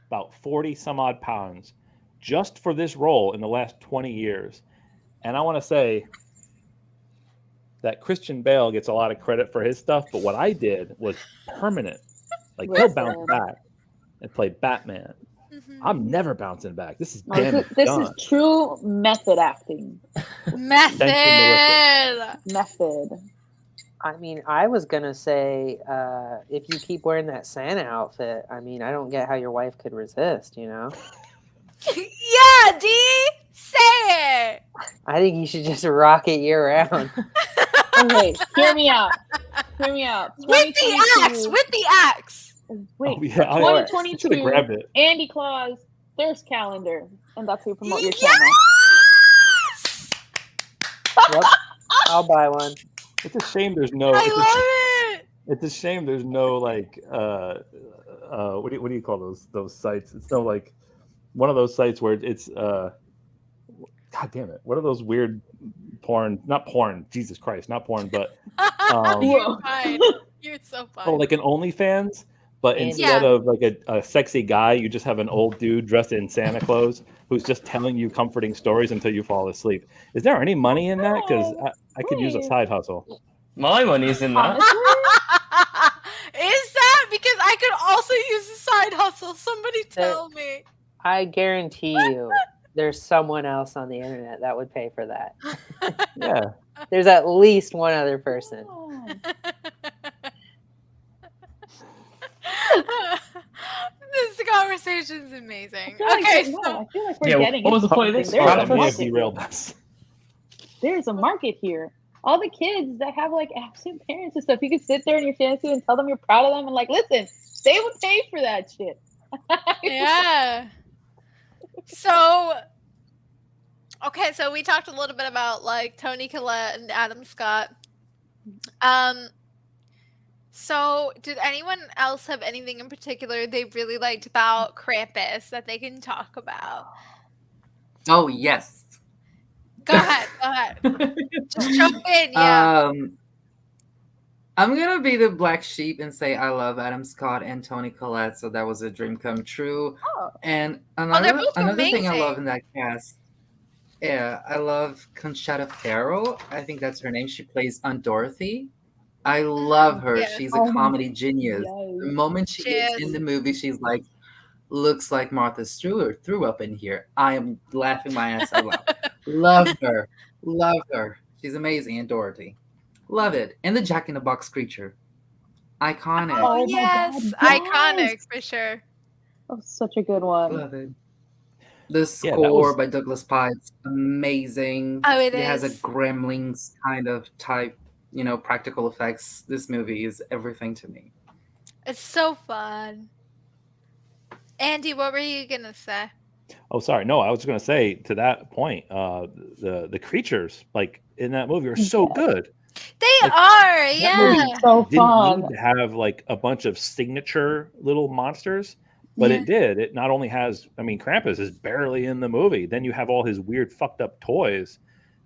C: about 40 some odd pounds just for this role in the last 20 years. And I want to say that Christian Bale gets a lot of credit for his stuff, but what I did was permanent. Like, he'll bounce
B: Listen.
C: back and play Batman.
A: Mhm.
C: I'm never bouncing back. This is
B: No,
C: damage
B: this
C: done.
B: is true method acting.
A: Method.
B: Method.
E: I mean, I was gonna say, if you keep wearing that Santa outfit, I mean, I don't get how your wife could resist. You know,
A: Yeah, D. Say it.
E: I think you should just rock it year round.
B: Okay, hear me out. Hear me out.
A: With the axe. With the axe.
B: Wait,
C: Oh, yeah, I
E: course.
C: should have
B: 2022,
C: grabbed it.
B: Andy Claus, there's calendar, and that's how you promote your
A: Yes!
B: channel.
E: Yep, I'll buy one.
C: It's a shame there's no.
A: I
C: It's a,
A: love it.
C: it's a shame there's no like what do you call those sites? It's no like one of those sites where it's God damn it! What are those weird porn? Not porn. Jesus Christ! Not porn, but
A: You're fine. You're so fine.
C: oh, like an OnlyFans. But
E: And-
C: instead
A: Yeah.
C: of like a sexy guy, you just have an old dude dressed in Santa clothes who's just telling you comforting stories until you fall asleep. Is there any money in that? Because I could use a
B: please.
C: side hustle.
D: My money's in that.
B: Honestly,
A: Is that because I could also use a side hustle? Somebody tell me.
E: I guarantee you, there's someone else on the internet that would pay for that.
C: Yeah.
E: There's at least one other person.
A: This conversation's amazing.
B: I feel like
A: Okay,
B: no,
A: so
B: I feel like we're
D: Yeah,
B: getting
D: what was the
B: into
D: point of this?
B: something. There's a
C: That may have
B: market
C: derailed
B: here.
C: us.
B: There's a market here. All the kids that have like absent parents and stuff, you can sit there in your fantasy and tell them you're proud of them and like, listen, they would pay for that shit.
A: yeah. So okay, so we talked a little bit about like Toni Collette and Adam Scott. So did anyone else have anything in particular they really liked about Krampus that they can talk about?
G: Oh yes.
A: Go ahead, go ahead. Just jump in, yeah.
G: I'm gonna be the black sheep and say I love Adam Scott and Toni Collette, so that was a dream come true.
B: Oh.
G: And
A: they're
G: another
A: both
G: thing I love
A: amazing.
G: in that cast, yeah, I love Conchata Ferro. I think that's her name. She plays Aunt Dorothy. I love her.
A: Yeah.
G: She's a
B: Oh my
G: comedy genius.
B: Yes.
G: The moment she
A: She
G: gets
A: is.
G: in the movie, she's like, looks like Martha Stewart threw up in here. I am laughing my ass out loud. Love her. Love her. She's amazing. And Dorothy. Love it. And the Jack in the Box creature. Iconic.
A: Oh,
B: Oh my
A: yes,
B: God,
A: iconic
B: yes.
A: for sure.
B: Oh, such a good one.
G: Love it. The
C: Yeah, that
G: score
C: was-
G: by Douglas Pipes, amazing.
A: Oh, it
G: has a
A: is.
G: Gremlins kind of type, practical effects. This movie is everything to me.
A: It's so fun. Andy, what were you gonna say?
C: Oh, sorry. No, I was going to say to that point, the creatures like in that movie are so good.
A: They
C: Like,
A: are,
C: movie-
A: yeah.
B: So
C: Didn't
B: fun.
C: need to have like a bunch of signature little monsters, but
A: Yeah.
C: it did. It not only has, I mean, Krampus is barely in the movie. Then you have all his weird, fucked up toys,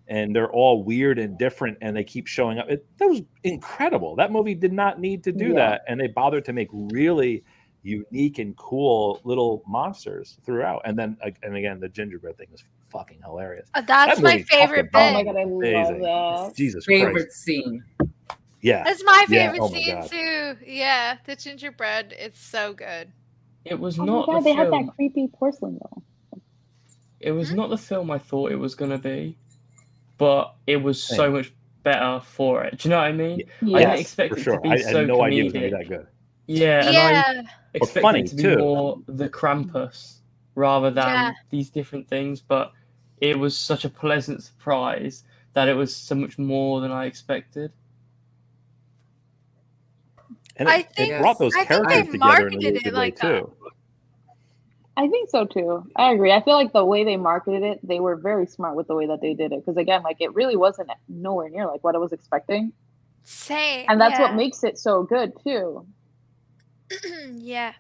C: and they're all weird and different, and they keep showing up. That was incredible. That movie did not need to do
B: Yeah.
C: that, and they bothered to make really unique and cool little monsters throughout. And then, and again, the gingerbread thing is fucking hilarious.
A: That's
C: That
A: my
C: movie
A: favorite
C: fucking
B: Oh my
A: bit.
B: God, I love
C: Amazing.
B: that.
C: Jesus
G: Favorite
C: Christ.
G: scene.
C: Yeah.
A: That's my
C: Yeah,
A: favorite
C: oh my
A: scene
C: God.
A: too. Yeah, the gingerbread. It's so good.
D: It was
B: Oh my
D: not
B: God,
D: the
B: they had
D: film.
B: that creepy porcelain though.
D: It was not the film I thought it was gonna be, but it was so
C: Same.
D: much better for it. Do you know what I mean? I
B: Yeah.
D: didn't
C: Yes,
D: expect
C: for
D: it
C: sure.
D: to be
C: I
D: so
C: had no idea it was going to
D: comedic.
C: be that good.
D: Yeah, and I
A: Yeah,
D: expected
C: funny,
D: it to be
C: too.
D: more the Krampus rather than
A: Yeah.
D: these different things, but it was such a pleasant surprise that it was so much more than I expected.
C: And
A: I
C: it
A: think-
C: brought those
A: I think
C: characters
A: they
C: together in a
A: marketed
C: really
A: it
C: good way,
A: like that.
C: too.
B: I think so too. I agree. I feel like the way they marketed it, they were very smart with the way that they did it. Because again, like it really wasn't nowhere near like what I was expecting,
A: same.
B: and that's what
A: yeah.
B: makes it so good too.
A: Yeah.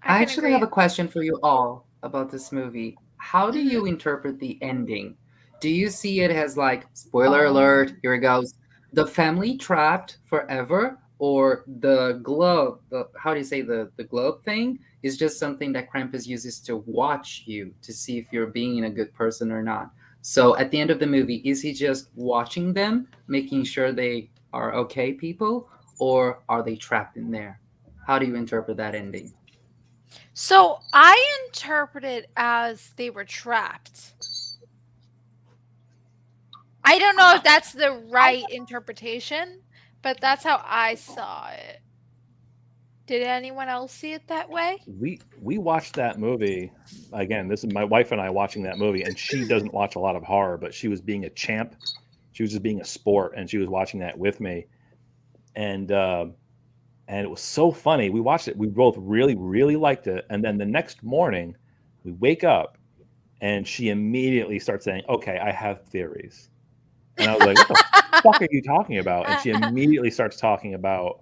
G: I
A: can
G: actually
A: agree.
G: have a question for you all about this movie. How do you interpret the ending? do you see it as like, spoiler alert, here it goes, the family trapped forever, or the globe, how do you say, the globe thing is just something that Krampus uses to watch you to see if you're being a good person or not? So at the end of the movie, is he just watching them, making sure they are okay people, or are they trapped in there? How do you interpret that ending?
A: So I interpret it as they were trapped. I don't know if that's the right interpretation, but that's how I saw it. Did anyone else see it that way?
C: We watched that movie again. This is my wife and I watching that movie, and she doesn't watch a lot of horror, but she was being a champ. She was just being a sport, and she was watching that with me, and it was so funny. We watched it. We both really, really liked it, and then the next morning, we wake up, and she immediately starts saying, "Okay, I have theories," and I was like, "What the fuck are you talking about?" And she immediately starts talking about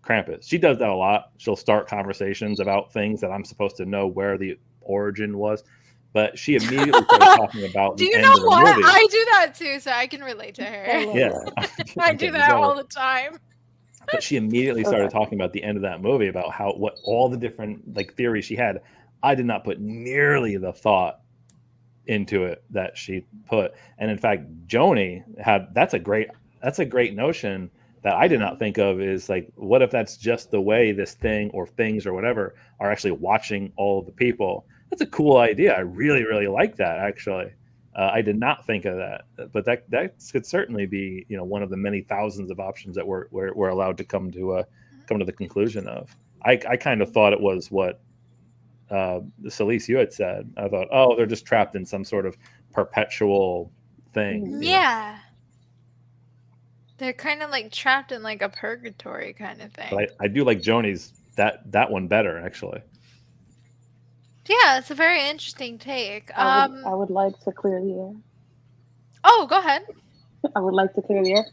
C: Krampus. She does that a lot. She'll start conversations about things that I'm supposed to know where the origin was. But she immediately started talking about
A: Do
C: the
A: you
C: end
A: know
C: of the
A: what?
C: movie.
A: I do that too, so I can relate to her.
C: Yeah.
A: I do that all the time.
C: But she immediately started talking about the end of that movie, about what all the different like theories she had. I did not put nearly the thought into it that she put. And in fact, Joni had that's a great notion that I did not think of, is like, what if that's just the way this thing or things or whatever are actually watching all of the people? That's a cool idea. I really, really like that, actually. I did not think of that, but that could certainly be, one of the many thousands of options that we're allowed to come to the conclusion of. I kind of thought it was what Celise, you had said. I thought, oh, they're just trapped in some sort of perpetual thing.
A: Yeah. They're kind of like trapped in like a purgatory kind of thing.
C: But I do like Joni's that one better, actually.
A: Yeah, it's a very interesting take.
B: I would like to clear the air.
A: Oh, go ahead.
B: I would like to clear the air.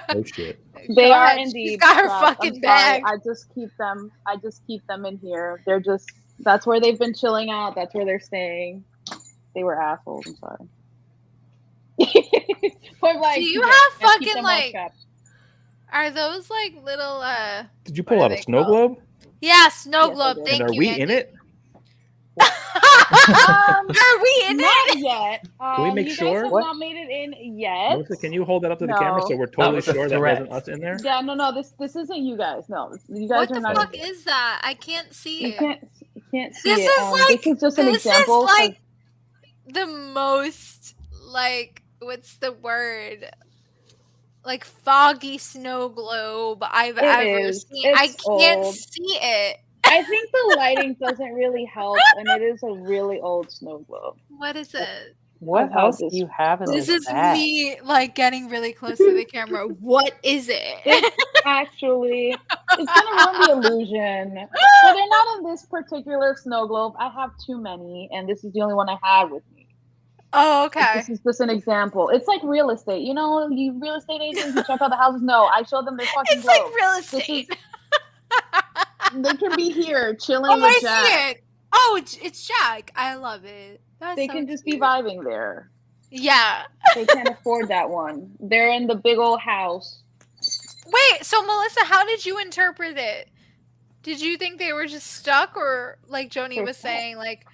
C: Oh shit.
B: They
A: Go
B: are
A: ahead.
B: indeed.
A: She's got her
B: trapped.
A: fucking
B: I'm sorry.
A: bag.
B: I just keep them in here. They're just. That's where they've been chilling out. That's where they're staying. They were assholes. I'm sorry. But like,
A: Do you
B: yeah,
A: have
B: I keep
A: fucking
B: them all
A: like?
B: trapped.
A: Are those like little
C: Did you pull out a snow globe?
A: Yeah, snow
B: Yes, I
A: globe.
B: did.
A: Thank
C: And are
A: you.
C: we
A: Andy.
C: in it?
A: Are we in
B: Not
A: it?
B: yet.
C: Can we make
B: you
C: sure?
B: guys have
E: What?
B: not made it in yet.
C: Melissa, can you hold that up to the camera
B: No.
C: so we're totally
D: was a
C: sure that
D: threat.
C: wasn't us in there?
B: Yeah, no. This isn't you guys. No, you guys
A: What
B: are
A: the
B: not.
A: fuck is that? I can't see
B: You
A: it.
B: can't see
A: This
B: it.
A: is like
B: this is just an
A: this
B: example.
A: is like the most like what's the word? Like foggy snow globe I've ever
B: is.
A: seen. I
B: It's
A: can't
B: old.
A: see it.
B: I think the lighting doesn't really help, and it is a really old snow globe.
A: What is it?
E: What
B: I've had
E: else
B: this-
E: do you have in
A: This
E: this
A: is
E: bag?
A: me like getting really close to the camera. What is it?
B: It's actually, it's gonna ruin the illusion. So they're not in this particular snow globe. I have too many, and this is the only one I had with me.
A: Oh, okay.
B: This is just an example. It's like real estate. You know, you real estate agents, you check out the houses. No, I show them their fucking
A: It's like
B: globe.
A: real
B: This is-
A: estate.
B: They can be here chilling
A: Oh, I
B: with Jack.
A: see it. Oh, it's Jack. I love it. That's
B: They
A: so
B: can just be
A: cute.
B: vibing there.
A: Yeah.
B: They can't afford that one. They're in the big old house.
A: Wait, so Melissa, how did you interpret it? Did you think they were just stuck, or like Joni
B: They're
A: was
B: trapped.
A: saying, like,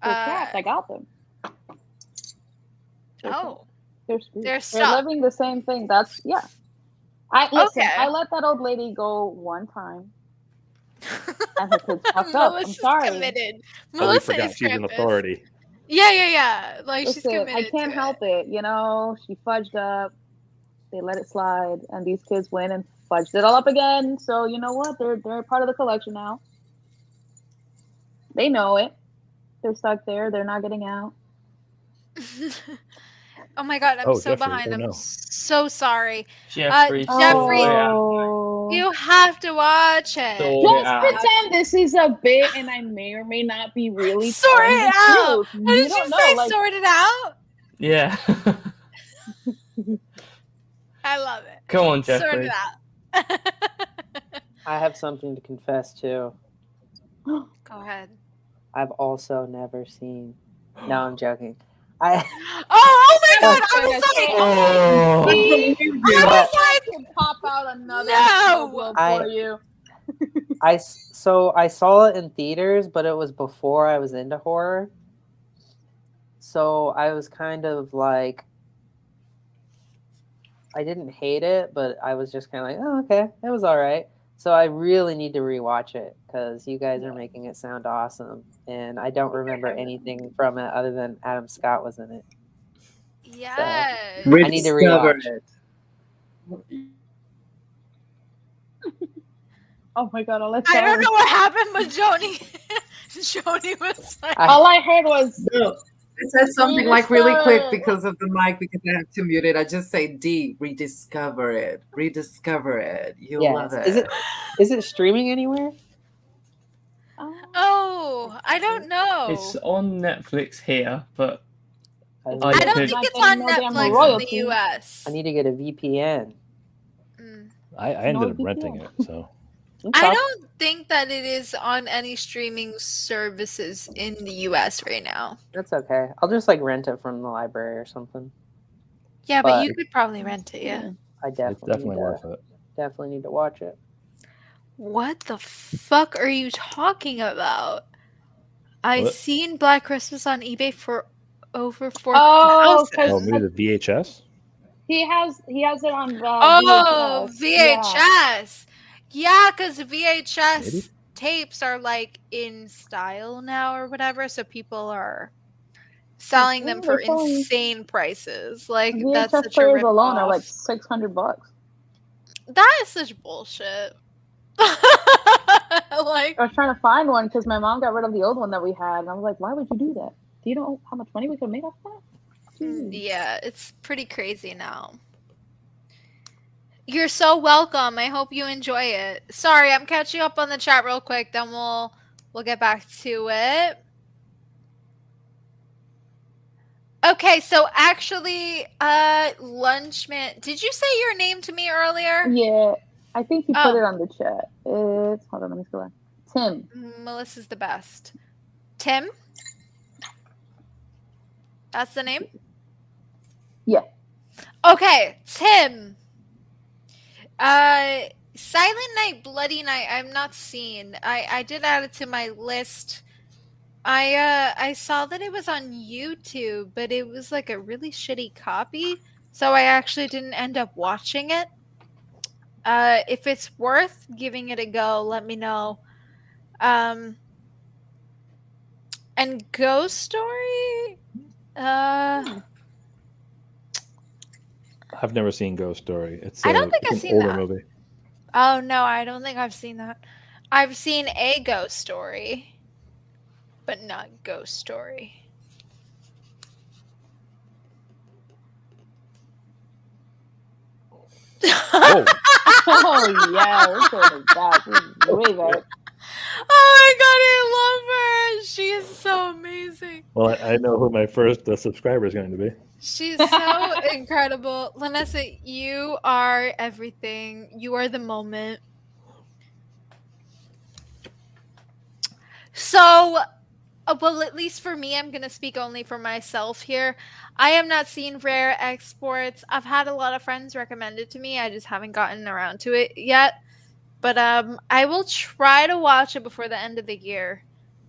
B: They're trapped. I got them.
A: oh,
B: They're screwed.
A: They're
B: They're
A: stuck.
B: living the same thing. That's yeah. Listen.
A: Okay.
B: I let that old lady go one time, and her kids fucked up. I'm
A: Melissa's
B: sorry.
A: committed.
C: Oh, we
A: Melissa
C: forgot
A: is
C: she's an
A: Krampus.
C: authority.
A: Yeah. Like she's
B: Listen,
A: committed.
B: I can't
A: to
B: help it. You know, she fudged up. They let it slide, and these kids went and fudged it all up again. So you know what? They're part of the collection now. They know it. They're stuck there. They're not getting out.
A: Oh my god, I'm
C: Oh,
A: so
C: Jeffrey,
A: behind.
C: oh
A: I'm
C: no.
A: so sorry.
D: Jeffrey,
A: Jeffrey,
B: Oh.
A: you have to watch it.
D: Sort it
B: Just
D: out.
B: pretend this is a bit, and I may or may not be really
A: Sort
B: telling
A: it
B: the
A: out.
B: truth.
A: What did you
B: don't
A: say?
B: know, like,
A: Sort it out.
D: Yeah.
A: I love it.
D: Come on,
A: Sort
D: Jeffrey.
A: it out.
E: I have something to confess to.
A: Go ahead.
E: I've also never seen. No, I'm joking. I
A: Oh my god!
B: I was
A: I
D: Oh.
A: was like,
B: can pop out another
A: No!
B: snow globe
E: I-
B: for you.
E: so I saw it in theaters, but it was before I was into horror. So I was kind of like, I didn't hate it, but I was just kind of like, oh, okay, it was all right. So I really need to rewatch it because you guys are making it sound awesome, and I don't remember anything from it other than Adam Scott was in it.
A: yes.
E: I need to
G: Rediscover
E: rewatch.
G: it.
B: Oh my god!
A: I don't know what happened, but Joni was like,
B: All I heard was
G: No, I said something like really quick
B: Rediscover.
G: because of the mic because I have to mute it. I just say D, rediscover it. Rediscover it. You'll love
E: Yes.
G: it.
E: Is it streaming anywhere?
A: oh, I don't know.
D: It's on Netflix here, but
E: I
D: I
A: I don't
D: could-
A: think
B: Not
A: it's
B: getting
A: on
B: no damn
A: Netflix in the
B: royalty.
A: US.
E: I need to get a VPN.
A: Mm.
C: I ended
B: No
C: up renting
B: VPN.
C: it. So
A: I don't think that it is on any streaming services in the US right now.
E: That's okay. I'll just like rent it from the library or something.
A: Yeah, but
E: But-
A: you could probably rent it, yeah.
E: I
C: it's
E: definitely
C: definitely worth it.
E: definitely need to watch it.
A: What the fuck are you talking about? I
C: What?
A: seen Black Christmas on eBay for over 4,000.
B: Oh,
C: Oh,
B: because
C: maybe the VHS.
B: he has it on
A: Oh,
B: VHS.
A: VHS. Yeah, because VHS
C: Maybe.
A: tapes are like in style now or whatever, so people are selling them for
B: they're selling
A: insane prices. Like
B: VHS
A: that's such a
B: players
A: rip
B: alone are like
A: off.
B: $600.
A: That is such bullshit. Like
B: I was trying to find one because my mom got rid of the old one that we had, and I was like, "Why would you do that? Do you know how much money we could make off that?" Jeez.
A: yeah, it's pretty crazy now. You're so welcome. I hope you enjoy it. Sorry, I'm catching up on the chat real quick, then we'll get back to it. Okay, so actually, Lunchman, did you say your name to me earlier?
B: Yeah, I think he put
A: Oh.
B: it on the chat. It's hold on, let me scroll back. Tim.
A: Melissa's the best. Tim? That's the name?
B: Yeah.
A: Okay, Tim. Silent Night, Bloody Night, I've not seen. I did add it to my list. I saw that it was on YouTube, but it was like a really shitty copy, so I actually didn't end up watching it. If it's worth giving it a go, let me know. And Ghost Story?
C: I've never seen Ghost Story. It's
A: I don't think
C: it's
A: I've
C: an
A: seen
C: older
A: that.
C: movie.
A: Oh no, I don't think I've seen that. I've seen a Ghost Story, but not Ghost Story.
C: Oh,
B: Oh yeah, we're going back. We're way back.
A: Oh my god, I love her. She is so amazing.
C: well, I know who my first subscriber is going to be.
A: She's so incredible. Lanessa, you are everything. You are the moment. So, well, at least for me, I'm going to speak only for myself here. I have not seen Rare Exports. I've had a lot of friends recommend it to me. I just haven't gotten around to it yet. But I will try to watch it before the end of the year.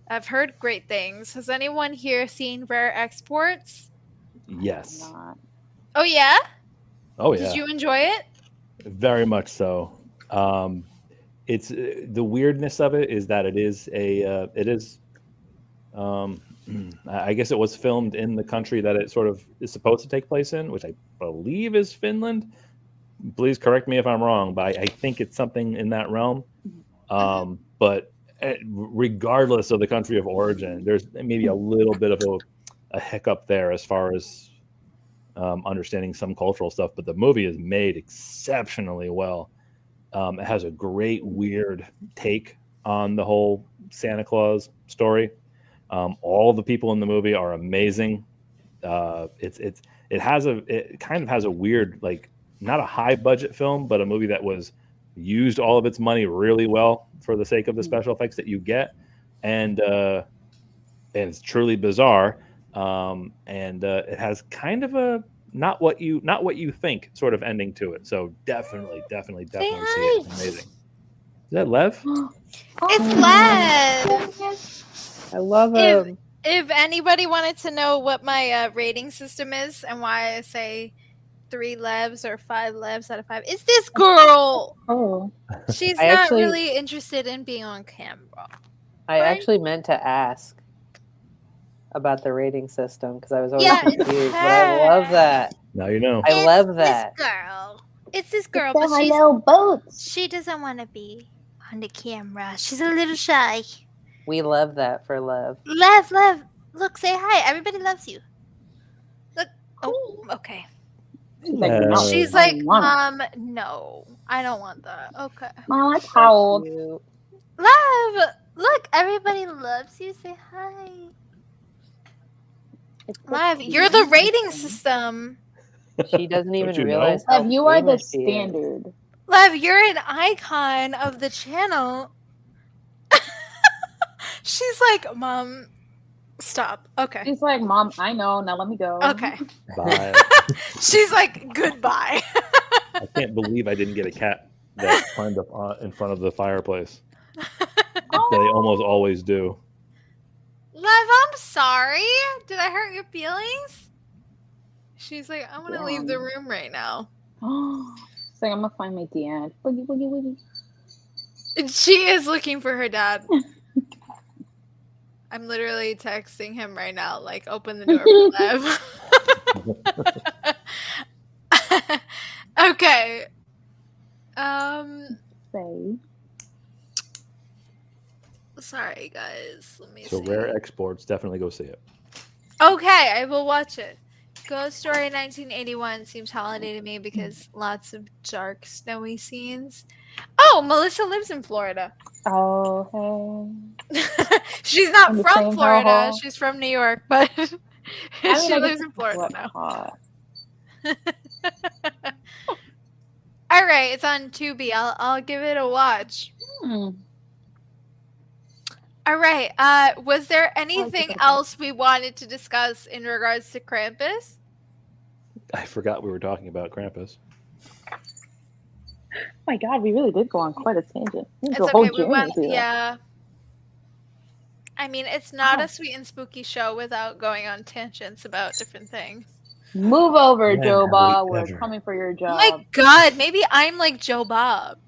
A: I've heard great things. Has anyone here seen Rare Exports?
C: Yes.
B: Not.
A: Oh, yeah?
C: Oh yeah.
A: Did you enjoy it?
C: Very much so. It's the weirdness of it is that it is I guess it was filmed in the country that it sort of is supposed to take place in, which I believe is Finland. Please correct me if I'm wrong, but I think it's something in that realm. But regardless of the country of origin, there's maybe a little bit of a hiccup there as far as understanding some cultural stuff. But the movie is made exceptionally well. It has a great weird take on the whole Santa Claus story. All the people in the movie are amazing. It kind of has a weird, like, not a high budget film, but a movie that was used all of its money really well for the sake of the special effects that you get, and it's truly bizarre. and it has kind of a not what you think sort of ending to it. So definitely see it. It's amazing. Is that Lev?
A: It's Lev.
E: I love
A: If
E: him.
A: if anybody wanted to know what my rating system is and why I say 3 Levs or 5 Levs out of 5, it's this girl.
B: Oh.
A: She's
E: I
A: not
E: actually-
A: really interested in being on camera.
E: I
A: Right?
E: actually meant to ask about the rating system because I was always
A: Yeah, it's
E: confused. But I love
A: her.
E: that.
C: Now you know.
E: I love that.
A: This girl. It's this girl,
B: It's
A: but
B: the hello boats.
A: she doesn't want to be on the camera. She's a little shy.
E: We love that for Lev.
A: Lev, look, say hi. Everybody loves you. Look. Oh, okay.
B: She's like, no,
A: She's
B: I
A: like,
B: don't want it.
A: Mom, no, I don't want that. Okay.
B: Mom, it's how old?
E: Cute.
A: Lev, look, everybody loves you. Say hi.
B: It's the
A: Lev, you're the
B: cute
A: rating
B: system.
A: system.
E: She doesn't even
C: you know?
E: realize how
B: Lev, you are the
E: famous she is.
B: standard.
A: Lev, you're an icon of the channel. She's like, Mom, stop. Okay.
B: She's like, Mom, I know. Now let me go.
A: Okay.
C: Bye.
A: She's like, goodbye.
C: I can't believe I didn't get a cat that climbed up in front of the fireplace. They almost always do.
A: Lev, I'm sorry. Did I hurt your feelings? She's like, I want to leave the room right now.
B: She's like, I'm gonna find my dad. Boogie, boogie, boogie.
A: She is looking for her dad. I'm literally texting him right now, like, open the door for Lev. Okay.
B: Say.
A: Sorry, guys. Let me
C: So
A: see.
C: Rare Exports, definitely go see it.
A: Okay, I will watch it. Ghost Story 1981 seems holiday to me because lots of dark, snowy scenes. Oh, Melissa lives in Florida.
B: Oh, hey.
A: She's not
B: In the
A: from
B: same
A: Florida.
B: hellhole?
A: She's from New York, but
B: I
A: she
B: guess
A: lives in
B: it's
A: Florida
B: what
A: now.
B: hot.
A: All right, it's on Tubi. I'll give it a watch. All right. Was there anything else we wanted to discuss in regards to Krampus?
C: I forgot we were talking about Krampus.
B: Oh my god, we really did go on quite a tangent.
A: It's
B: a whole
A: okay. We
B: journey
A: went.
B: through that.
A: Yeah. I mean, it's not
B: Wow.
A: a sweet and spooky show without going on tangents about different things.
B: Move over,
C: When
B: Joe
C: have we
B: Bob. We're
C: ever-
B: coming for your
A: Oh
B: job.
A: my god, maybe I'm like Joe Bob.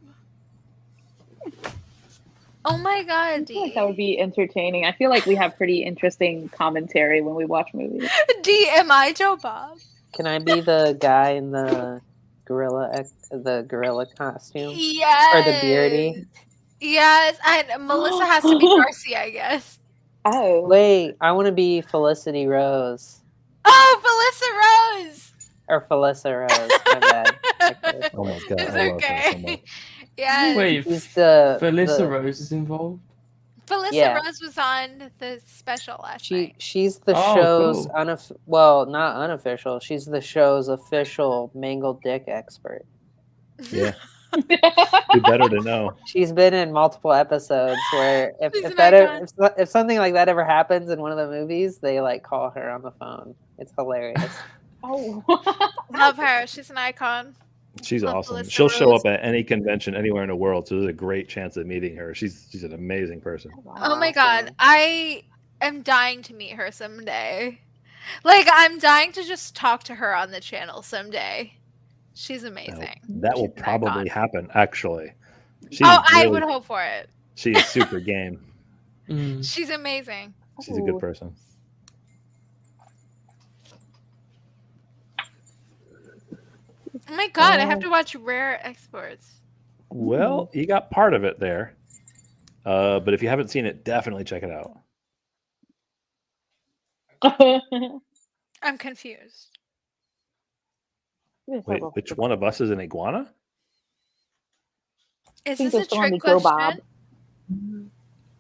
A: Oh my god,
B: I feel like
A: Dee.
B: that would be entertaining. I feel like we have pretty interesting commentary when we watch movies.
A: Dee, am I Joe Bob?
E: Can I be the guy in the gorilla costume?
A: Yes.
E: Or the beardy?
A: Yes, and Melissa has to be Darcy, I guess.
B: Oh.
E: Wait, I want to be Felicity Rose.
A: Oh, Felissa Rose.
E: Or Felissa Rose. My bad.
C: Oh my god,
A: It's
C: I love her so
A: okay.
C: much.
A: Yes.
D: Wait,
E: She's the
D: Felissa Rose is involved?
A: Felissa
E: Yeah.
A: Rose was on the special last
E: She
A: night.
E: she's the
D: Oh,
E: show's
D: cool.
E: well, not unofficial. She's the show's official mangled dick expert.
C: Yeah, be better to know.
E: She's been in multiple episodes where
A: She's
E: if
A: an
E: that
A: icon.
E: if something like that ever happens in one of the movies, they like call her on the phone. It's hilarious.
B: Oh.
A: Love her. She's an icon.
C: She's
A: Love
C: awesome.
A: Felissa
C: She'll show
A: Rose.
C: up at any convention anywhere in the world, so there's a great chance of meeting her. She's an amazing person.
A: Oh my god. I am dying to meet her someday. Like, I'm dying to just talk to her on the channel someday. She's
C: Now,
A: amazing.
C: that will
A: She's an
C: probably
A: icon.
C: happen, actually. She's
A: I
C: really-
A: would hope for it.
C: She is super game.
D: Mm.
A: She's amazing.
C: She's a good person.
A: Oh my god, I have to watch Rare Exports.
C: Well, you got part of it there. But if you haven't seen it, definitely check it out.
A: I'm confused.
C: Wait, which one of us is an iguana?
A: Is
B: think
A: this a
B: there's one
A: trick
B: with Joe
A: question?
B: Bob.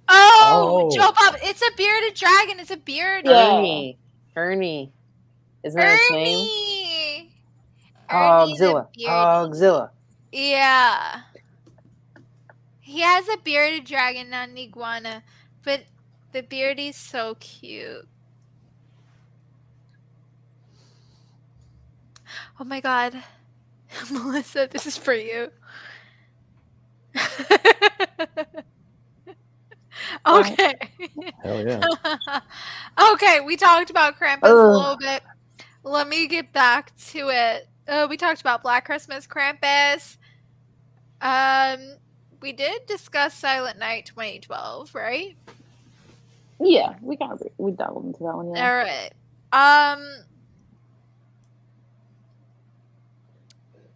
A: Oh,
C: Oh.
A: Joe Bob! It's a bearded dragon. It's a beard.
B: Yeah.
E: Ernie. Isn't that his name?
A: Ernie. Ernie the
E: Hogzilla.
A: bearded.
E: Hogzilla.
A: Yeah. He has a bearded dragon, not an iguana, but the beardy's so cute. Oh my god. Melissa, this is for you. Okay.
C: Hell yeah.
A: Okay, we talked about Krampus a little bit. Let me get back to it. We talked about Black Christmas, Krampus. We did discuss Silent Night 2012, right?
B: Yeah, we dabbled into that one. Yeah.
A: All right.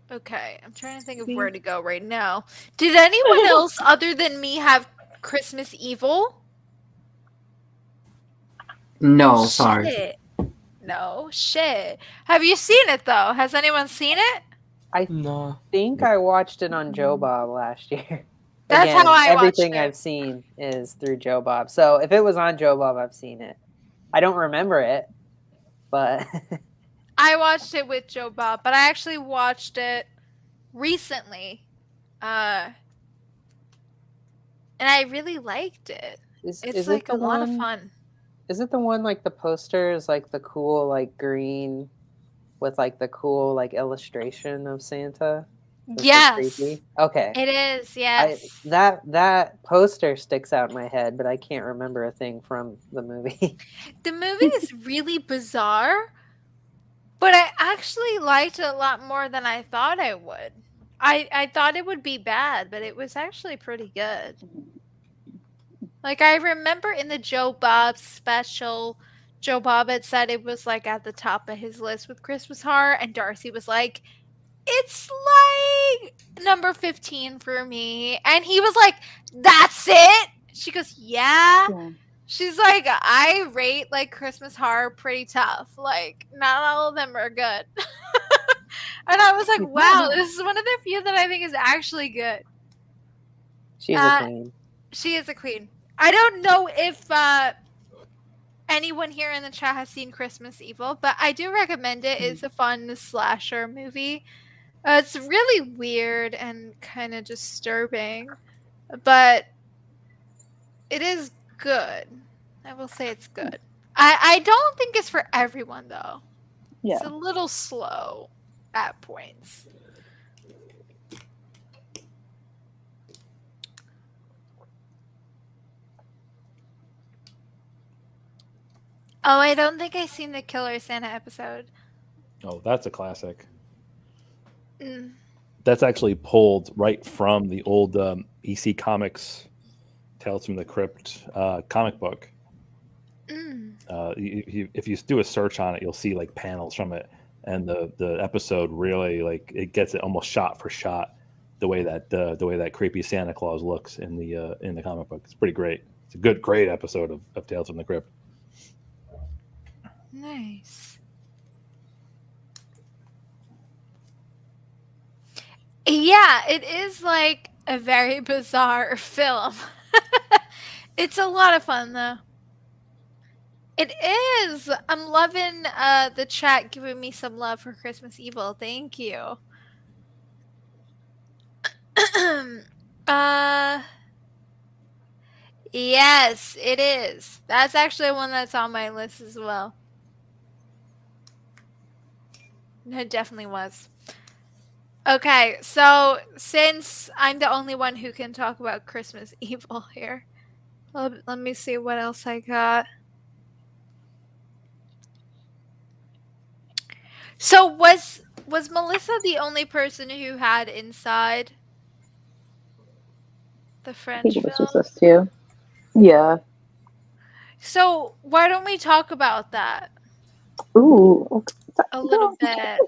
A: Okay, I'm trying to think of where to go right now. Did anyone else other than me have Christmas Evil?
G: No, sorry.
A: Shit. No, shit. Have you seen it though? Has anyone seen it?
D: No.
E: think I watched it on Joe Bob last year.
A: That's
E: Again,
A: how I watched
E: everything
A: it.
E: I've seen is through Joe Bob. So if it was on Joe Bob, I've seen it. I don't remember it, but
A: I watched it with Joe Bob, but I actually watched it recently. And I really liked it. It's like a lot of fun.
E: Is it the one like the poster is like the cool like green with like the cool like illustration of Santa? That's so
A: Yes.
E: creepy. Okay.
A: It is, yes.
E: That poster sticks out in my head, but I can't remember a thing from the movie.
A: The movie is really bizarre, but I actually liked it a lot more than I thought I would. I thought it would be bad, but it was actually pretty good. Like, I remember in the Joe Bob special, Joe Bob had said it was like at the top of his list with Christmas horror, and Darcy was like, it's like number 15 for me. And he was like, that's it? She goes, yeah. She's like, I rate like Christmas horror pretty tough. Like, not all of them are good. And I was like, wow, this is one of the few that I think is actually good.
E: She's a queen.
A: She is a queen. I don't know if anyone here in the chat has seen Christmas Evil, but I do recommend it. It's a fun slasher movie. It's really weird and kind of disturbing, but it is good. I will say it's good. I don't think it's for everyone, though.
B: Yeah.
A: It's a little slow at points. Oh, I don't think I've seen the Killer Santa episode.
C: Oh, that's a classic.
A: Mm.
C: That's actually pulled right from the old EC Comics Tales from the Crypt comic book.
A: Mm.
C: If you do a search on it, you'll see like panels from it, and the episode really like it gets it almost shot for shot the way that creepy Santa Claus looks in the comic book. It's pretty great. It's a great episode of Tales from the Crypt.
A: Nice. Yeah, it is like a very bizarre film. It's a lot of fun, though. It is. I'm loving the chat giving me some love for Christmas Evil. Thank you. Yes, it is. That's actually one that's on my list as well. It definitely was. Okay, so since I'm the only one who can talk about Christmas Evil here, let me see what else I got. So was Melissa the only person who had Inside the
B: I
A: French
B: think it was
A: film?
B: just us two. Yeah.
A: So why don't we talk about that
B: Ooh.
A: a little bit?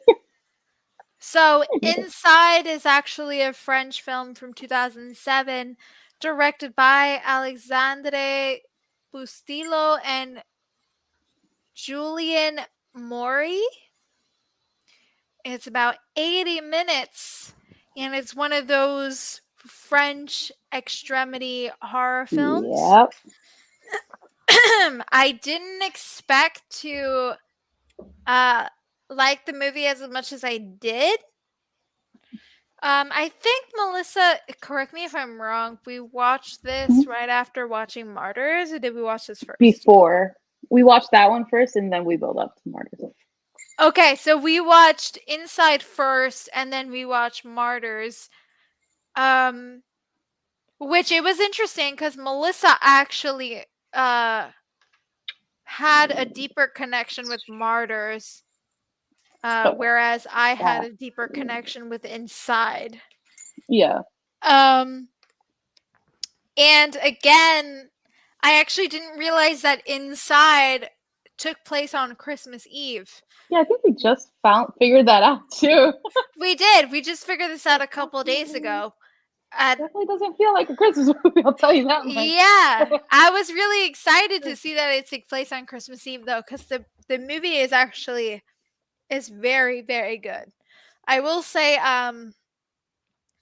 A: So Inside is actually a French film from 2007, directed by Alexandre Bustillo and Julien Maury. It's about 80 minutes, and it's one of those French extremity horror films.
B: Yep.
A: I didn't expect to like the movie as much as I did. I think, Melissa, correct me if I'm wrong, we watched this right after watching Martyrs, or did we watch this first?
B: Before. We watched that one first, and then we build up to Martyrs.
A: Okay, so we watched Inside first, and then we watched Martyrs. Which it was interesting because Melissa actually had a deeper connection with Martyrs, whereas I had a deeper connection with Inside.
B: Yeah.
A: And again, I actually didn't realize that Inside took place on Christmas Eve.
B: Yeah, I think we just figured that out too.
A: We did. We just figured this out a couple days ago.
B: Definitely doesn't feel like a Christmas movie, I'll tell you that much.
A: Yeah, I was really excited to see that it took place on Christmas Eve though, because the movie is very, very good. I will say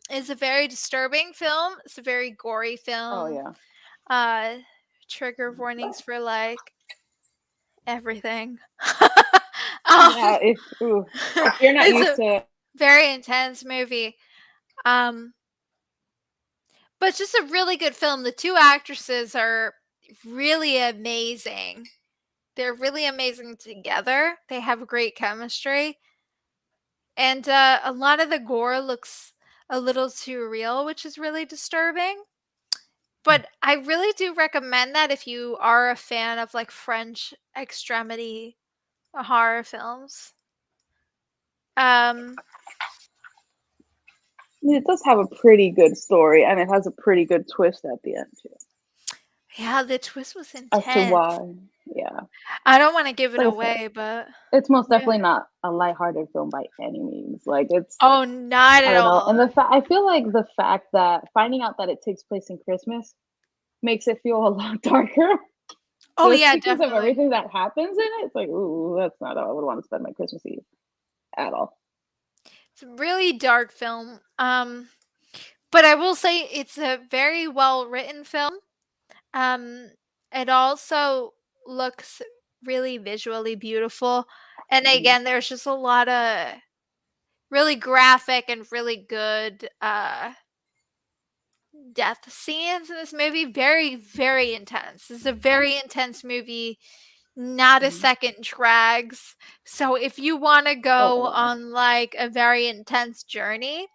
A: it's a very disturbing film. It's a very gory film.
B: Oh yeah.
A: Trigger warnings for like everything.
B: Yeah, if you're not
A: It's
B: used
A: a
B: to
A: very intense movie. But it's just a really good film. The two actresses are really amazing. They're really amazing together. They have great chemistry. And a lot of the gore looks a little too real, which is really disturbing. But I really do recommend that if you are a fan of like French extremity horror films.
B: it does have a pretty good story, and it has a pretty good twist at the end too.
A: Yeah, the twist was intense.
B: As to why, yeah.
A: I don't want to give it
B: Like I
A: away,
B: said,
A: but
B: it's most definitely not a lighthearted film by any means. Like it's
A: oh, not
B: I
A: at
B: don't know.
A: all.
B: And I feel like the fact that finding out that it takes place in Christmas makes it feel a lot darker.
A: Oh
B: Just
A: yeah,
B: because
A: definitely.
B: of everything that happens in it. It's like, ooh, that's not how I would want to spend my Christmas Eve at all.
A: It's a really dark film. But I will say it's a very well written film. It also looks really visually beautiful. And again, there's just a lot of really graphic and really good death scenes in this movie. Very, very intense. This is a very intense movie. Not a second drags. So if you want to go on like a very intense journey,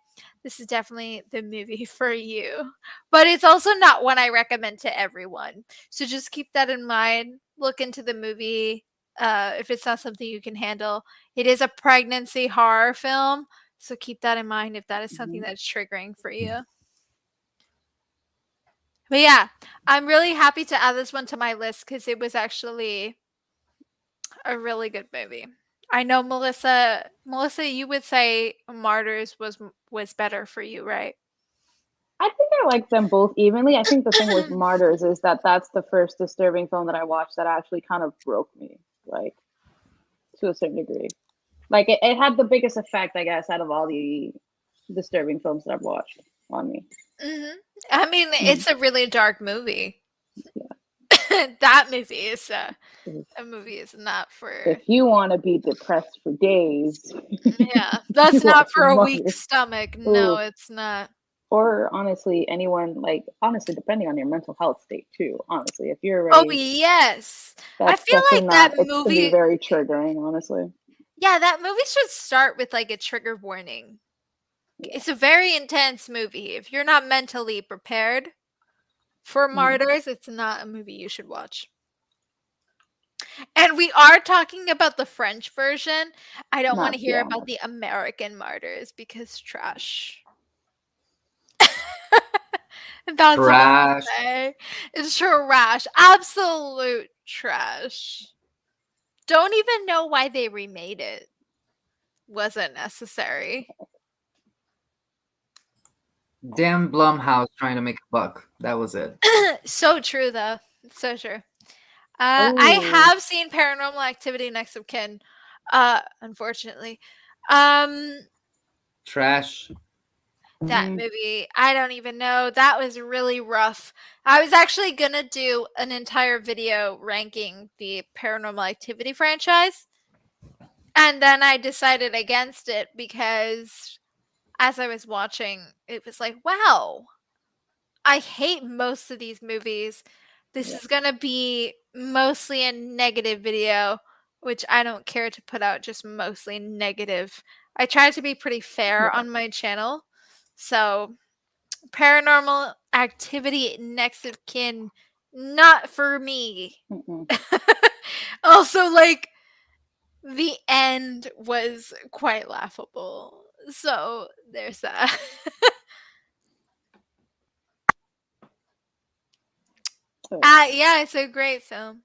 A: this is definitely the movie for you. But it's also not one I recommend to everyone. So just keep that in mind. Look into the movie if it's not something you can handle. It is a pregnancy horror film. So keep that in mind if that is something that's triggering for you. But yeah, I'm really happy to add this one to my list because it was actually a really good movie. I know Melissa, you would say Martyrs was better for you, right?
B: I think I like them both evenly. I think the thing with Martyrs is that that's the first disturbing film that I watched that actually kind of broke me, like to a certain degree. Like it had the biggest effect, I guess, out of all the disturbing films that I've watched on me.
A: Mm-hmm. I mean, it's a really dark movie. Yeah. That movie is a movie is not for.
B: If you want to be depressed for days,
A: yeah, that's not for a weak stomach. No, it's not.
B: Or honestly, anyone depending on your mental health state too. Honestly, if you're
A: ready, oh yes, I feel like that movie
B: be very triggering. Honestly,
A: yeah, that movie should start with like a trigger warning. Yeah. It's a very intense movie. If you're not mentally prepared for Martyrs, it's not a movie you should watch. And we are talking about the French version. I don't want to hear about the American Martyrs because trash. That's trash. All I say. It's trash. Absolute trash. Don't even know why they remade it. Wasn't necessary.
G: Damn Blumhouse trying to make a buck. That was it.
A: So true, though. So true. I have seen Paranormal Activity Next of Kin, unfortunately.
G: Trash.
A: That movie, I don't even know. That was really rough. I was actually going to do an entire video ranking the Paranormal Activity franchise. And then I decided against it because as I was watching, it was like, wow, I hate most of these movies. This is going to be mostly a negative video. which I don't care to put out just mostly negative. I try to be pretty fair on my channel. So, Paranormal Activity Next of Kin, not for me.
B: Mm-mm.
A: Also, like, the end was quite laughable. So, there's that. Yeah, it's a great film.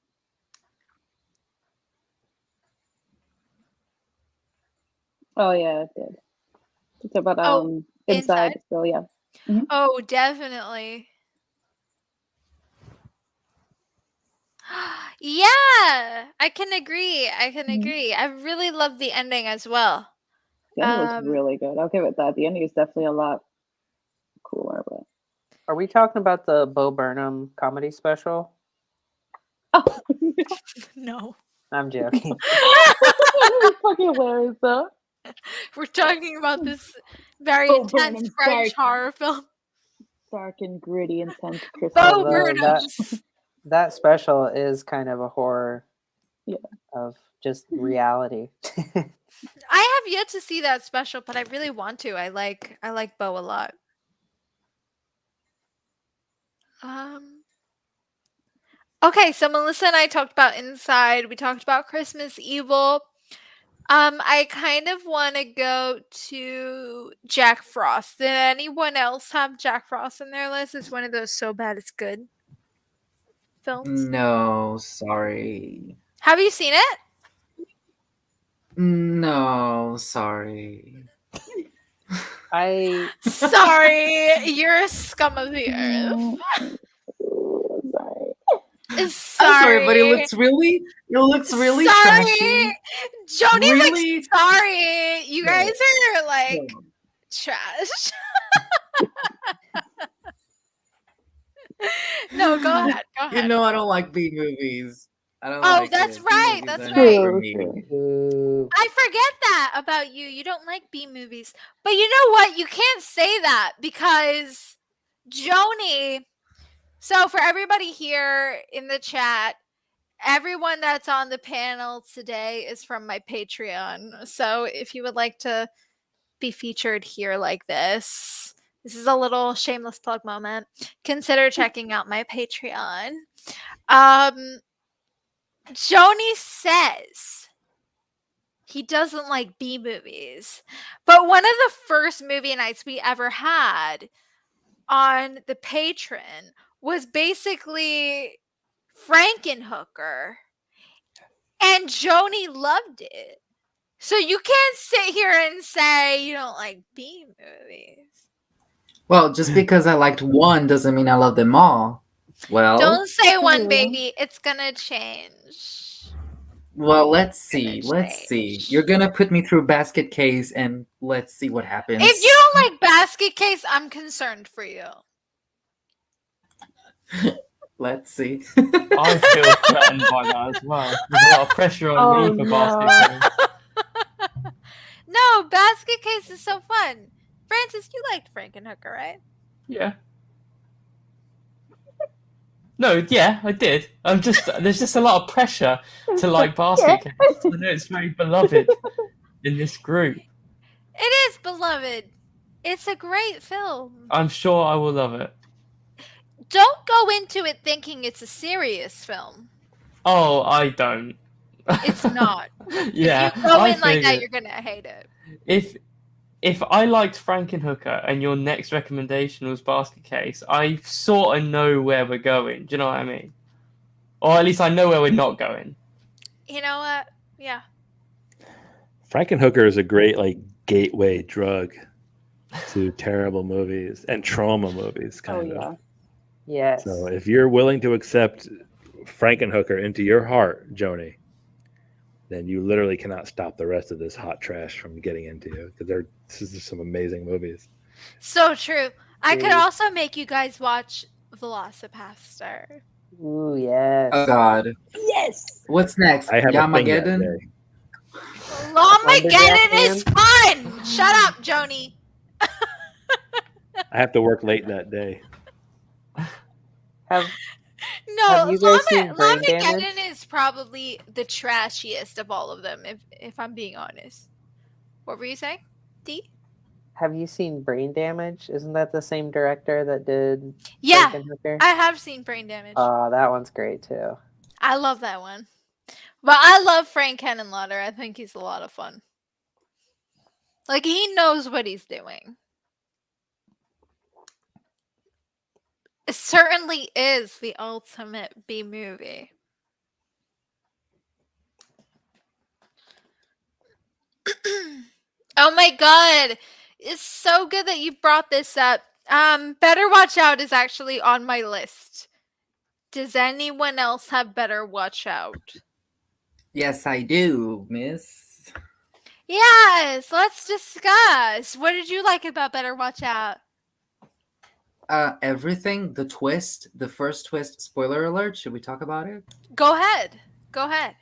B: Oh yeah, it did. It's about
A: Oh,
B: inside.
A: Inside?
B: So yeah.
A: Oh, definitely. Yeah, I can agree. I can
B: Mhm.
A: agree. I really love the ending as well.
B: The ending was really good. I'll give it that. The ending is definitely a lot cooler, but
E: Are we talking about the Bo Burnham comedy special?
B: oh,
A: No.
E: I'm joking.
B: it's fucking hilarious though.
A: We're talking about this very
B: Bo
A: intense
B: Burnham's
A: French
B: dark.
A: horror film.
B: Dark and gritty, intense Christmas.
A: Bo
E: Although
A: Burnham.
E: that special is kind of a horror
B: Yeah.
E: of just reality.
A: I have yet to see that special, but I really want to. I like Bo a lot. Okay, so Melissa and I talked about Inside. We talked about Christmas Evil. I kind of want to go to Jack Frost. Did anyone else have Jack Frost in their list? It's one of those so bad it's good films.
G: No, sorry.
A: Have you seen it?
G: No, sorry.
A: Sorry, you're a scum of the earth.
B: Sorry.
G: I'm sorry, but it looks really trashy.
A: Joni
G: Really?
A: looks sorry. You
G: No.
A: guys are like trash. No, go ahead. Go ahead.
G: You know I don't like B movies. I don't
A: Oh,
G: like
A: that's
G: it.
A: right,
G: B-movies
A: that's
G: are
A: right.
G: not for me.
E: Ooh.
A: I forget that about you. You don't like B movies. But you know what? You can't say that because Joni. So, for everybody here in the chat, everyone that's on the panel today is from my Patreon. So, if you would like to be featured here like this is a little shameless plug moment. Consider checking out my Patreon. Joni says he doesn't like B movies. But one of the first movie nights we ever had on the Patreon was basically Frankenhooker. And Joni loved it. So you can't sit here and say you don't like B movies.
G: Well, just because I liked one doesn't mean I love them all. Well,
A: Don't say one, baby. It's gonna change.
G: well, let's see.
A: Gonna
G: Let's see.
A: change.
G: You're gonna put me through basket case, and let's see what happens.
A: If you don't like Basket Case, I'm concerned for you.
G: Let's see.
D: I feel threatened by that as well. There's a lot of pressure on me for Basket Case.
A: No, Basket Case is so fun. Francis, you liked Frankenhooker, right?
D: Yeah. No, yeah, I did. There's just a lot of pressure to like Basket Case. I know it's very beloved in this group.
A: It is beloved. It's a great film.
D: I'm sure I will love it.
A: Don't go into it thinking it's a serious film.
D: Oh, I don't.
A: It's not.
D: Yeah,
A: if you go
D: I
A: in like that,
D: figured
A: you're gonna hate it.
D: if I liked Frankenhooker and your next recommendation was Basket Case, I sort of know where we're going. Do you know what I mean? Or at least I know where we're not going.
A: You know what? Yeah.
C: Frankenhooker is a great like gateway drug to terrible movies and trauma movies, kind of.
B: Yeah.
E: Yes.
C: So if you're willing to accept Frankenhooker into your heart, Joni, then you literally cannot stop the rest of this hot trash from getting into you because this is some amazing movies.
A: So true. I could
E: Dude.
A: also make you guys watch Velocipaster.
E: Ooh, yes.
G: Oh God.
B: Yes.
G: What's next?
C: I have a thing that
G: Yamageddon?
C: day.
A: Lawmageddon is fun! Shut up, Joni.
C: I have to work late that day.
E: Have
A: No,
E: Have you guys seen Brain
A: Lawmageddon
E: Damage?
A: is probably the trashiest of all of them, if I'm being honest. What were you saying, D?
E: Have you seen Brain Damage? Isn't that the same director that did
A: Yeah,
E: Frankenhooker?
A: I have seen Brain Damage.
E: Oh, that one's great too.
A: I love that one. But I love Frank Henenlotter. I think he's a lot of fun. Like, he knows what he's doing. It certainly is the ultimate B movie. Oh my god. It's so good that you brought this up. Better Watch Out is actually on my list. Does anyone else have Better Watch Out?
G: Yes, I do, miss.
A: Yes, let's discuss. What did you like about Better Watch Out?
G: Everything, the twist, the first twist, spoiler alert, should we talk about it?
A: Go ahead. Go ahead.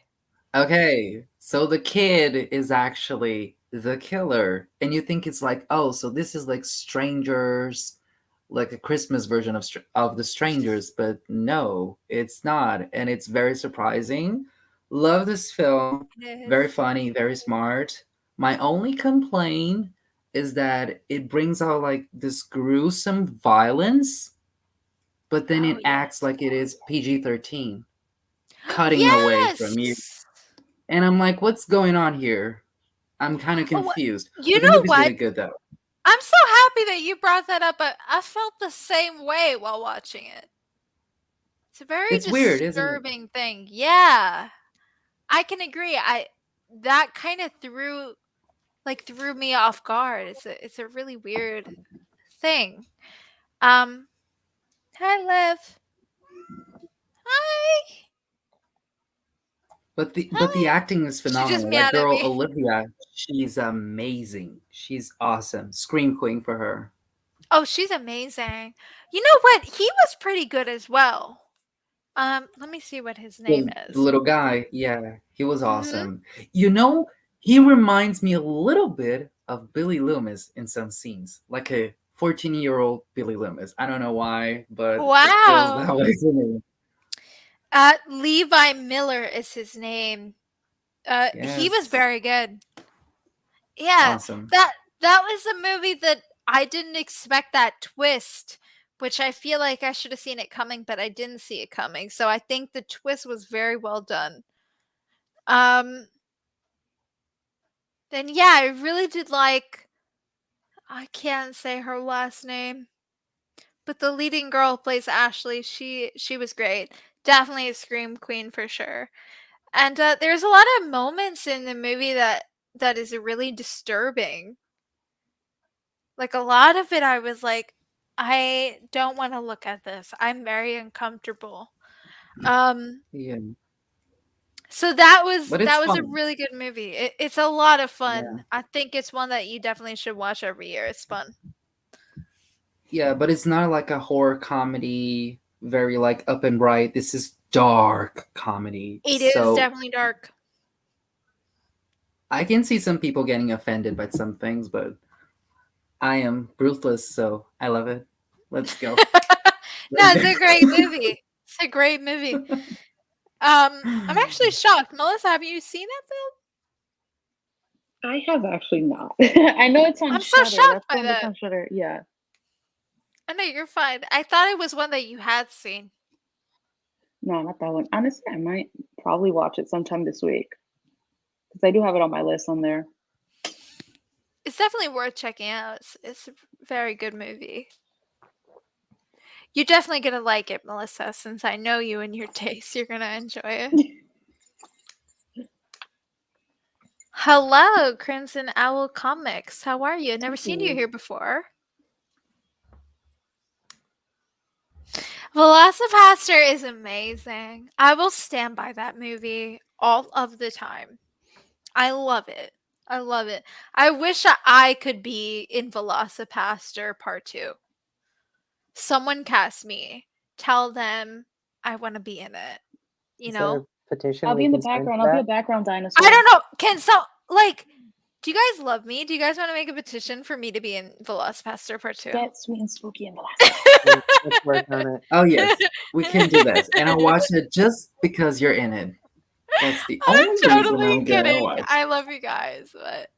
G: Okay, so the kid is actually the killer, and you think it's like, oh, so this is like Strangers, like a Christmas version of the Strangers, but no, it's not, and it's very surprising. Love this film, very funny, very smart. My only complaint is that it brings out like this gruesome violence, but then it acts like it is PG-13, cutting away from you. And I'm like, what's going on here? I'm kind of confused.
A: You
G: But the
A: know
G: movie's
A: what?
G: really good though.
A: I'm so happy that you brought that up. I felt the same way while watching it. It's a very
G: Weird, isn't it?
A: disturbing thing. Yeah. I can agree. That kind of threw me off guard. It's a really weird thing. Hi Liv. Hi.
G: But the acting is
A: just
G: phenomenal.
A: meowed
G: That
A: at
G: girl
A: me.
G: Olivia, she's amazing. She's awesome. Scream queen for her.
A: Oh, she's amazing. You know what? He was pretty good as well. Let me see what his name
G: The
A: is.
G: little guy, yeah, he was awesome. You know, he reminds me a little bit of Billy Loomis in some scenes, like a 14-year-old Billy Loomis. I don't know why, but it feels that
A: Wow.
G: way to me.
A: Levi Miller is his name. He was
G: Yes.
A: very good. Yeah,
G: Awesome.
A: that was a movie that I didn't expect that twist, which I feel like I should have seen it coming, but I didn't see it coming. So I think the twist was very well done. Then yeah, I really did like, I can't say her last name, but the leading girl who plays Ashley, she was great. Definitely a scream queen for sure. And there's a lot of moments in the movie that is really disturbing. Like, a lot of it I was like, I don't want to look at this. I'm very uncomfortable.
G: Yeah.
A: So that was
G: But it's
A: a
G: fun.
A: really good movie. It's a lot of fun.
G: Yeah.
A: I think it's one that you definitely should watch every year. It's fun.
G: Yeah, but it's not like a horror comedy, very like up and bright. This is dark comedy.
A: It is
G: So
A: definitely dark.
G: I can see some people getting offended by some things, but I am ruthless, so I love it. Let's go.
A: No, it's a great movie. It's a great movie. I'm actually shocked. Melissa, have you seen that film?
B: I have actually not. I know it's on
A: I'm so
B: Shudder.
A: shocked
B: That's
A: by
B: one that's
A: that.
B: on Shudder. Yeah.
A: I know, you're fine. I thought it was one that you had seen.
B: No, not that one. Honestly, I might probably watch it sometime this week because I do have it on my list on there.
A: It's definitely worth checking out. It's a very good movie. You're definitely gonna like it, Melissa, since I know you and your taste. You're gonna enjoy it. Hello, Crimson Owl Comics. How are you? I've never seen you here before. Velocipaster is amazing. I will stand by that movie all of the time. I love it. I love it. I wish I could be in Velocipaster Part 2. Someone cast me. Tell them I want to be in it. You
E: Is
A: know?
E: there a petition
B: I'll
E: we
B: be in the
E: can sign
B: background.
E: for
B: I'll be a
E: that?
B: background dinosaur.
A: I don't know. Do you guys love me? Do you guys want to make a petition for me to be in Velocipaster Part 2?
B: Get Sweet and Spooky in the last.
E: Let's work on it.
G: Oh yes, we can do this, and I'll watch it just because you're in it. That's the
A: I'm
G: only reason
A: totally
G: I'm gonna
A: kidding.
G: watch.
A: I love you guys, but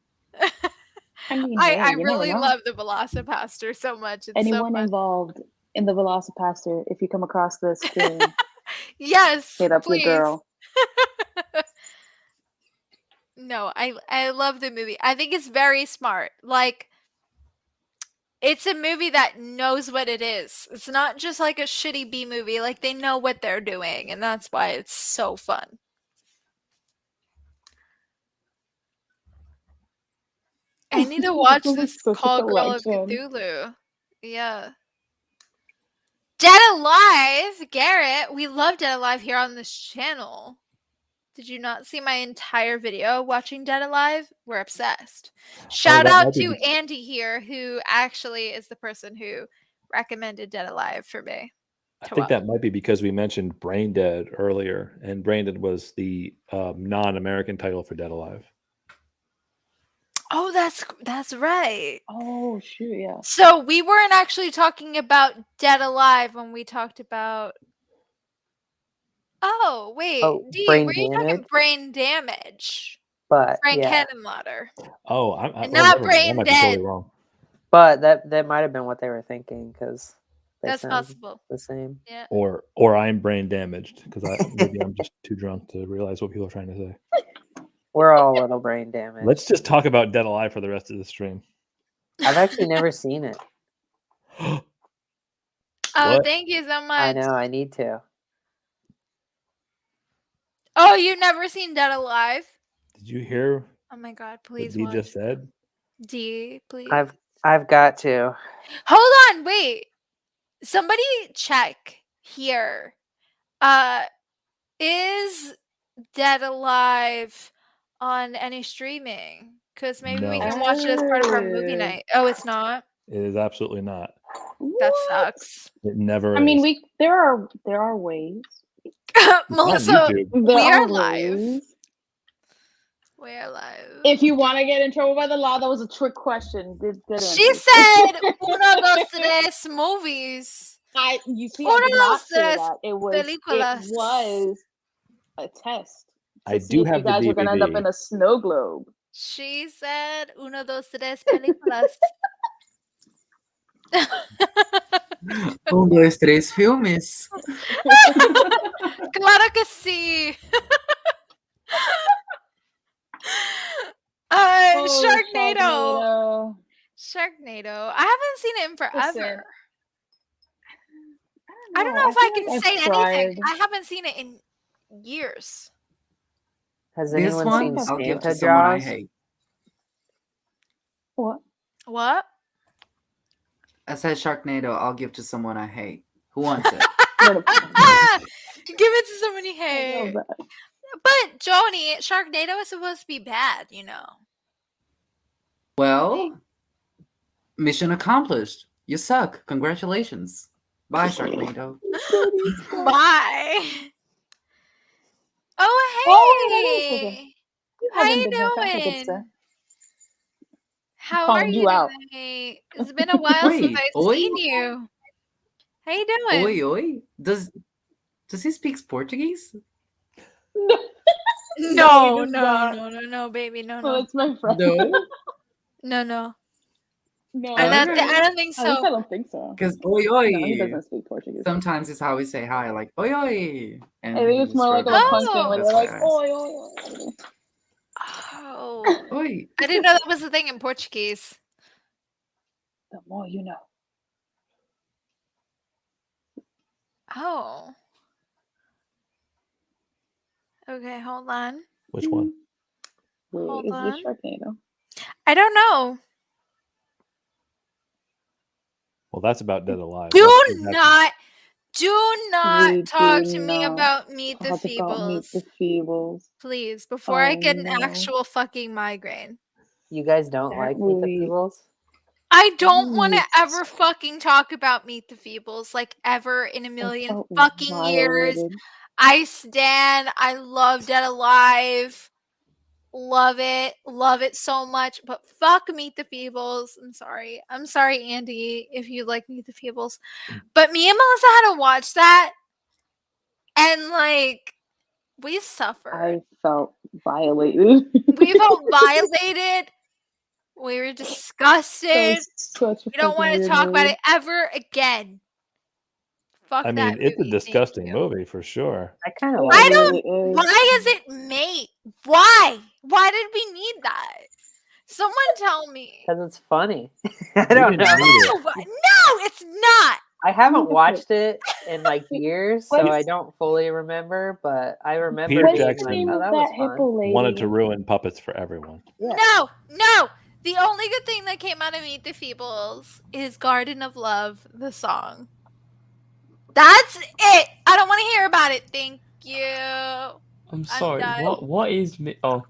B: I mean,
A: I
B: hey, you never
A: really
B: know.
A: love the Velocipaster so much. It's
B: Anyone
A: so fun.
B: involved in the Velocipaster, if you come across this stream,
A: Yes,
B: hit up
A: please.
B: your girl.
A: No, I love the movie. I think it's very smart. Like, it's a movie that knows what it is. It's not just like a shitty B movie. Like, they know what they're doing, and that's why it's so fun. I need to watch
B: This is
A: this
B: such a
A: Call Girl of
B: collection.
A: Cthulhu. Yeah. Dead Alive! Garrett, we love Dead Alive here on this channel. Did you not see my entire video watching Dead Alive? We're obsessed. Shout
C: that
A: out
C: might be
A: to
C: be-
A: Andy here, who actually is the person who recommended Dead Alive for me.
C: I
A: to
C: think
A: watch.
C: that might be because we mentioned Brain Dead earlier, and Brain Dead was the non-American title for Dead Alive.
A: Oh, that's right.
B: Oh shoot, yeah.
A: So we weren't actually talking about Dead Alive when we talked about. Oh wait,
E: Oh,
A: Dee,
E: Brain
A: were you talking
E: Damage?
A: Brain Damage?
E: But
A: Frank
E: yeah,
A: Henenlotter.
C: Oh,
A: And not
C: never mind.
A: Brain
C: I might be
A: Dead.
C: totally wrong.
E: but that might have been what they were thinking because they
A: That's
E: sound
A: possible.
E: the same.
A: Yeah.
C: Or I'm brain damaged because maybe I'm just too drunk to realize what people are trying to say.
E: We're all a little brain damaged.
C: Let's just talk about Dead Alive for the rest of the stream.
E: I've actually never seen it.
A: Oh,
C: What?
A: thank you so much.
E: I know I need to.
A: Oh, you've never seen Dead Alive?
C: Did you hear
A: Oh my god,
C: what
A: please
C: Dee
A: watch.
C: just said?
A: D, please.
E: I've got to.
A: Hold on, wait. Somebody check here. Is Dead Alive on any streaming? Because maybe we
C: No.
A: can watch it as part of our movie
B: Oh.
A: night. Oh, it's not?
C: It is absolutely not.
A: That
B: What?
A: sucks.
C: It never
B: I mean,
C: is.
B: there are ways.
C: It's on
A: Melissa,
C: YouTube.
B: There
A: we are
B: are
A: live.
B: ways.
A: We are live.
B: If you want to get in trouble by the law, that was a trick question. Good
A: She
B: answer.
A: said uno, dos, tres movies.
B: You see,
A: Uno,
B: I did not
A: dos,
B: say
A: tres
B: that. It
A: películas.
B: was a test.
C: I
B: To see
C: do
B: if
C: have
B: you
C: the
B: guys were gonna end up
C: DVD.
B: in a snow globe.
A: She said uno, dos, tres películas.
G: Dos, tres filmes.
A: Claro que sí. Sharknado. Sharknado. I haven't seen it in forever.
B: Listen,
A: I don't know if I
B: feel
A: can
B: like
A: say
B: I've
A: anything.
B: tried.
A: I haven't seen it in years.
E: Has
G: This
E: anyone
G: one
E: seen
G: I'll give to
E: Santa
G: someone I
E: Jaws?
G: hate.
B: What?
A: What?
G: I said Sharknado. I'll give to someone I hate. Who wants it?
B: No,
A: Give it to somebody you
B: I
A: hate.
B: love that.
A: But Joni, Sharknado is supposed to be bad, you know.
G: Well, mission accomplished. You suck. Congratulations. Bye, Sharknado.
A: Bye. Oh,
B: Oh,
A: hey.
B: You
A: How
B: haven't
A: you
B: been here, Papa, good
A: doing?
B: sir.
A: How
B: Calling
A: are
B: you
A: you
B: out.
A: tonight? It's been a while since
G: Wait,
A: I've
G: oi?
A: seen you. How you doing?
G: Oi, oi. Does he speak Portuguese?
B: No,
A: No,
B: he does
A: no,
B: not.
A: no, baby, no,
B: Oh,
A: no,
B: it's my friend.
G: No.
A: no, no.
B: No,
A: I don't,
G: Okay.
A: I don't think
B: At least I
A: so.
B: don't think so.
G: Because oi, oi.
B: No, he doesn't speak Portuguese.
G: Sometimes it's how we say hi, like oi, oi. And
B: I think it's
G: he's
B: more like a
G: struggling,
B: punk
G: so
B: thing when
G: that's
B: you're
G: why
B: like,
G: I asked.
B: oi, oi, oi.
A: Oh,
G: Oi.
A: I didn't know that was a thing in Portuguese.
B: The more you know.
A: Oh. Okay, hold on.
C: Which one?
B: Wait,
A: Hold
B: is
A: on.
B: this Sharknado?
A: I don't know.
C: Well, that's about Dead Alive.
A: Do
C: That's-
A: not
B: We
A: talk
B: do
A: to me
B: not
A: about Meet the
B: Talk about Meet
A: Feebles,
B: the Feebles.
A: please, before I
B: Oh,
A: get an
B: no.
A: actual fucking migraine.
E: You guys don't
B: That
E: like Meet the
B: movie.
E: Feebles?
A: I don't want to
B: Yes.
A: ever fucking talk about Meet the Feebles, like ever in a million
B: felt
A: fucking years.
B: violated.
A: I stand. I love Dead Alive. Love it so much. But fuck Meet the Feebles. I'm sorry. I'm sorry, Andy, if you like Meet the Feebles. But me and Melissa had to watch that. And like, We suffered.
B: I felt violated.
A: We felt violated. We were
B: That
A: disgusted.
B: was such a
A: We don't
B: fucking
A: want to
B: weird
A: talk about
B: movie.
A: it ever again. Fuck
C: I
A: that
C: mean, it's a
A: movie. Thank
C: disgusting
A: you.
C: movie for sure.
E: I kind of
B: It
E: like
A: I
E: it.
A: don't.
B: really is.
A: Why is it made? Why? Why did we need that? Someone tell me.
E: Because it's funny. I
C: We
E: don't
C: didn't
E: know.
C: need it.
A: No, it's not.
E: I haven't watched it in like years, so
B: What's-
E: I don't fully remember, but I remember
C: Peter
B: What's
E: being
C: Jackson
B: the
E: like,
B: name
E: oh,
B: of
E: that was
B: that
E: fun.
B: hippo lady?
C: Wanted to ruin puppets for everyone.
E: Yeah.
A: No. The only good thing that came out of Meet the Feebles is Garden of Love, the song. That's it. I don't want to hear about it. Thank you.
D: I'm sorry.
A: done.
D: What is me? Oh.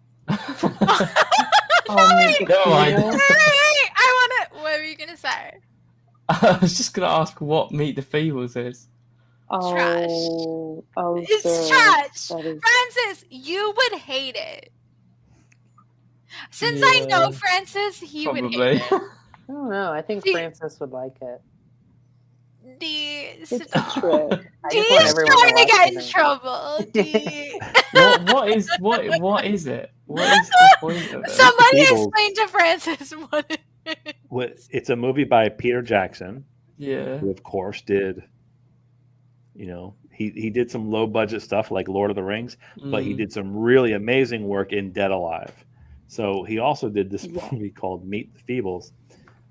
B: Oh, Meet the
D: Never mind.
B: Feebles.
A: Hey, I want to. What were you gonna say?
D: I was just gonna ask what Meet the Feebles is.
B: Oh,
A: It's
B: sir.
A: trash.
B: That is-
A: Francis, you would hate it. Since I know
D: Yeah,
A: Francis, he would
D: probably.
A: hate it.
E: I don't know. I think
A: See-
E: Francis would like it.
B: It's a
A: Stop.
B: trip.
E: I
A: Dee
E: just want
A: is
E: everyone to
A: trying to
E: watch
A: get
E: it
A: in
E: then.
A: trouble. Dee.
D: what is it? What is the point of it?
A: Somebody
C: Feebles.
A: explain to Francis what it is.
C: It's a movie by Peter Jackson,
D: Yeah.
C: who of course did, he did some low budget stuff like Lord of the Rings, but he
D: Mm.
C: did some really amazing work in Dead Alive. So he also did this
B: Yeah.
C: movie called Meet the Feebles,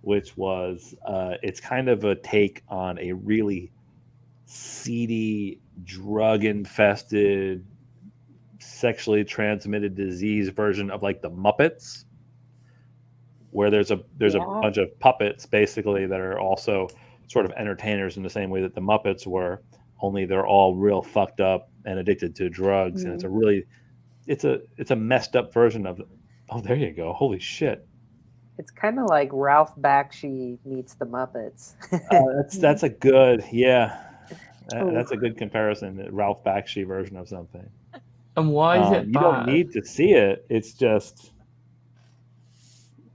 C: which was it's kind of a take on a really seedy, drug infested, sexually transmitted disease version of like the Muppets, where there's a
B: Yeah.
C: bunch of puppets basically that are also sort of entertainers in the same way that the Muppets were, only they're all real fucked up and addicted to drugs. And it's a messed up version of, oh, there you go, holy shit.
E: It's kind of like Ralph Bakshi meets the Muppets.
C: That's a good,
B: Oh.
C: that's a good comparison, the Ralph Bakshi version of something.
D: And why is it
C: You
D: bad?
C: don't need to see it. It's just,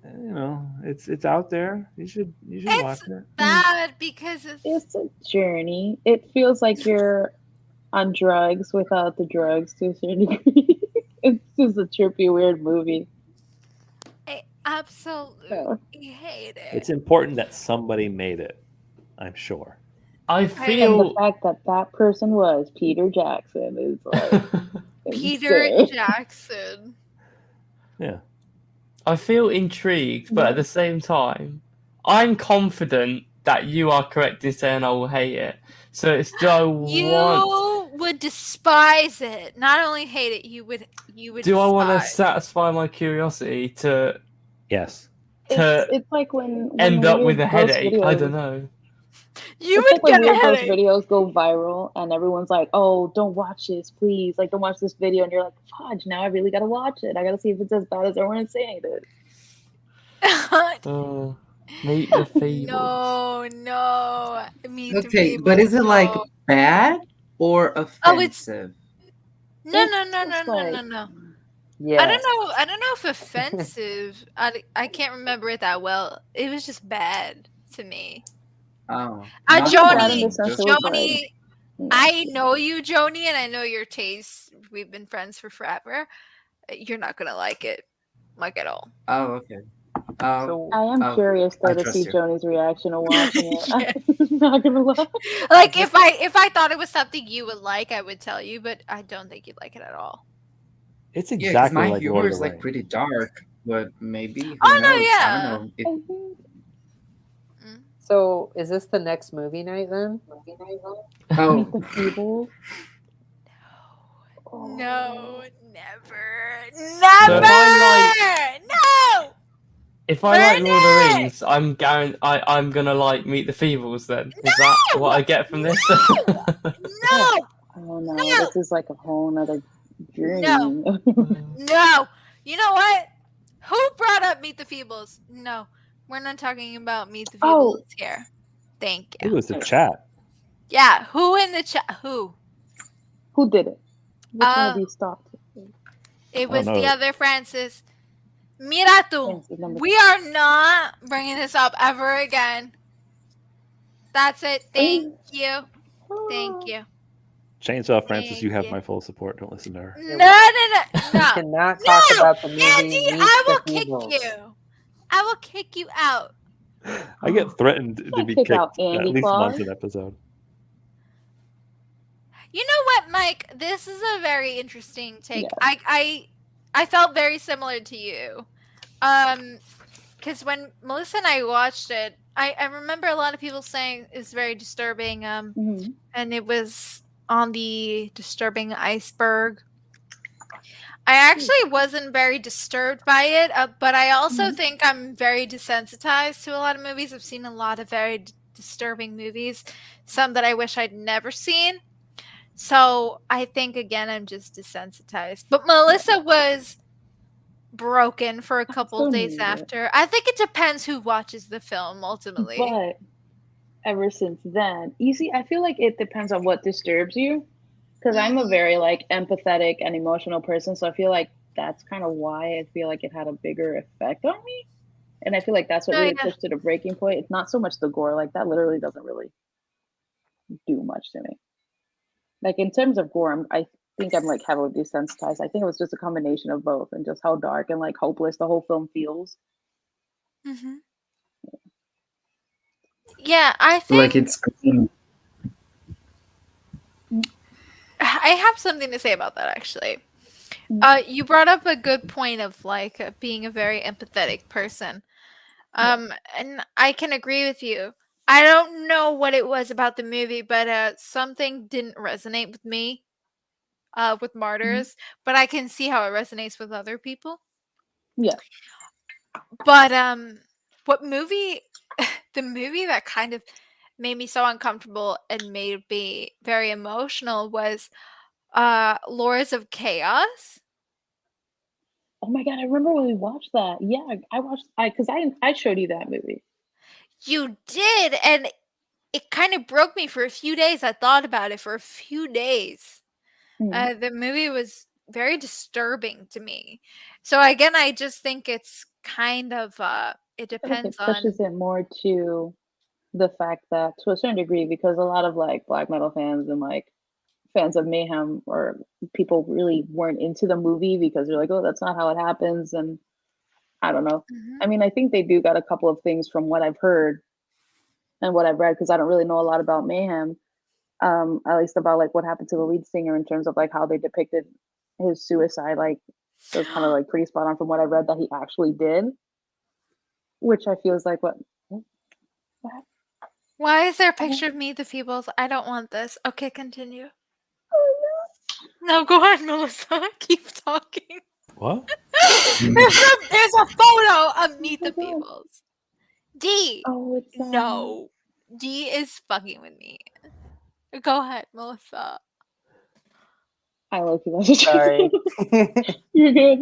C: it's out there. You should
A: It's
C: watch it.
A: bad because
B: It's a journey. It feels like you're on drugs without the drugs to a certain degree. It's just a trippy, weird movie.
A: I absolutely hate it.
C: It's important that somebody made it, I'm sure.
D: I
B: And the
D: feel.
B: fact that that person was Peter Jackson is like
A: Peter
B: insane.
A: Jackson.
C: Yeah.
D: I feel intrigued, but at the same time, I'm confident that you are correct in saying I will hate it. So it's do I want?
A: You would despise it. Not only hate it, you would.
D: Do I want to
A: despise.
D: satisfy my curiosity to
C: Yes.
B: It's like when
D: end up with
B: weird
D: a
B: gross
D: headache? I
B: videos-
D: don't know.
A: You
B: It's
A: would
B: like when
A: get a
B: weird gross
A: headache.
B: videos go viral and everyone's like, "Oh, don't watch this, please! Like, don't watch this video." And you're like, "Fudge! Now I really gotta watch it. I gotta see if it's as bad as everyone is saying it is."
D: Meet the Feebles.
A: No. Meet the
G: Okay,
A: people,
G: but is it like
A: no.
G: bad or
A: Oh, it's-
G: offensive?
A: No.
B: It's like-
E: Yeah.
A: I don't know if offensive. I can't remember it that well. It was just bad to me.
G: Oh,
A: Uh,
G: not
A: Joni,
G: bad,
B: in the sense
G: just
B: it was
A: Joni,
B: like-
A: I know you, Joni, and I know your tastes. We've been friends for forever. You're not gonna like it, like at all.
G: Oh, okay. Oh,
E: So
B: I am
G: Oh,
B: curious though
G: I
B: to
G: trust
B: see
G: you.
B: Joni's reaction to watching it.
A: Yeah.
B: I'm not gonna lie.
A: Like if I thought it was something you would like, I would tell you, but I don't think you'd like it at all.
C: It's
G: yeah, because
C: exactly
G: my
C: like
G: humor
C: Lord of
G: is
C: the
G: like
C: Rings.
G: pretty dark, but maybe who
A: Oh, no,
G: knows? I
A: yeah.
G: don't know.
B: I think
E: So is this the next movie night then?
G: Oh,
B: Meet the Feebles.
A: No, never,
D: So if
A: no.
D: If I like Lord of the
A: Bernard!
D: Rings, I'm gonna like Meet the Feebles then. Is that what I get from this?
A: No,
B: Oh no,
A: No.
B: this is like a whole nother journey.
A: No. no. You know what? Who brought up Meet the Feebles? No, we're not talking about Meet the Feebles
B: Oh.
A: here. Thank
C: It
A: you.
C: was the chat.
A: Yeah, who in the chat? Who?
B: Who did it? Which one of you stopped?
A: It
C: don't
A: was the
C: know.
A: other Francis. Mira tú.
B: Francis, number
A: We are not bringing this up ever again. That's it. Thank you. Thank you.
C: Chainsaw Francis, you have
A: Thank
C: my full support. Don't listen to her.
A: No, no, no,
E: We
A: no.
E: cannot talk
A: No!
E: about the movie
A: Andy,
E: Meet
A: I
E: the
A: will kick
E: Feebles.
A: you. I will kick you out.
C: I get threatened to
B: Can't
C: be
B: kick
C: kicked
B: out
C: at
B: Andy
C: least
B: Claus.
C: once an episode.
A: You know what, Mike? This is a very interesting take.
B: Yeah.
A: I felt very similar to you. Because when Melissa and I watched it, I remember a lot of people saying it's very disturbing.
B: Mhm.
A: And it was on the disturbing iceberg. I actually wasn't very disturbed by it, but I also
B: Mhm.
A: think I'm very desensitized to a lot of movies. I've seen a lot of very disturbing movies, some that I wish I'd never seen. So I think, again, I'm just desensitized. But Melissa was broken for a couple
B: still
A: days
B: need it.
A: after. I think it depends who watches the film, ultimately.
B: But ever since then, you see, I feel like it depends on what disturbs you. Because I'm a
A: Mhm.
B: very like empathetic and emotional person, so I feel like that's kind of why I feel like it had a bigger effect on me. And I feel like that's what
A: Oh,
B: really
A: yeah.
B: pushed it to breaking point. It's not so much the gore, like that literally doesn't really do much to me. Like in terms of gore, I think I'm like heavily desensitized. I think it was just a combination of both and just how dark and like hopeless the whole film feels.
A: Mhm. Yeah, I
G: Like
A: think
G: it's green.
A: I have something to say about that, actually.
B: Mhm.
A: You brought up a good point of like being a very empathetic person. And I can agree with you. I don't know what it was about the movie, but something didn't resonate with me with Martyrs, but I can see how it resonates with other people.
B: Yeah.
A: But what movie the movie that kind of made me so uncomfortable and made me very emotional was Lords of Chaos.
B: Oh my god, I remember when we watched that. Yeah, I watched because I showed you that movie.
A: You did, and it kind of broke me for a few days. I thought about it for a few days.
B: Mhm.
A: The movie was very disturbing to me. So again, I just think it's kind of it
B: I feel like
A: depends
B: it pushes
A: on
B: it more to the fact that to a certain degree, because a lot of like black metal fans and like fans of Mayhem or people really weren't into the movie because they're like, oh, that's not how it happens. And I don't know.
A: Mhm.
B: I mean, I think they do got a couple of things from what I've heard and what I've read because I don't really know a lot about Mayhem, at least about like what happened to the lead singer in terms of like how they depicted his suicide. Like it was kind of like pretty spot on from what I read that he actually did, which I feel is like what
A: Why is there a picture of Meet the Feebles? I don't want this. Okay, continue. No, go on, Melissa. Keep talking.
C: What?
A: There's a photo of Meet the
B: Oh my God.
A: Feebles. D.
B: Oh, it's
A: No. D is fucking with me. Go ahead, Melissa.
B: I love you. That's
E: Sorry.
B: You're good.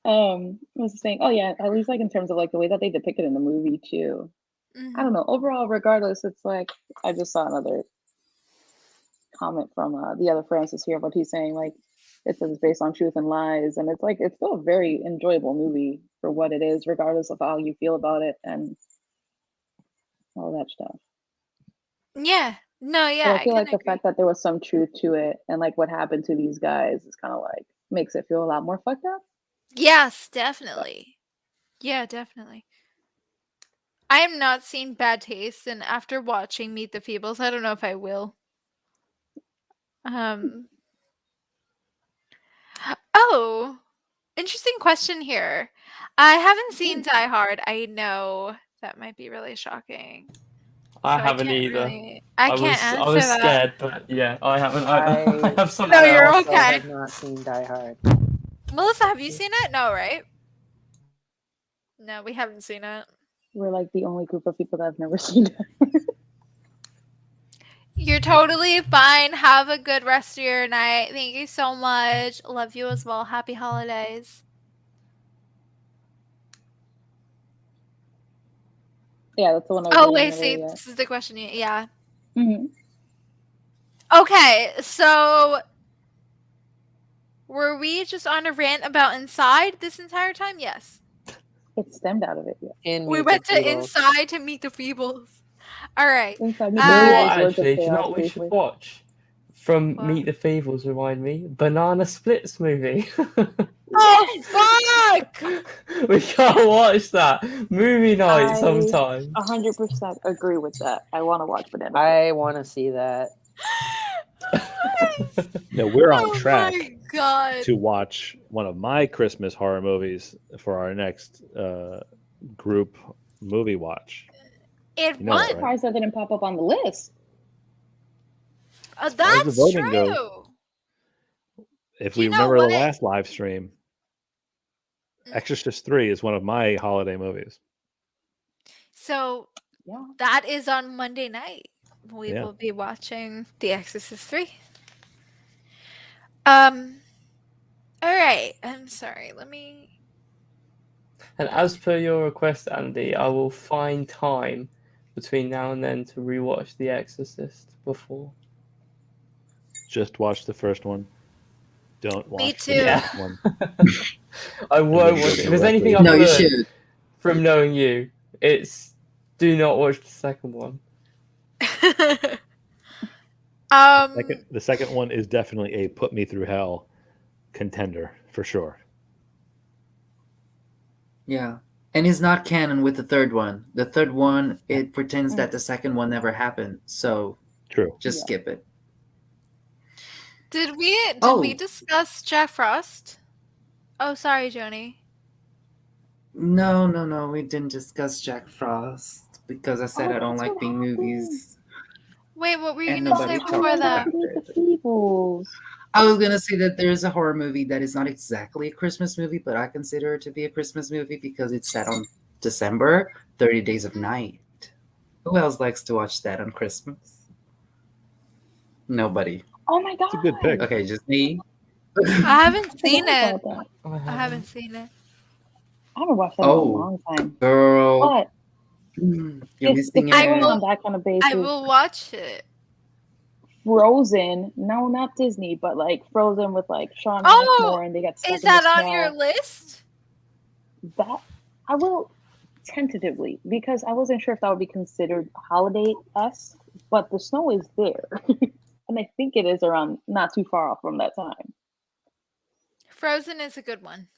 B: I was saying, oh yeah, at least like in terms of like the way that they depict it in the movie too. I don't know. Overall, regardless, it's like I just saw another comment from the other Francis here, but he's saying like it says it's based on truth and lies, and it's like it's still a very enjoyable movie for what it is, regardless of how you feel about it and all that stuff.
A: Yeah. No,
B: But
A: yeah,
B: I
A: I
B: feel
A: can
B: like the
A: agree.
B: fact that there was some truth to it and like what happened to these guys is kind of like makes it feel a lot more fucked up.
A: Yes, definitely. Yeah, definitely. I have not seen Bad Taste, and after watching Meet the Feebles, I don't know if I will. Um. Oh, interesting question here. I haven't seen Die Hard. I know that might be really shocking.
D: I
A: So
D: haven't either.
A: I can't
D: I
A: answer
D: was
A: that.
D: scared, but yeah, I haven't. I
E: I
D: have someone
A: No, you're
D: else.
E: also
A: okay.
E: have not seen Die Hard.
A: Melissa, have you seen it? No, right? No, we haven't seen it.
B: We're like the only group of people that have never seen it.
A: You're totally fine. Have a good rest of your night. Thank you so much. Love you as well. Happy holidays.
B: Yeah, that's the one I was
A: Oh,
B: reading
A: wait, see,
B: earlier.
A: this is the question. Yeah.
B: Mm-hmm.
A: Okay, so were we just on a rant about Inside this entire time? Yes.
B: It stemmed out of it. Yeah.
E: And
A: We
E: Meet
A: went
E: the
A: to
E: Feebles.
A: Inside to Meet the Feebles. All right.
B: Inside
D: You
B: Meet the
D: know
A: Uh,
D: what?
B: Feebles, Lords of
D: Actually, do you know
B: Chaos,
D: what we should
B: briefly.
D: watch? from
A: Wow.
D: Meet the Feebles remind me? Banana Splits movie.
A: Oh fuck!
D: We can't watch that. Movie night
B: I
D: sometime.
B: 100% agree with that. I want to watch Banana.
E: I want to see that.
A: Nice.
C: No, we're on
A: Oh
C: track
A: my god.
C: to watch one of my Christmas horror movies for our next group movie watch.
A: It
C: You know
B: I'm
C: that,
A: won.
C: right?
B: surprised that didn't pop up on the list.
C: As far as the
A: That's
C: voting
A: true.
C: goes, if
A: Do
C: we
A: you know
C: remember the
A: what?
C: last live stream, Exorcist 3 is one of my holiday movies.
A: So
B: Yeah.
A: that is on Monday night. We
C: Yeah.
A: will be watching The Exorcist 3. All right. I'm sorry. Let me.
D: And as per your request, Andy, I will find time between now and then to rewatch The Exorcist before.
C: Just watch the first one. Don't watch
A: Me
C: the
A: too.
C: second one.
D: I
C: then
D: won't
C: go
D: watch it. If there's anything
C: directly-
D: I've
G: No, you
D: learned
G: should.
D: from knowing you, it's do not watch the second one.
C: The second one is definitely a put me through hell contender for sure.
G: Yeah. And it's not canon with the third one. The third one, it pretends that the second one never happened. So
C: True.
G: just
B: Yeah.
G: skip it.
A: Did we
G: Oh.
A: discuss Jack Frost? Oh, sorry, Joni.
G: No. We didn't discuss Jack Frost because I said
B: Oh,
G: I don't
B: that's
G: like
B: what
G: being
B: happened.
G: movies.
A: Wait, what were you
G: And
A: gonna
G: nobody
A: say
G: talked
A: before that?
G: about
B: Meet
G: it.
B: the Feebles.
G: I was gonna say that there's a horror movie that is not exactly a Christmas movie, but I consider it to be a Christmas movie because it's set on December, 30 Days of Night. Who else likes to watch that on Christmas? Nobody.
B: Oh my god.
C: It's a good pick.
G: Okay, just me.
A: I haven't seen
B: forgot
A: it.
B: about that.
A: I haven't seen it.
B: I haven't watched that in a
G: Oh.
B: long time.
G: Girl,
B: But
G: you're
B: if
G: missing
B: we're going
A: will-
G: out.
B: on that kind of basis,
A: I will watch it.
B: Frozen. No, not Disney, but like Frozen with like Sean
A: Oh,
B: Ashmore, and they got stuck
A: Is
B: in the
A: that on
B: snow.
A: your list?
B: That I will tentatively, because I wasn't sure if that would be considered holiday-esque, but the snow is there. And I think it is around not too far off from that time.
A: Frozen is a good one.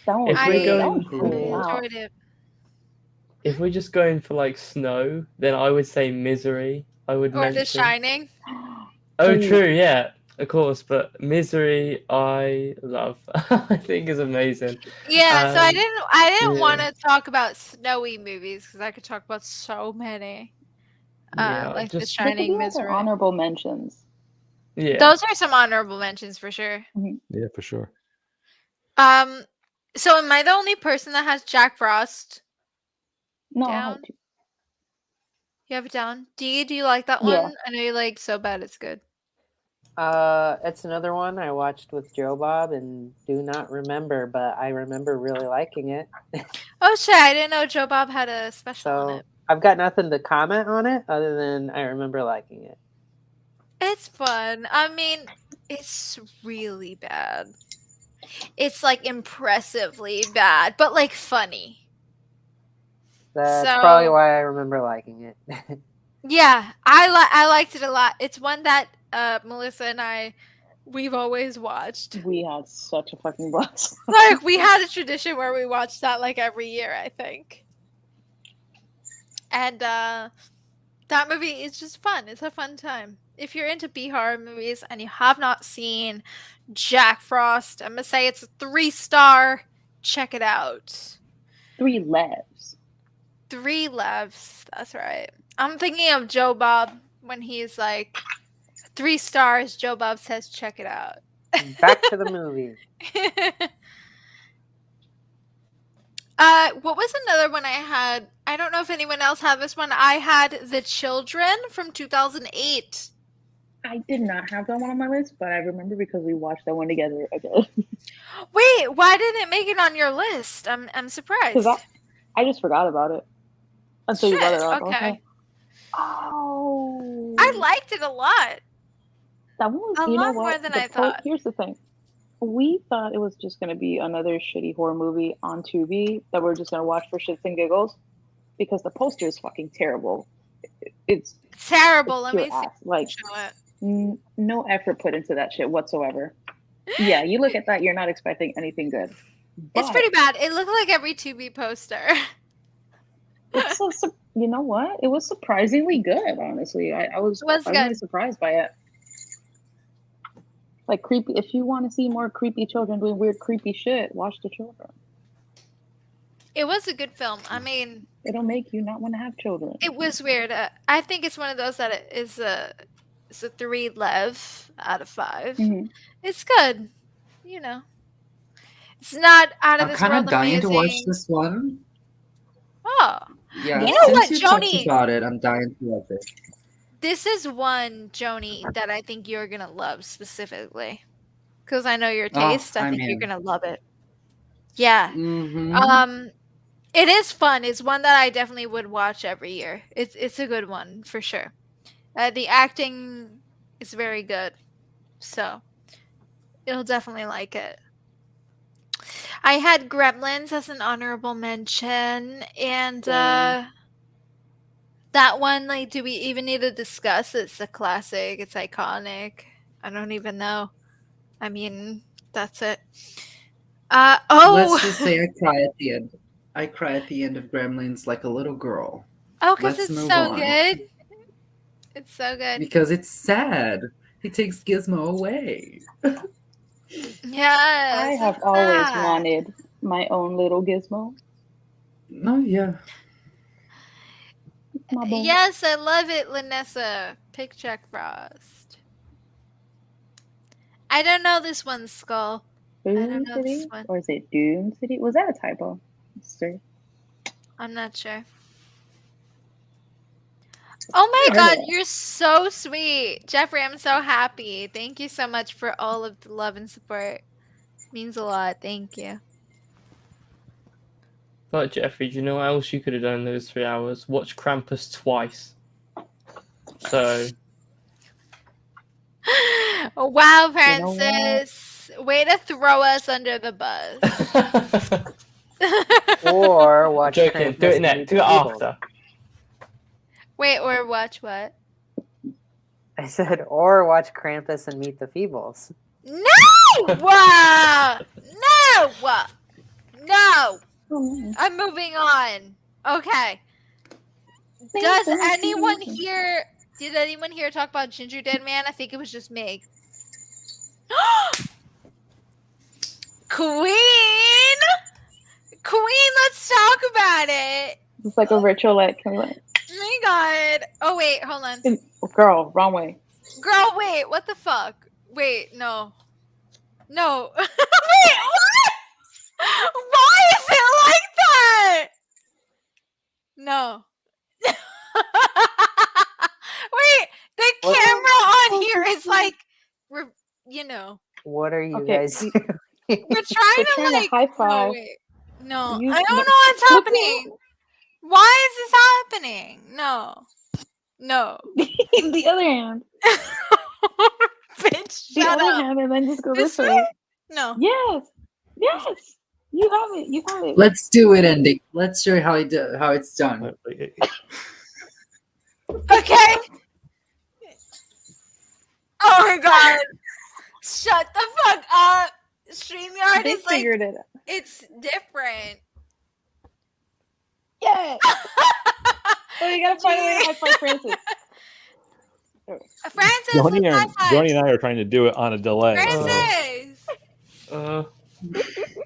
B: That one
D: If
B: was
D: we're
B: really, that
D: going
B: was
D: for-
B: cool.
A: I
B: Wow.
A: enjoyed it.
D: If we're just going for like snow, then I would say Misery. I would
A: Or
D: mention.
A: The Shining.
D: Oh,
B: Ooh.
D: true, yeah, of course. But Misery, I love. I think is amazing.
A: Yeah, so I
D: Um,
A: didn't
D: yeah.
A: want to talk about snowy movies because I could talk about so many.
D: Yeah,
A: Like The
D: just
B: They could
A: Shining,
B: be like our
A: Misery.
B: honorable mentions.
D: yeah.
A: Those are some honorable mentions for sure.
C: Yeah, for sure.
A: So am I the only person that has Jack Frost
B: No, I
A: down?
B: have to.
A: You have it down. Do you like that
B: Yeah.
A: one? I know you like So Bad It's Good.
E: It's another one I watched with Joe Bob and do not remember, but I remember really liking it.
A: Oh shit! I didn't know Joe Bob had a special on
E: So
A: it.
E: I've got nothing to comment on it other than I remember liking it.
A: It's fun. I mean, it's really bad. It's like impressively bad, but like funny.
E: That's
A: So-
E: probably why I remember liking it.
A: Yeah, I liked it a lot. It's one that Melissa and we've always watched.
B: We had such a fucking blast.
A: Like we had a tradition where we watched that like every year, I think. And that movie is just fun. It's a fun time. If you're into B horror movies and you have not seen Jack Frost, I'm gonna say it's a 3-star. Check it out.
B: 3 Levs.
A: 3 Levs. That's right. I'm thinking of Joe Bob when he's like 3 stars. Joe Bob says, "Check it out."
E: Back to the movie.
A: What was another one I had? I don't know if anyone else had this one. I had The Children from 2008.
B: I did not have that one on my list, but I remember because we watched that one together again.
A: Wait, why didn't it make it on your list? I'm surprised.
B: Because I just forgot about it until you brought it
A: Shit,
B: up. I was
A: okay.
B: like, oh,
A: I liked it a lot.
B: that one was,
A: a
B: you know
A: lot more
B: what?
A: than
B: The
A: I thought.
B: Here's the thing. We thought it was just going to be another shitty horror movie on Tubi that we're just going to watch for shits and giggles because the poster is fucking terrible. It's
A: Terrible. Let
B: pure
A: me see.
B: ass. Like,
A: Show it.
B: No effort put into that shit whatsoever. Yeah, you look at that, you're not expecting anything good.
A: It's
B: But
A: pretty bad. It looked like every Tubi poster.
B: it's you know what? It was surprisingly good, honestly. I was
A: It was
B: pleasantly
A: good.
B: surprised by it. Like creepy. If you want to see more creepy children doing weird, creepy shit, watch The Children.
A: It was a good film. I mean,
B: It'll make you not want to have children.
A: it was weird. I think it's one of those that it's a 3 lev out of 5.
B: Mhm.
A: It's good. You know, it's not out of
G: I'm
A: this
G: kind of
A: world
G: dying to watch
A: amazing.
G: this one.
A: Oh,
G: Yeah,
A: You know what,
G: since you talked
A: Joni?
G: about it, I'm dying to watch it.
A: this is one, Joni, that I think you're gonna love specifically, because I know your
G: Oh,
A: taste. I
G: I'm
A: think you're
G: in.
A: gonna love it. Yeah.
G: Mm-hmm.
A: It is fun. It's one that I definitely would watch every year. It's a good one for sure. The acting is very good, so you'll definitely like it. I had Gremlins as an honorable mention, and
B: Same.
A: that one, like, do we even need to discuss? It's a classic. It's iconic. I don't even know. I mean, that's it.
G: Let's just
A: Oh,
G: say I cry at the end. I cry at the end of Gremlins like a little girl.
A: oh, because
G: Let's
A: it's
G: move
A: so
G: on.
A: good. It's so good.
G: Because it's sad. He takes Gizmo away.
A: Yes,
B: I have
A: it's
B: always
A: sad.
B: wanted my own little gizmo.
G: Oh, yeah.
B: My boo.
A: Yes, I love it, Lanessa. Pick Jack Frost. I don't know this one, Skull. I don't
B: Boom
A: know this
B: City?
A: one.
B: Or is it Doom City? Was that a typo? Sir.
A: I'm not sure. Oh my
B: Heard of
A: god,
B: that.
A: you're so sweet. Jeffrey, I'm so happy. Thank you so much for all of the love and support. Means a lot. Thank you.
D: But Jeffrey, do you know what else you could have done in those 3 hours? Watch Krampus twice. So
A: Wow,
B: You know what?
A: Francis. Way to throw us under the bus.
E: Or watch
D: joking.
E: Krampus
D: Do it
E: and
D: next.
E: Meet
D: Do
E: the
D: it
E: Feebles.
D: after.
A: Wait, or watch what?
E: I said, or watch Krampus and Meet the Feebles.
A: No! No! No!
B: Oh,
A: I'm moving on. Okay. Does anyone here... Did anyone here talk about Ginger Dead Man? I think it was just Meg. Queen! Queen, let's talk about it.
B: it's like a virtual like, can we like
A: Oh my god. Oh, wait, hold on.
B: girl, wrong way.
A: Girl, wait, what the fuck? Wait, no. No. Wait, what? Why is it like that? No. Wait, the
E: What?
A: camera on here is like, you know,
E: What are you
B: Okay,
E: guys
B: we-
E: doing?
A: we're trying
B: We're
A: to
B: trying to
A: like,
B: high
A: no,
B: five.
A: wait. No,
B: You-
A: I don't know
B: look-
A: what's
B: look
A: happening. Why is this happening? No. No.
B: the other hand.
A: Bitch,
B: The
A: shut
B: other
A: up.
B: hand and then just go
A: This
B: this way.
A: No.
B: Yes. Yes. You have it. You have it.
G: Let's do it, Andy. Let's show you how it's done.
A: Okay. Oh my god. Shut the fuck up. StreamYard
B: They
A: is like,
B: figured it out.
A: it's different.
B: Yeah. Oh, you gotta find a way to high five Francis.
A: Francis,
C: Joni
A: let's high
C: and,
A: five.
C: Joni and I are trying to do it on a delay.
A: Francis.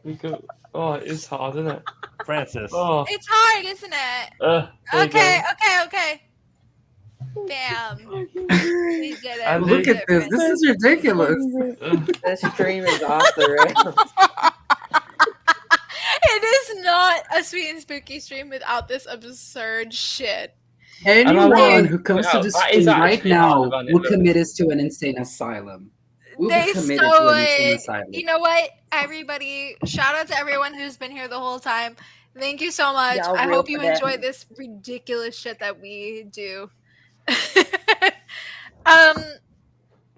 D: We go. Oh, it's hard, isn't it?
C: Francis.
D: Oh,
A: It's hard, isn't it?
D: there you
A: Okay,
D: go.
A: okay. Bam. We did it.
D: And
A: We
G: Look
A: did
G: at
A: it,
G: this. This
A: Francis.
G: is ridiculous.
E: This stream is off the rails.
A: It is not a sweet and spooky stream without this absurd shit.
G: Anyone who comes to
D: out,
G: this
D: that is
G: stream right
D: actually
G: now
D: harder than it
G: will
D: looks.
G: commit us to an insane asylum. We'll
A: They
G: be committed
A: stole
G: to an insane
A: it.
G: asylum.
A: You know what, everybody? Shout out to everyone who's been here the whole time. Thank you so much.
B: Y'all
A: I
B: real
A: hope you
B: for that.
A: enjoyed this ridiculous shit that we do.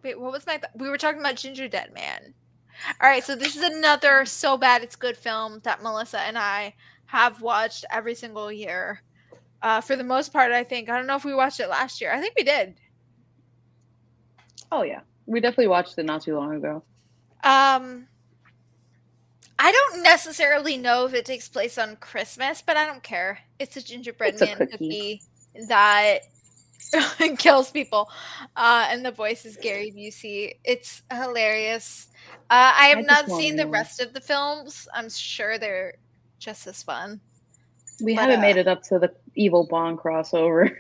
A: Wait, what was we were talking about Ginger Dead Man. All right, so this is another so bad it's good film that Melissa and I have watched every single year. For the most part, I think. I don't know if we watched it last year. I think we did.
B: Oh yeah, we definitely watched it not too long ago.
A: I don't necessarily know if it takes place on Christmas, but I don't care. It's a gingerbread
B: It's a
A: man
B: cookie.
A: that kills people. And the voice is Gary Busey. It's hilarious. I have
B: I just
A: not
B: wanna
A: seen the
B: know.
A: rest of the films. I'm sure they're just as fun.
B: We
A: But,
B: haven't made it up to the evil Bond crossover.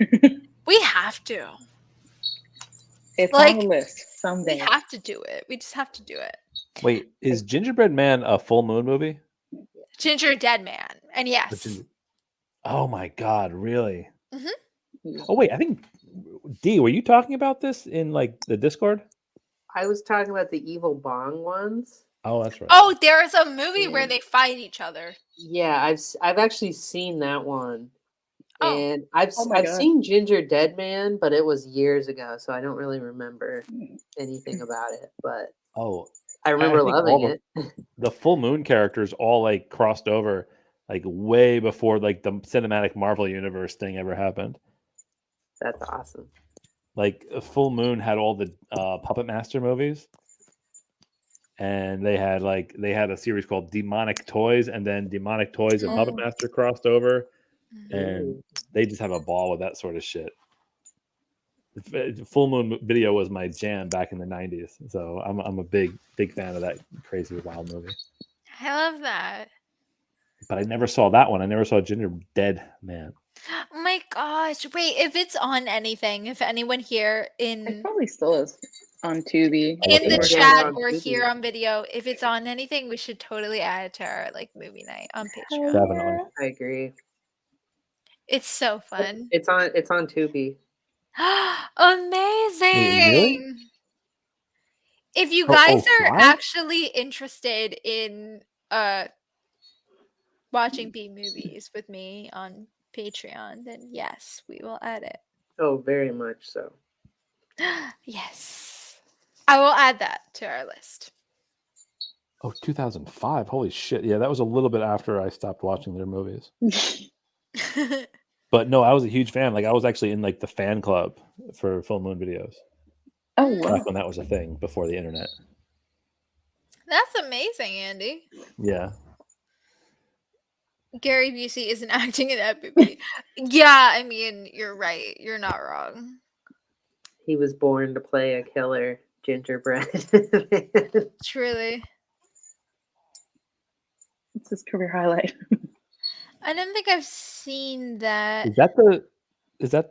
A: We have to.
B: It's
A: Like,
B: on the list
A: We
B: someday.
A: have to do it. We just have to do it.
C: Wait, is Gingerbread Man a full moon movie?
A: Ginger Dead Man. And
C: The
A: yes.
C: Ginger- Oh my God, really?
B: Yeah.
C: Oh wait, I think D, were you talking about this in like the Discord?
E: I was talking about the evil bong ones.
C: Oh, that's right.
A: Oh, there's a movie where they fight each other.
E: Yeah, I've actually seen that one,
A: Oh.
E: and I've
B: Oh my
E: I've
B: God.
E: seen Ginger Dead Man, but it was years ago, so I don't really remember anything about it. But
C: Oh,
E: I remember
C: think
E: loving
C: all
E: it.
C: the full moon characters all like crossed over like way before like the cinematic Marvel universe thing ever happened.
E: That's awesome.
C: Like Full Moon had all the Puppet Master movies, and they had a series called Demonic Toys, and then Demonic Toys and Puppet Master crossed over, and they just have a ball with that sort of shit. Full Moon Video was my jam back in the 90s, so I'm a big fan of that crazy wild movie.
A: I love that.
C: But I never saw that one. I never saw Ginger Dead Man.
A: Oh my gosh. Wait, if it's on anything, if anyone here
B: It
A: in
B: probably still is on Tubi.
C: I'll look
A: the
C: it up.
A: chat
E: on
A: or
E: Tubi.
A: here on video, if it's on anything, we should totally add it to our like movie night on Patreon.
C: Definitely.
E: I agree.
A: It's so fun.
E: It's on Tubi.
A: Amazing.
C: really?
A: If you
C: Oh,
A: guys are
C: five?
A: actually interested in watching B movies with me on Patreon, then yes, we will add it.
E: Oh, very much so.
A: Yes. I will add that to our list.
C: Oh, 2005. Holy shit. Yeah, that was a little bit after I stopped watching their movies. But no, I was a huge fan. Like I was actually in like the fan club for Full Moon Videos.
B: Oh wow.
C: Back when that was a thing before the internet.
A: That's amazing, Andy.
C: Yeah.
A: Gary Busey isn't acting in that movie. Yeah, I mean, you're right. You're not wrong.
E: He was born to play a killer gingerbread.
A: Truly.
B: It's his career highlight.
A: I don't think I've seen that.
C: Is that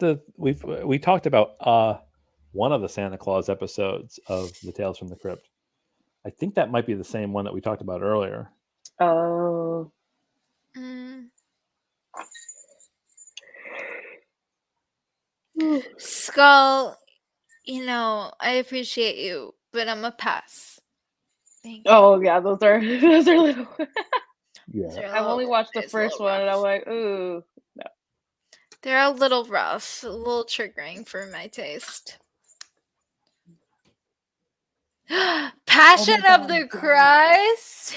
C: the we talked about one of the Santa Claus episodes of the Tales from the Crypt. I think that might be the same one that we talked about earlier.
B: Oh.
A: Skull, you know, I appreciate you, but I'm a pass. Thank you.
B: Oh yeah, those are little.
C: Yeah.
A: They're a
B: I've only
A: little-
B: watched the
A: it's a little
B: first one, and
A: rough.
B: I'm like, ooh.
A: They're a little rough, a little triggering for my taste. Passion of the Christ.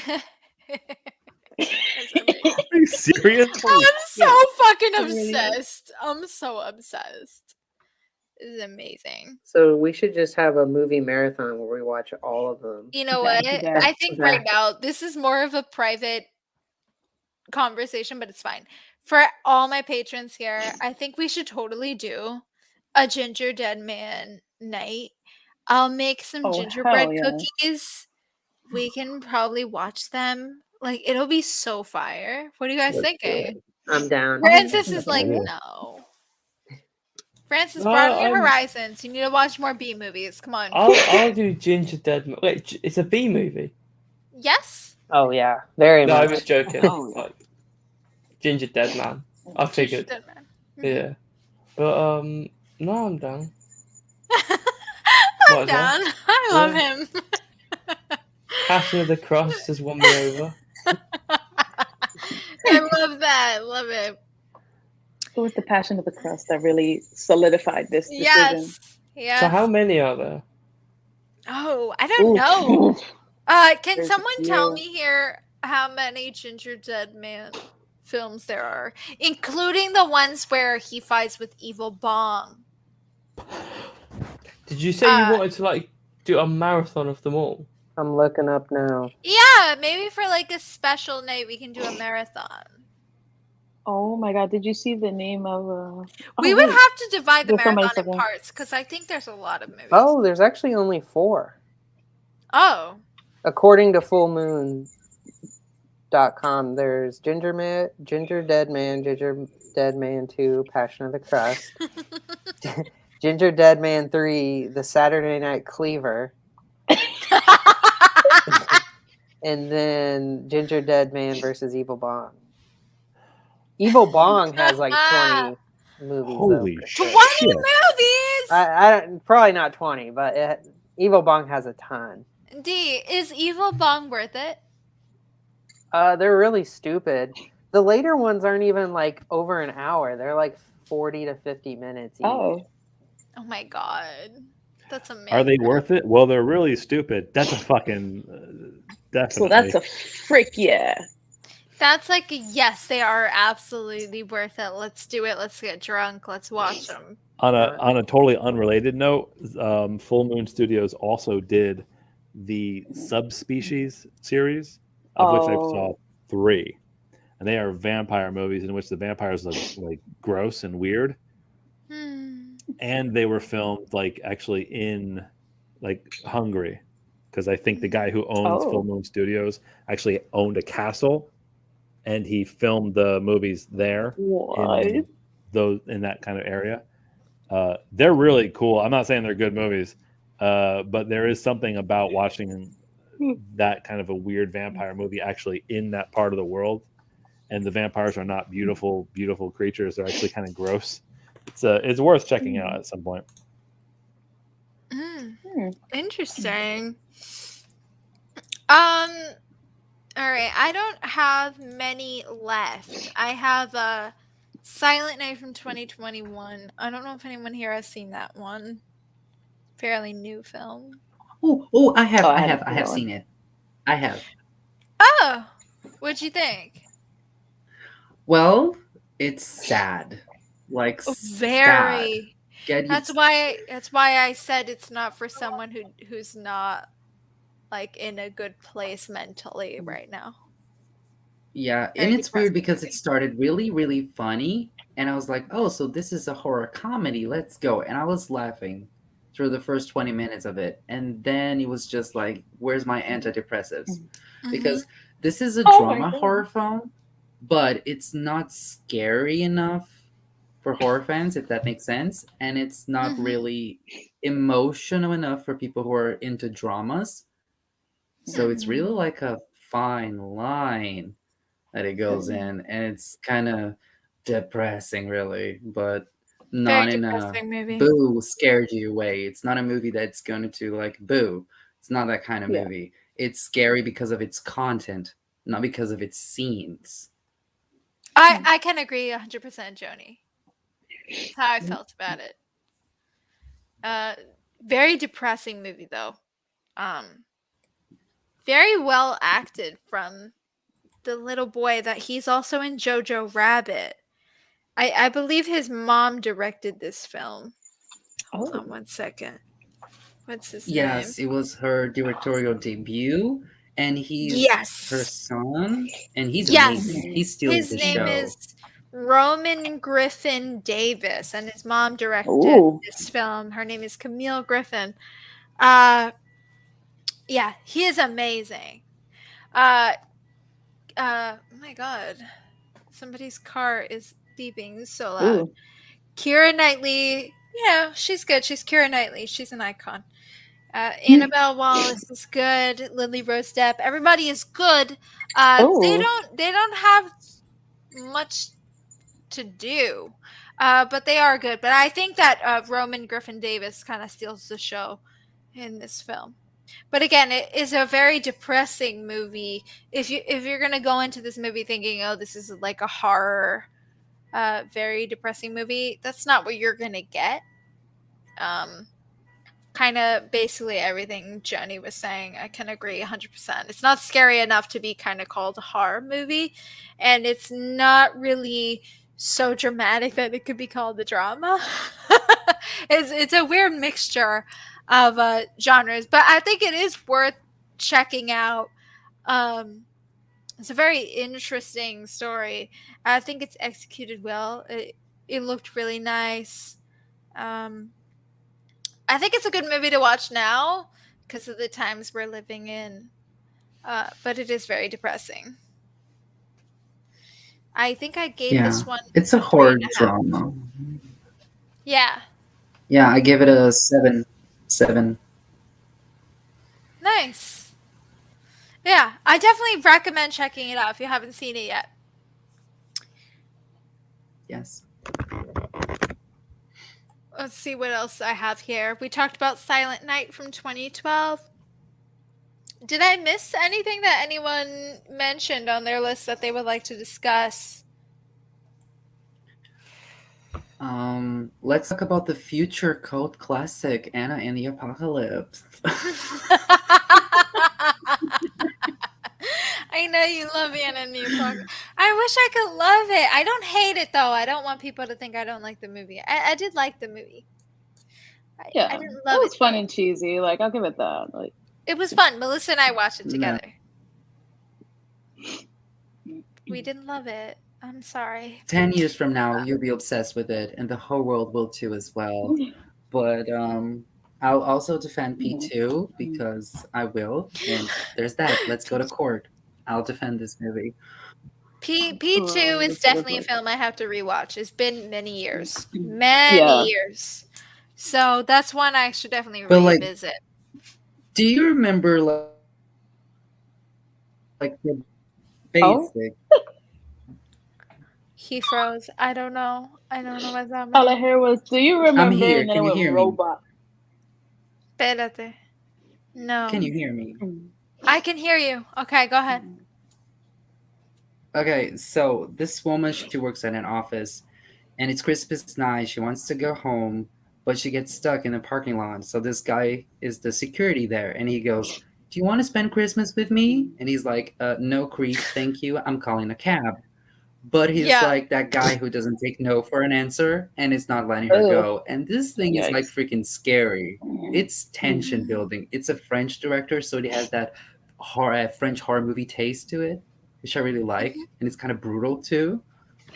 A: That's amazing.
C: Are you serious? Holy
A: I'm so fucking
B: really is.
A: obsessed. I'm so obsessed. This is amazing.
E: So we should just have a movie marathon where we watch all of them.
A: You know
B: Back
A: what?
B: to back
A: I think
E: to
A: right
E: back.
A: now this is more of a private conversation, but it's fine. For all my patrons here, I think we should totally do a Ginger Dead Man night. I'll make some
B: Oh,
A: gingerbread
B: hell yeah.
A: cookies. We can probably watch them. Like it'll be so fire. What are you guys
C: Let's do
A: thinking?
E: I'm down.
A: Francis is like,
C: Yeah.
A: no. Francis,
D: No,
A: broaden your
D: I'm-
A: horizons. You need to watch more B movies. Come on.
D: I'll do Ginger Dead. Wait, it's a B movie.
A: Yes.
E: Oh yeah, very
D: No, I
E: much.
D: was joking.
B: Oh, yeah.
D: Like, Ginger Dead Man. I figured.
A: Dead Man.
D: Yeah, but no, I'm down.
A: I'm
D: Might as well.
A: down. I love
D: Yeah.
A: him.
D: Passion of the Cross has won me over.
A: I love that. Love it.
B: It was the Passion of the Crust that really solidified this decision.
A: Yes. Yes.
D: So how many are there?
A: Oh, I don't know. Can
B: There's a
A: someone tell
B: few.
A: me here how many Ginger Dead Man films there are, including the ones where he fights with Evil Bong?
D: Did you say you
A: Uh,
D: wanted to like do a marathon of them all.
E: I'm looking up now.
A: Yeah, maybe for like a special night we can do a marathon.
B: Oh my god, did you see the name of
A: We
B: oh,
A: would
B: wait.
A: have to divide the
B: There's so many
A: marathon in
B: stuff there.
A: parts because I think there's a lot of movies.
E: Oh, there's actually only 4.
A: Oh.
E: According to fullmoon.com, there's Ginger Dead Man, Ginger Dead Man 2, Passion of the Crust, Ginger Dead Man 3, The Saturday Night Cleaver, and then Ginger Dead Man versus Evil Bong. Evil Bong has like 20 movies.
C: Holy
E: though,
C: shit.
A: 20 movies!
E: I probably not 20, but Evil Bong has a ton.
A: D, is Evil Bong worth it?
E: They're really stupid. The later ones aren't even like over an hour. They're like 40 to 50 minutes each.
B: Oh.
A: Oh my god. That's amazing.
C: Are they worth it? Well, they're really stupid. That's a fucking definitely.
B: So that's a frick yeah.
A: That's like a yes, they are absolutely worth it. Let's do it. Let's get drunk. Let's watch them.
C: On a totally unrelated note, Full Moon Studios also did the Subspecies series, of which I saw 3, and they are vampire movies in which the vampires look like gross and weird, and they were filmed like actually in like Hungary, because I think the guy who owns Full Moon Studios actually owned a castle, and he filmed the movies there in that kind of area. They're really cool. I'm not saying they're good movies, but there is something about watching that kind of a weird vampire movie actually in that part of the world, and the vampires are not beautiful creatures. They're actually kind of gross. It's worth checking out at some point.
A: Interesting. All right, I don't have many left. I have a Silent Night from 2021. I don't know if anyone here has seen that one. Fairly new film.
G: Oh, I have seen it. I have.
A: Oh, what'd you think?
G: Well, it's sad. Like
A: very.
G: Sad.
A: That's why I said it's not for someone who's not like in a good place mentally right now.
G: Yeah, and it's weird because it started really, really funny, and I was like, oh, so this is a horror comedy, let's go. And I was laughing through the first 20 minutes of it, and then it was just like, where's my antidepressives? Because this is a drama horror film, but it's not scary enough for horror fans, if that makes sense, and it's not really emotional enough for people who are into dramas. So it's really like a fine line that it goes in, and it's kind of depressing, really, but not in a
A: movie.
G: boo scared you way. It's not a movie that's going to like boo. It's not that kind of movie. It's scary because of its content, not because of its scenes.
A: I can agree 100%, Joni. That's how I felt about it. Very depressing movie though. Very well acted from the little boy that he's also in Jojo Rabbit. I believe his mom directed this film. Hold on one second. What's his name?
G: Yes, it was her directorial debut, and he's her son, and he's amazing. He's still
A: his
G: the
A: name
G: show.
A: is Roman Griffin Davis, and his mom directed this film. Her name is Camille Griffin. Yeah, he is amazing. Oh my god, somebody's car is beeping so loud. Keira Knightley, she's good. She's Keira Knightley. She's an icon. Annabelle Wallace is good. Lily Rose Depp. Everybody is good. They don't have much to do, but they are good. But I think that Roman Griffin Davis kind of steals the show in this film. But again, it is a very depressing movie. If you're gonna go into this movie thinking, oh, this is like a horror, very depressing movie, that's not what you're gonna get. Kind of basically everything Jenny was saying, I can agree 100%. It's not scary enough to be kind of called a horror movie, and it's not really so dramatic that it could be called a drama. It's a weird mixture. of genres, but I think it is worth checking out. It's a very interesting story. I think it's executed well. It looked really nice. I think it's a good movie to watch now because of the times we're living in. But it is very depressing. I think I gave
G: Yeah,
A: this one
G: it's a
A: a three
G: horror
A: and a half.
G: drama.
A: Yeah,
G: Yeah, I give it a 7.
A: nice. Yeah, I definitely recommend checking it out if you haven't seen it yet.
G: Yes.
A: Let's see what else I have here. We talked about Silent Night from 2012. Did I miss anything that anyone mentioned on their list that they would like to discuss?
G: Let's talk about the future cult classic, Anna and the Apocalypse.
A: I know you love Anna and the Apocalypse. I wish I could love it. I don't hate it though. I don't want people to think I don't like the movie. I did like the movie. I
B: Yeah,
A: didn't
B: it
A: love
B: was
A: it
B: fun
A: though.
B: and cheesy. Like, I'll give it that. Like,
A: It was fun. Melissa and I watched it
G: No.
A: together. We didn't love it. I'm sorry.
G: 10 years from now, you'll be obsessed with it, and the whole world will too as well. But I'll also defend P2 because I will, and there's that. Let's go to court. I'll defend this movie.
A: P2 is
B: that's
A: definitely a
B: like-
A: film I have to rewatch. It's been many years.
B: Yeah.
A: Many years. So that's one I should definitely
G: But, like,
A: revisit.
G: Do you remember like the basic?
A: He froze. I don't know. I don't know what's
B: All I
A: happening.
B: heard was, "Do you remember?"
G: here.
B: And then
G: Can
B: it
G: you
B: went
G: hear me?
B: robot.
A: Espérate. No.
G: Can you hear me?
A: I can hear you. Okay, go ahead.
G: Okay, so this woman, she works at an office, and it's Christmas night. She wants to go home, but she gets stuck in the parking lot. So this guy is the security there, and he goes, "Do you want to spend Christmas with me?" And he's like, "No, creep, thank you. I'm calling a cab." But he's
A: Yeah.
G: like that guy who doesn't take no for an answer and is not letting her
B: Ugh.
G: go. And this thing is like
B: Yikes.
G: freaking scary. It's tension building. It's a French director, so it has that French horror movie taste to it, which I really like, and it's kind of brutal too.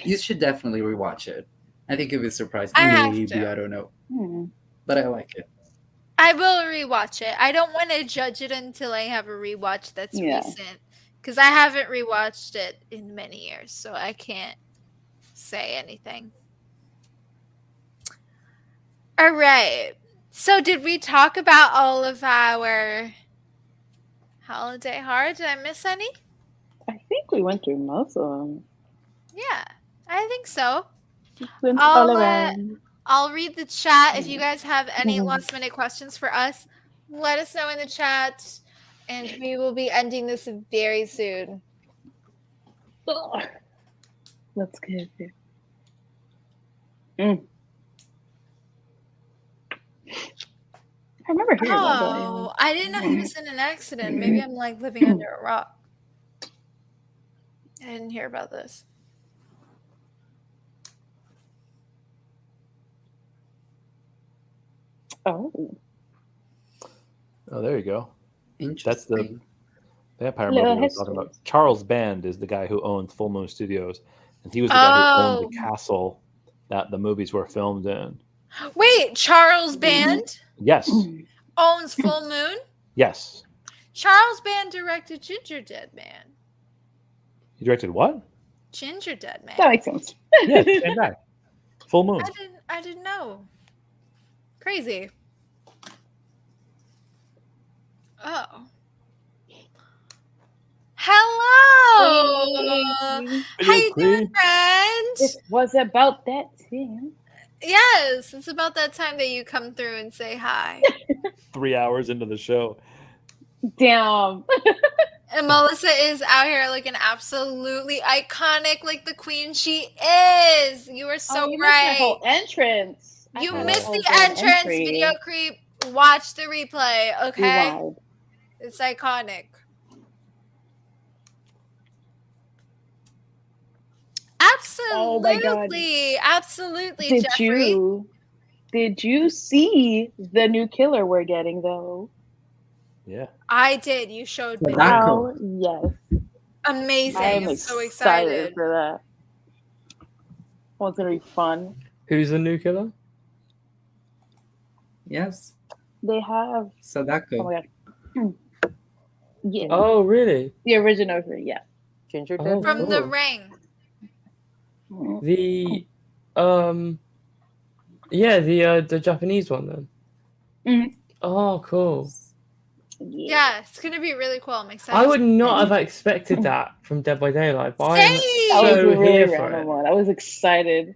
G: You should definitely rewatch it. I think you'll be surprised.
A: I have
G: Maybe,
A: to.
G: I don't know, but I like it.
A: I will rewatch it. I don't want to judge it until I have a rewatch that's
B: Yeah.
A: recent. Because I haven't rewatched it in many years, so I can't say anything. All right. So did we talk about all of our holiday horror? Did I miss any?
B: I think we went through most of them.
A: Yeah, I think so.
B: Went all
A: I'll,
B: around.
A: I'll read the chat. If you guys have any last minute questions for us, let us know in the chat. And we will be ending this very soon.
B: Ugh. Let's get it. I remember hearing about that.
A: Oh, I didn't know he was in an accident. Maybe I'm like living under a rock. I didn't hear about this.
B: Oh.
C: Oh, there you go. That's the
G: Interesting.
C: vampire
B: Little
C: movie I was talking about.
B: history.
C: Charles Band is the guy who owns Full Moon Studios, and he was the guy who owned the castle that the movies were filmed in.
A: Wait, Charles Band
C: Yes,
A: owns Full Moon?
C: yes.
A: Charles Band directed Ginger Dead Man.
C: He directed what?
A: Ginger Dead Man.
B: That makes sense.
C: Yeah, same guy. Full Moon.
A: I didn't know. Crazy. Oh. Hello. How you doing, friend?
B: It was about that thing.
A: Yes, it's about that time that you come through and say hi.
C: 3 hours into the show.
B: Damn.
A: And Melissa is out here looking absolutely iconic, like the queen she is. You are so
B: you missed my
A: right.
B: whole entrance. I
A: You
B: thought
A: missed
B: that
A: the
B: was an
A: entrance,
B: entry.
A: video creep. Watch the replay, okay?
B: Rewind.
A: It's iconic.
B: Oh my God.
A: Absolutely, absolutely,
B: Did
A: Jeffrey.
B: Did you see the new killer we're getting though?
C: Yeah.
A: I did. You showed me.
G: Wow.
B: Yes.
A: Amazing.
B: I am
A: I'm so
B: excited
A: excited.
B: for that. Oh, it's gonna be fun.
D: Who's the new killer?
G: Yes.
B: They have. Oh
G: Sadako.
B: my god. Yeah.
D: Oh, really?
B: The original version. Yeah.
E: Ginger
D: Oh,
E: Deadly?
A: From The
D: cool.
A: Ring.
D: The the Japanese one then.
B: Mhm.
D: Oh, cool.
A: Yeah, it's gonna be really cool. I'm excited.
D: I would not have expected that from Dead by Daylight, but I'm
A: Same!
B: That was
D: so
B: a really
D: here for
B: random
D: it.
B: one. I was excited.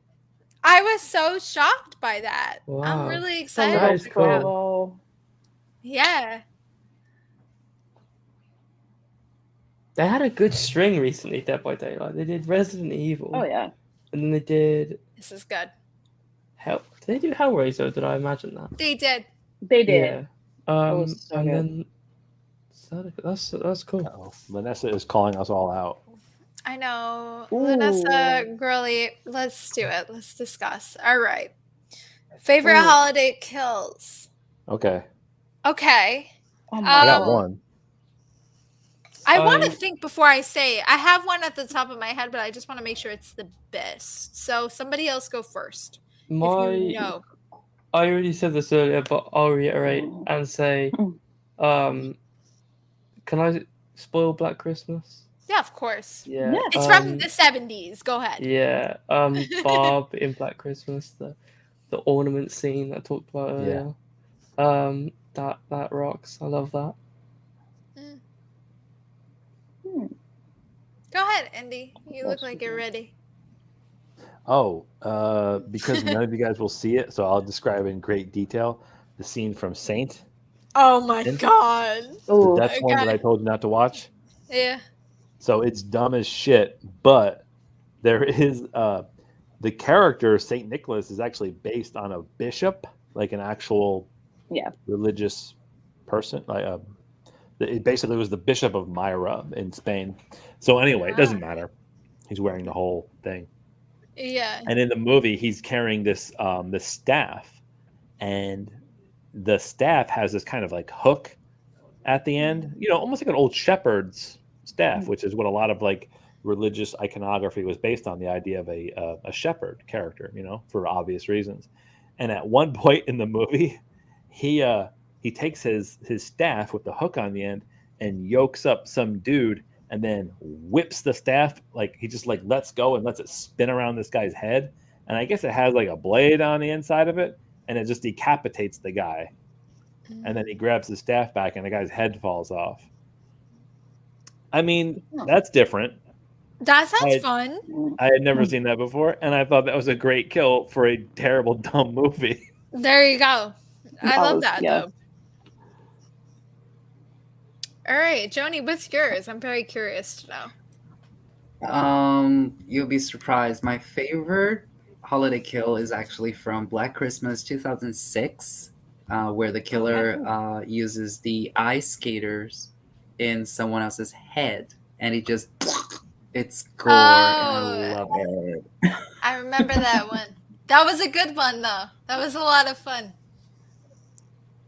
A: I was so shocked by that. I'm
D: Wow.
A: really
B: It's a
A: excited.
B: little
D: is cool.
B: promo.
A: Yeah.
D: They had a good string recently, Dead by Daylight. They did Resident Evil.
B: Oh yeah.
D: And then they did
A: This is good.
D: Did they do Hellraiser? Or did I imagine that?
A: They did.
B: They did.
D: Yeah.
B: was so
D: and
B: good.
D: then that's cool.
C: Uh-oh. Vanessa is calling us all out.
A: I know.
B: Ooh.
A: Vanessa, girly, let's do it. Let's discuss. All right. Favorite
B: Ooh.
A: holiday kills.
C: Okay.
A: Okay.
B: Oh
C: I got
A: Um,
C: one.
A: I want to
D: I-
A: think before I say it. I have one at the top of my head, but I just want to make sure it's the best. So somebody else go first.
D: My
A: If you know.
D: I already said this earlier, but I'll reiterate and say, can I spoil Black Christmas?
A: Yeah, of course.
D: Yeah.
B: Yeah.
A: It's from the 70s. Go ahead.
D: Yeah. Barb in Black Christmas, the ornament scene that I talked about earlier. That rocks. I love that.
A: Go ahead, Andy. You look like you're ready.
C: Oh, because none of you guys will see it, so I'll describe in great detail the scene from Saint.
A: Oh my
C: And-
A: god.
C: The
B: Oh.
C: Dutch one that I told you not to watch.
A: Yeah.
C: So it's dumb as shit, but there is the character Saint Nicholas is actually based on a bishop, like an actual religious person. Like it basically was the Bishop of Myra in Spain. So anyway, it doesn't matter. He's wearing the whole thing.
A: Yeah.
C: And in the movie, he's carrying this staff, and the staff has this kind of like hook at the end, almost like an old shepherd's staff, which is what a lot of like religious iconography was based on, the idea of a shepherd character, for obvious reasons. And at one point in the movie, he takes his staff with the hook on the end and yokes up some dude and then whips the staff, like he just like lets go and lets it spin around this guy's head. And I guess it has like a blade on the inside of it, and it just decapitates the guy. And then he grabs the staff back and the guy's head falls off. I mean, that's different.
A: That sounds fun.
C: I had never seen that before, and I thought that was a great kill for a terrible, dumb movie.
A: There you go. I love that
B: yeah.
A: though. All right, Joni, what's yours? I'm very curious to know.
G: You'll be surprised. My favorite holiday kill is actually from Black Christmas 2006, where the killer uses the ice skaters in someone else's head, and it's gore, and I love it.
A: I remember that one. That was a good one, though. That was a lot of fun.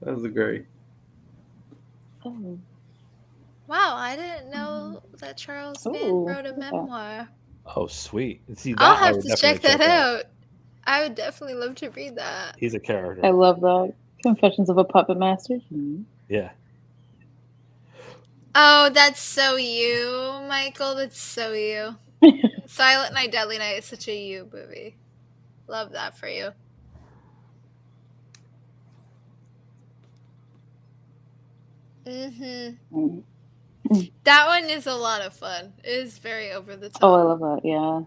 G: That was great.
B: Oh.
A: Wow, I didn't know that Charles Mann wrote a memoir.
C: Oh, sweet. See, that
A: I'll
C: I
A: have
C: would
A: to
C: definitely
A: check that out. I would definitely love to read that.
C: He's a character.
B: I love that. Confessions of a Puppet Master.
C: Yeah.
A: Oh, that's so you, Michael. That's so you. Silent Night, Deadly Night is such a you movie. Love that for you. Mm-hmm. That one is a lot of fun. It is very over the top.
B: Oh, I love that. Yeah.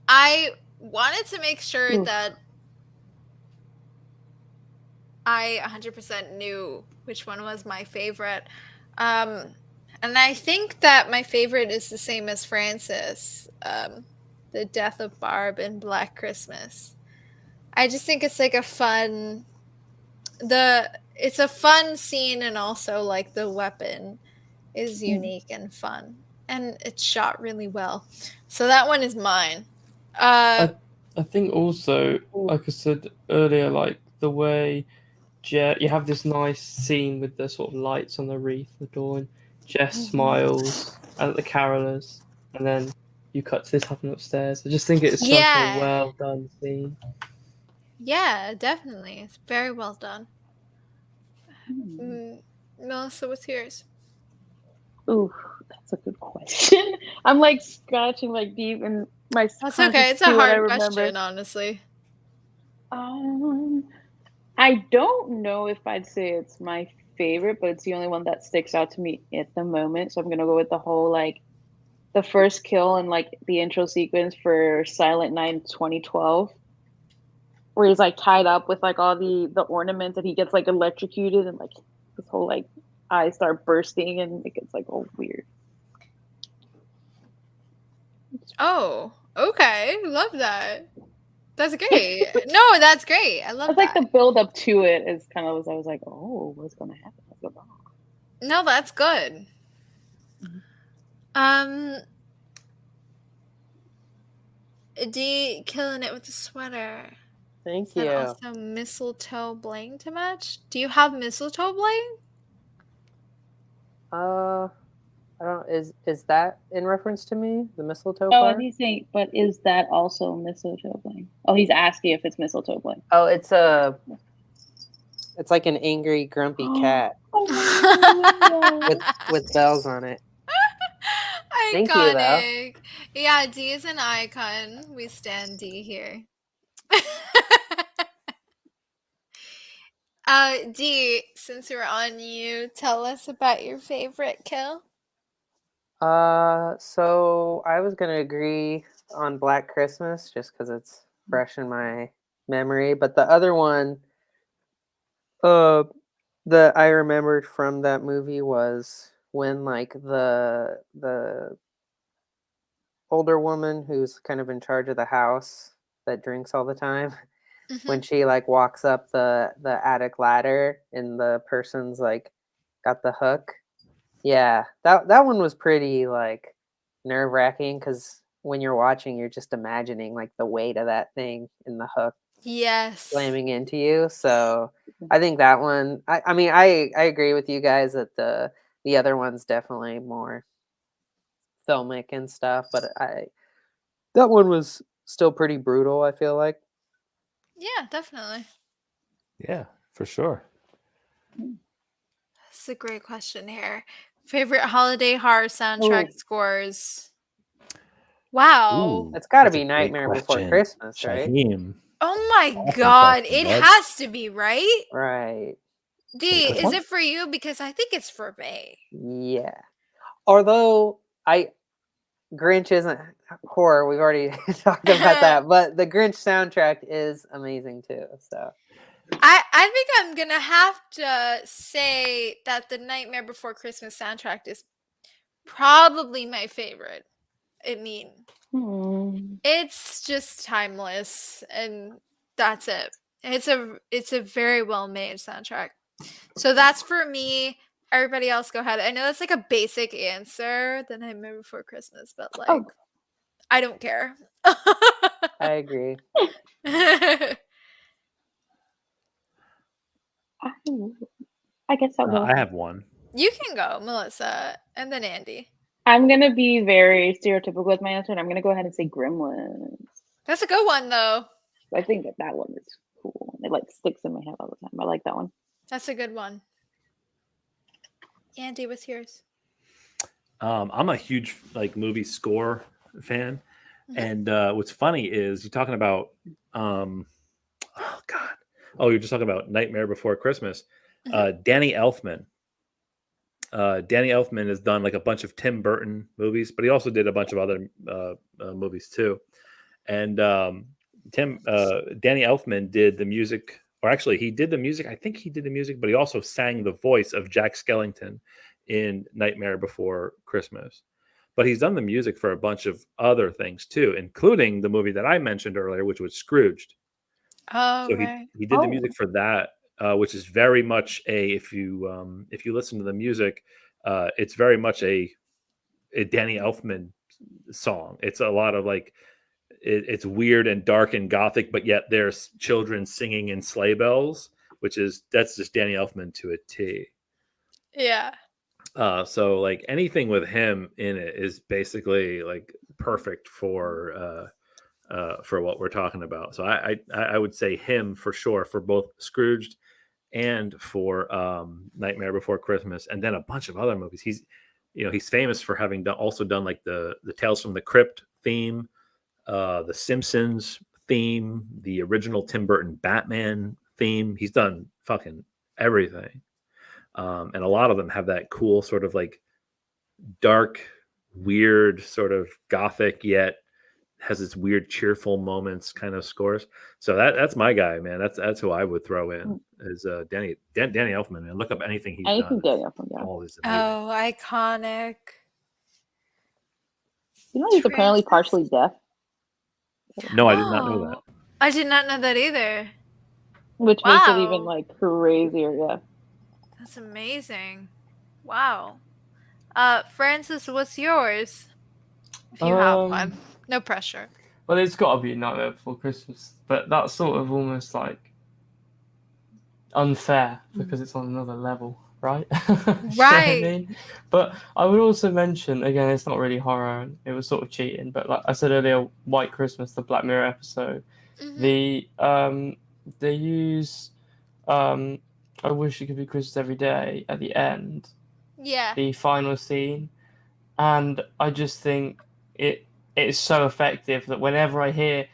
A: I wanted to make sure that I 100% knew which one was my favorite. And I think that my favorite is the same as Francis. The death of Barb in Black Christmas. I just think it's like a fun... It's a fun scene, and also like the weapon is unique and fun, and it's shot really well. So that one is mine.
D: I think also, like I said earlier, like the way you have this nice scene with the sort of lights on the wreath, the dawn. Jess smiles at the carolers, and then you cut to this happen upstairs. I just think it's such a
A: Yeah.
D: well done scene.
A: Yeah, definitely. It's very well done.
B: Hmm.
A: Melissa, what's yours?
B: Ooh, that's a good question. I'm like scratching like deep in my
A: That's
B: subconscious
A: okay.
B: to
A: It's a
B: see what I
A: hard
B: remember.
A: question, honestly.
B: I don't know if I'd say it's my favorite, but it's the only one that sticks out to me at the moment. So I'm gonna go with the whole like the first kill and like the intro sequence for Silent Night 2012, where he's like tied up with like all the ornaments and he gets like electrocuted and like his whole like eyes start bursting and it gets like all weird.
A: Oh, okay. Love that. That's great. No, that's great. I love
B: It's like
A: that.
B: the build up to it is kind of I was like, oh, what's gonna happen? What's going on?
A: No, that's good. D killing it with the sweater.
E: Thank
A: Is that
E: you.
A: also mistletoe bling to match? Do you have mistletoe bling?
E: I don't. Is that in reference to me? The mistletoe
B: Oh,
E: part?
B: he's saying, but is that also mistletoe bling? Oh, he's asking if it's mistletoe bling.
E: Oh, it's like an angry, grumpy cat with bells on it. Thank you, though.
A: Iconic. Yeah, D is an icon. We stand D here. D, since we're on you, tell us about your favorite kill.
E: So I was gonna agree on Black Christmas just because it's fresh in my memory, but the other one, that I remembered from that movie was when like the older woman who's kind of in charge of the house that drinks all the time, when she like walks up the attic ladder and the person's like got the hook. Yeah, that one was pretty like nerve-wracking because when you're watching, you're just imagining like the weight of that thing and the hook
A: Yes.
E: slamming into you. So I think that one. I mean, I agree with you guys that the other one's definitely more filmic and stuff, but that one was still pretty brutal. I feel like.
A: Yeah, definitely.
C: Yeah, for sure.
A: That's a great question here. Favorite holiday horror soundtrack scores. Wow.
C: Ooh,
E: It's got to
C: that's a
E: be
C: great
E: Nightmare Before
C: question.
E: Christmas, right?
C: Shaheem.
A: Oh my
C: Awesome
A: god,
C: question,
A: it
C: bud.
A: has to be, right?
E: Right.
A: D,
C: Good
A: is
C: one.
A: it for you? Because I think it's for me.
E: Yeah. Although Grinch isn't horror. We've already talked about that, but the Grinch soundtrack is amazing too. So
A: I think I'm gonna have to say that the Nightmare Before Christmas soundtrack is probably my favorite. I mean, it's just timeless, and that's it. It's a very well made soundtrack. So that's for me. Everybody else, go ahead. I know that's like a basic answer, the Nightmare Before Christmas, but like, I don't care.
E: I agree.
B: I guess I'll go.
C: I have one.
A: You can go, Melissa, and then Andy.
B: I'm gonna be very stereotypical with my answer, and I'm gonna go ahead and say Gremlins.
A: That's a good one, though.
B: I think that one is cool. It like sticks in my head all the time. I like that one.
A: That's a good one. Andy, what's yours?
C: I'm a huge like movie score fan, and what's funny is you're talking about oh god, you're just talking about Nightmare Before Christmas. Danny Elfman. Danny Elfman has done like a bunch of Tim Burton movies, but he also did a bunch of other movies too. And Danny Elfman did the music, or actually, he did the music. I think he did the music, but he also sang the voice of Jack Skellington in Nightmare Before Christmas. But he's done the music for a bunch of other things too, including the movie that I mentioned earlier, which was Scrooged.
A: Oh,
C: So
A: right.
C: he did the music for that, which is very much if you listen to the music, it's very much a Danny Elfman song. It's a lot of like it's weird and dark and gothic, but yet there's children singing in sleigh bells, that's just Danny Elfman to a T.
A: Yeah.
C: So like anything with him in it is basically like perfect for what we're talking about. So I would say him for sure for both Scrooged and for Nightmare Before Christmas, and then a bunch of other movies. He's famous for having also done like the Tales from the Crypt theme, the Simpsons theme, the original Tim Burton Batman theme. He's done fucking everything. And a lot of them have that cool sort of like dark, weird, sort of gothic, yet has its weird, cheerful moments kind of scores. So that's my guy, man. That's who I would throw in is Danny Elfman. Man, look up anything he's done.
B: Danny Elfman, yeah.
C: All is amazing.
A: Oh, iconic.
B: You know he's apparently partially deaf,
C: No, I did not know that.
A: I did not know that either.
B: which makes it
A: Wow.
B: even like crazier. Yeah.
A: That's amazing. Wow. Francis, what's yours? If you have one. No pressure.
D: Well, it's got to be Nightmare Before Christmas, but that's sort of almost like unfair because it's on another level, right? You know what I mean? But I would also mention, again, it's not really horror, and it was sort of cheating, but like I said earlier, White Christmas, the Black Mirror episode, they use I Wish It Could Be Christmas Every Day at the end, the final scene, and I just think it's so effective that whenever I hear,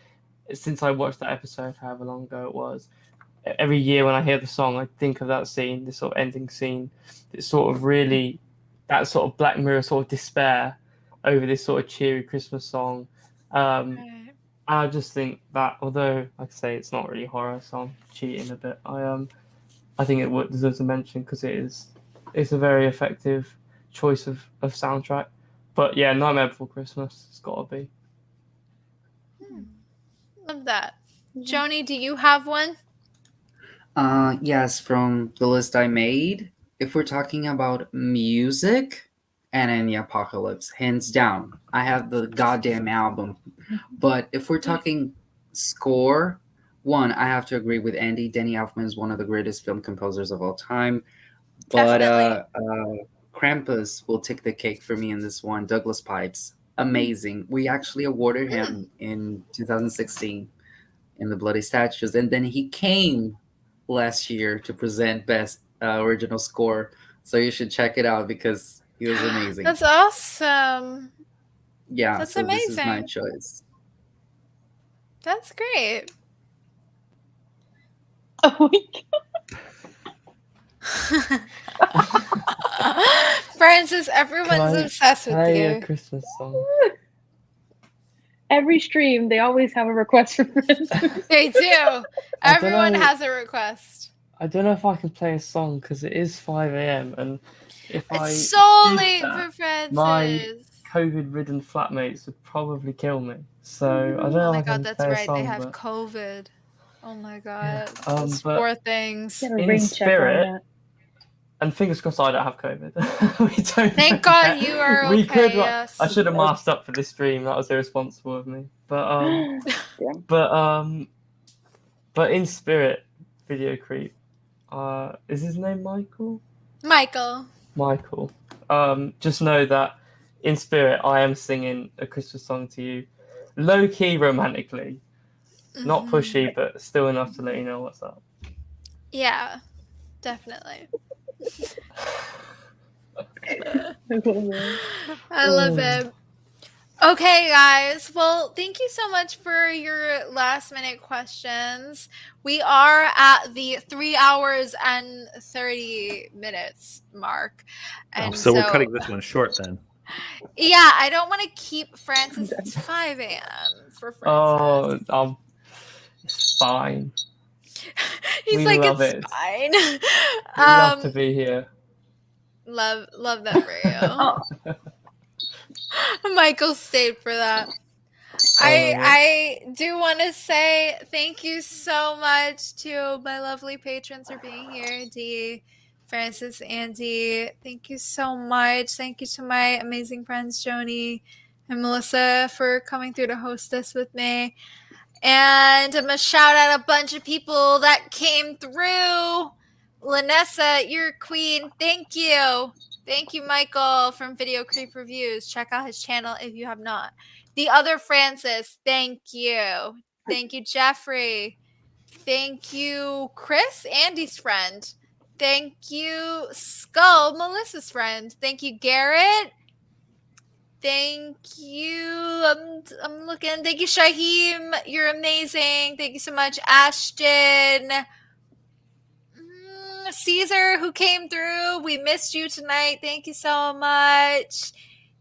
D: since I watched that episode however long ago it was, every year when I hear the song I think of that scene, this sort of ending scene. It's sort of really that sort of Black Mirror sort of despair over this sort of cheery Christmas song. I just think that, although like I say it's not really horror, so I'm cheating a bit, I think it deserves a mention because it's a very effective choice of soundtrack. But yeah, Nightmare Before Christmas, it's got to be.
A: Love that. Joni, do you have one?
G: Yes, from the list I made, if we're talking about music, and in the Apocalypse, hands down. I have the goddamn album. But if we're talking score, one, I have to agree with Andy. Danny Elfman is one of the greatest film composers of all time. But Krampus will take the cake for me in this one. Douglas Pipes, amazing. We actually awarded him in 2016 in the Bloody Statues, and then he came last year to present Best Original Score. So you should check it out because he was amazing.
A: That's awesome.
G: Yeah,
A: that's
G: so
A: amazing.
G: This is my choice.
A: That's great.
B: Oh my
A: Francis, everyone's obsessed with you.
D: A Christmas song.
B: Every stream, they always have a request for Francis.
A: They do. Everyone has a request.
D: I don't know if I can play a song because it is 5 a.m. and if
A: it's so late for Francis.
D: My COVID-ridden flatmates would probably kill me. So I don't know.
A: Oh my
D: if I
A: god,
D: can
A: that's
D: play
A: right.
D: a song,
A: they have
D: but...
A: COVID. Oh my god,
D: but
A: poor things.
D: In spirit, and fingers crossed I don't have COVID. We don't.
A: Thank God you are okay.
D: We could.
A: Yes.
D: I should have masked up for this stream. That was irresponsible of me. But but in spirit, Video Creep. Is his name Michael? Michael. Just know that in spirit, I am singing a Christmas song to you, low key romantically, not pushy, but still enough to let you know what's up.
A: Yeah, definitely. I love it. Okay, guys. Well, thank you so much for your last minute questions. We are at the 3 hours and 30 minutes mark. And
C: so we're cutting this one short then.
A: Yeah, I don't want to keep Francis. It's 5 a.m. for Francis.
D: Oh, it's fine.
A: He's
D: we
A: like,
D: love
A: it's fine.
D: We love to be here.
A: Love that for you. Michael stayed for that. I do want to say thank you so much to my lovely patrons for being here. Dee, Francis, Andy, thank you so much. Thank you to my amazing friends Joni, and Melissa for coming through to host this with me. And I'm going to shout out a bunch of people that came through. Lanessa, you're a queen. Thank you. Thank you, Michael from Video Creep Reviews. Check out his channel if you have not. The other Francis, thank you. Thank you, Jeffrey. Thank you, Chris, Andy's friend. Thank you, Skull, Melissa's friend. Thank you, Garrett. Thank you. I'm looking. Thank you, Shaheem. You're amazing. Thank you so much, Ashton. Caesar, who came through. We missed you tonight. Thank you so much.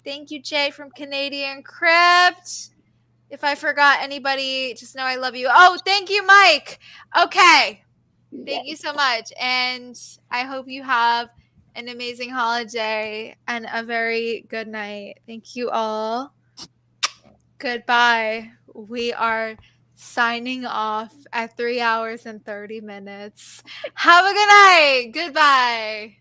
A: Thank you, Jay from Canadian Crypt. If I forgot anybody, just know I love you. Oh, thank you, Mike. Okay. Thank you so much. And I hope you have an amazing holiday and a very good night. Thank you all. Goodbye. We are signing off at 3 hours and 30 minutes. Have a good night. Goodbye.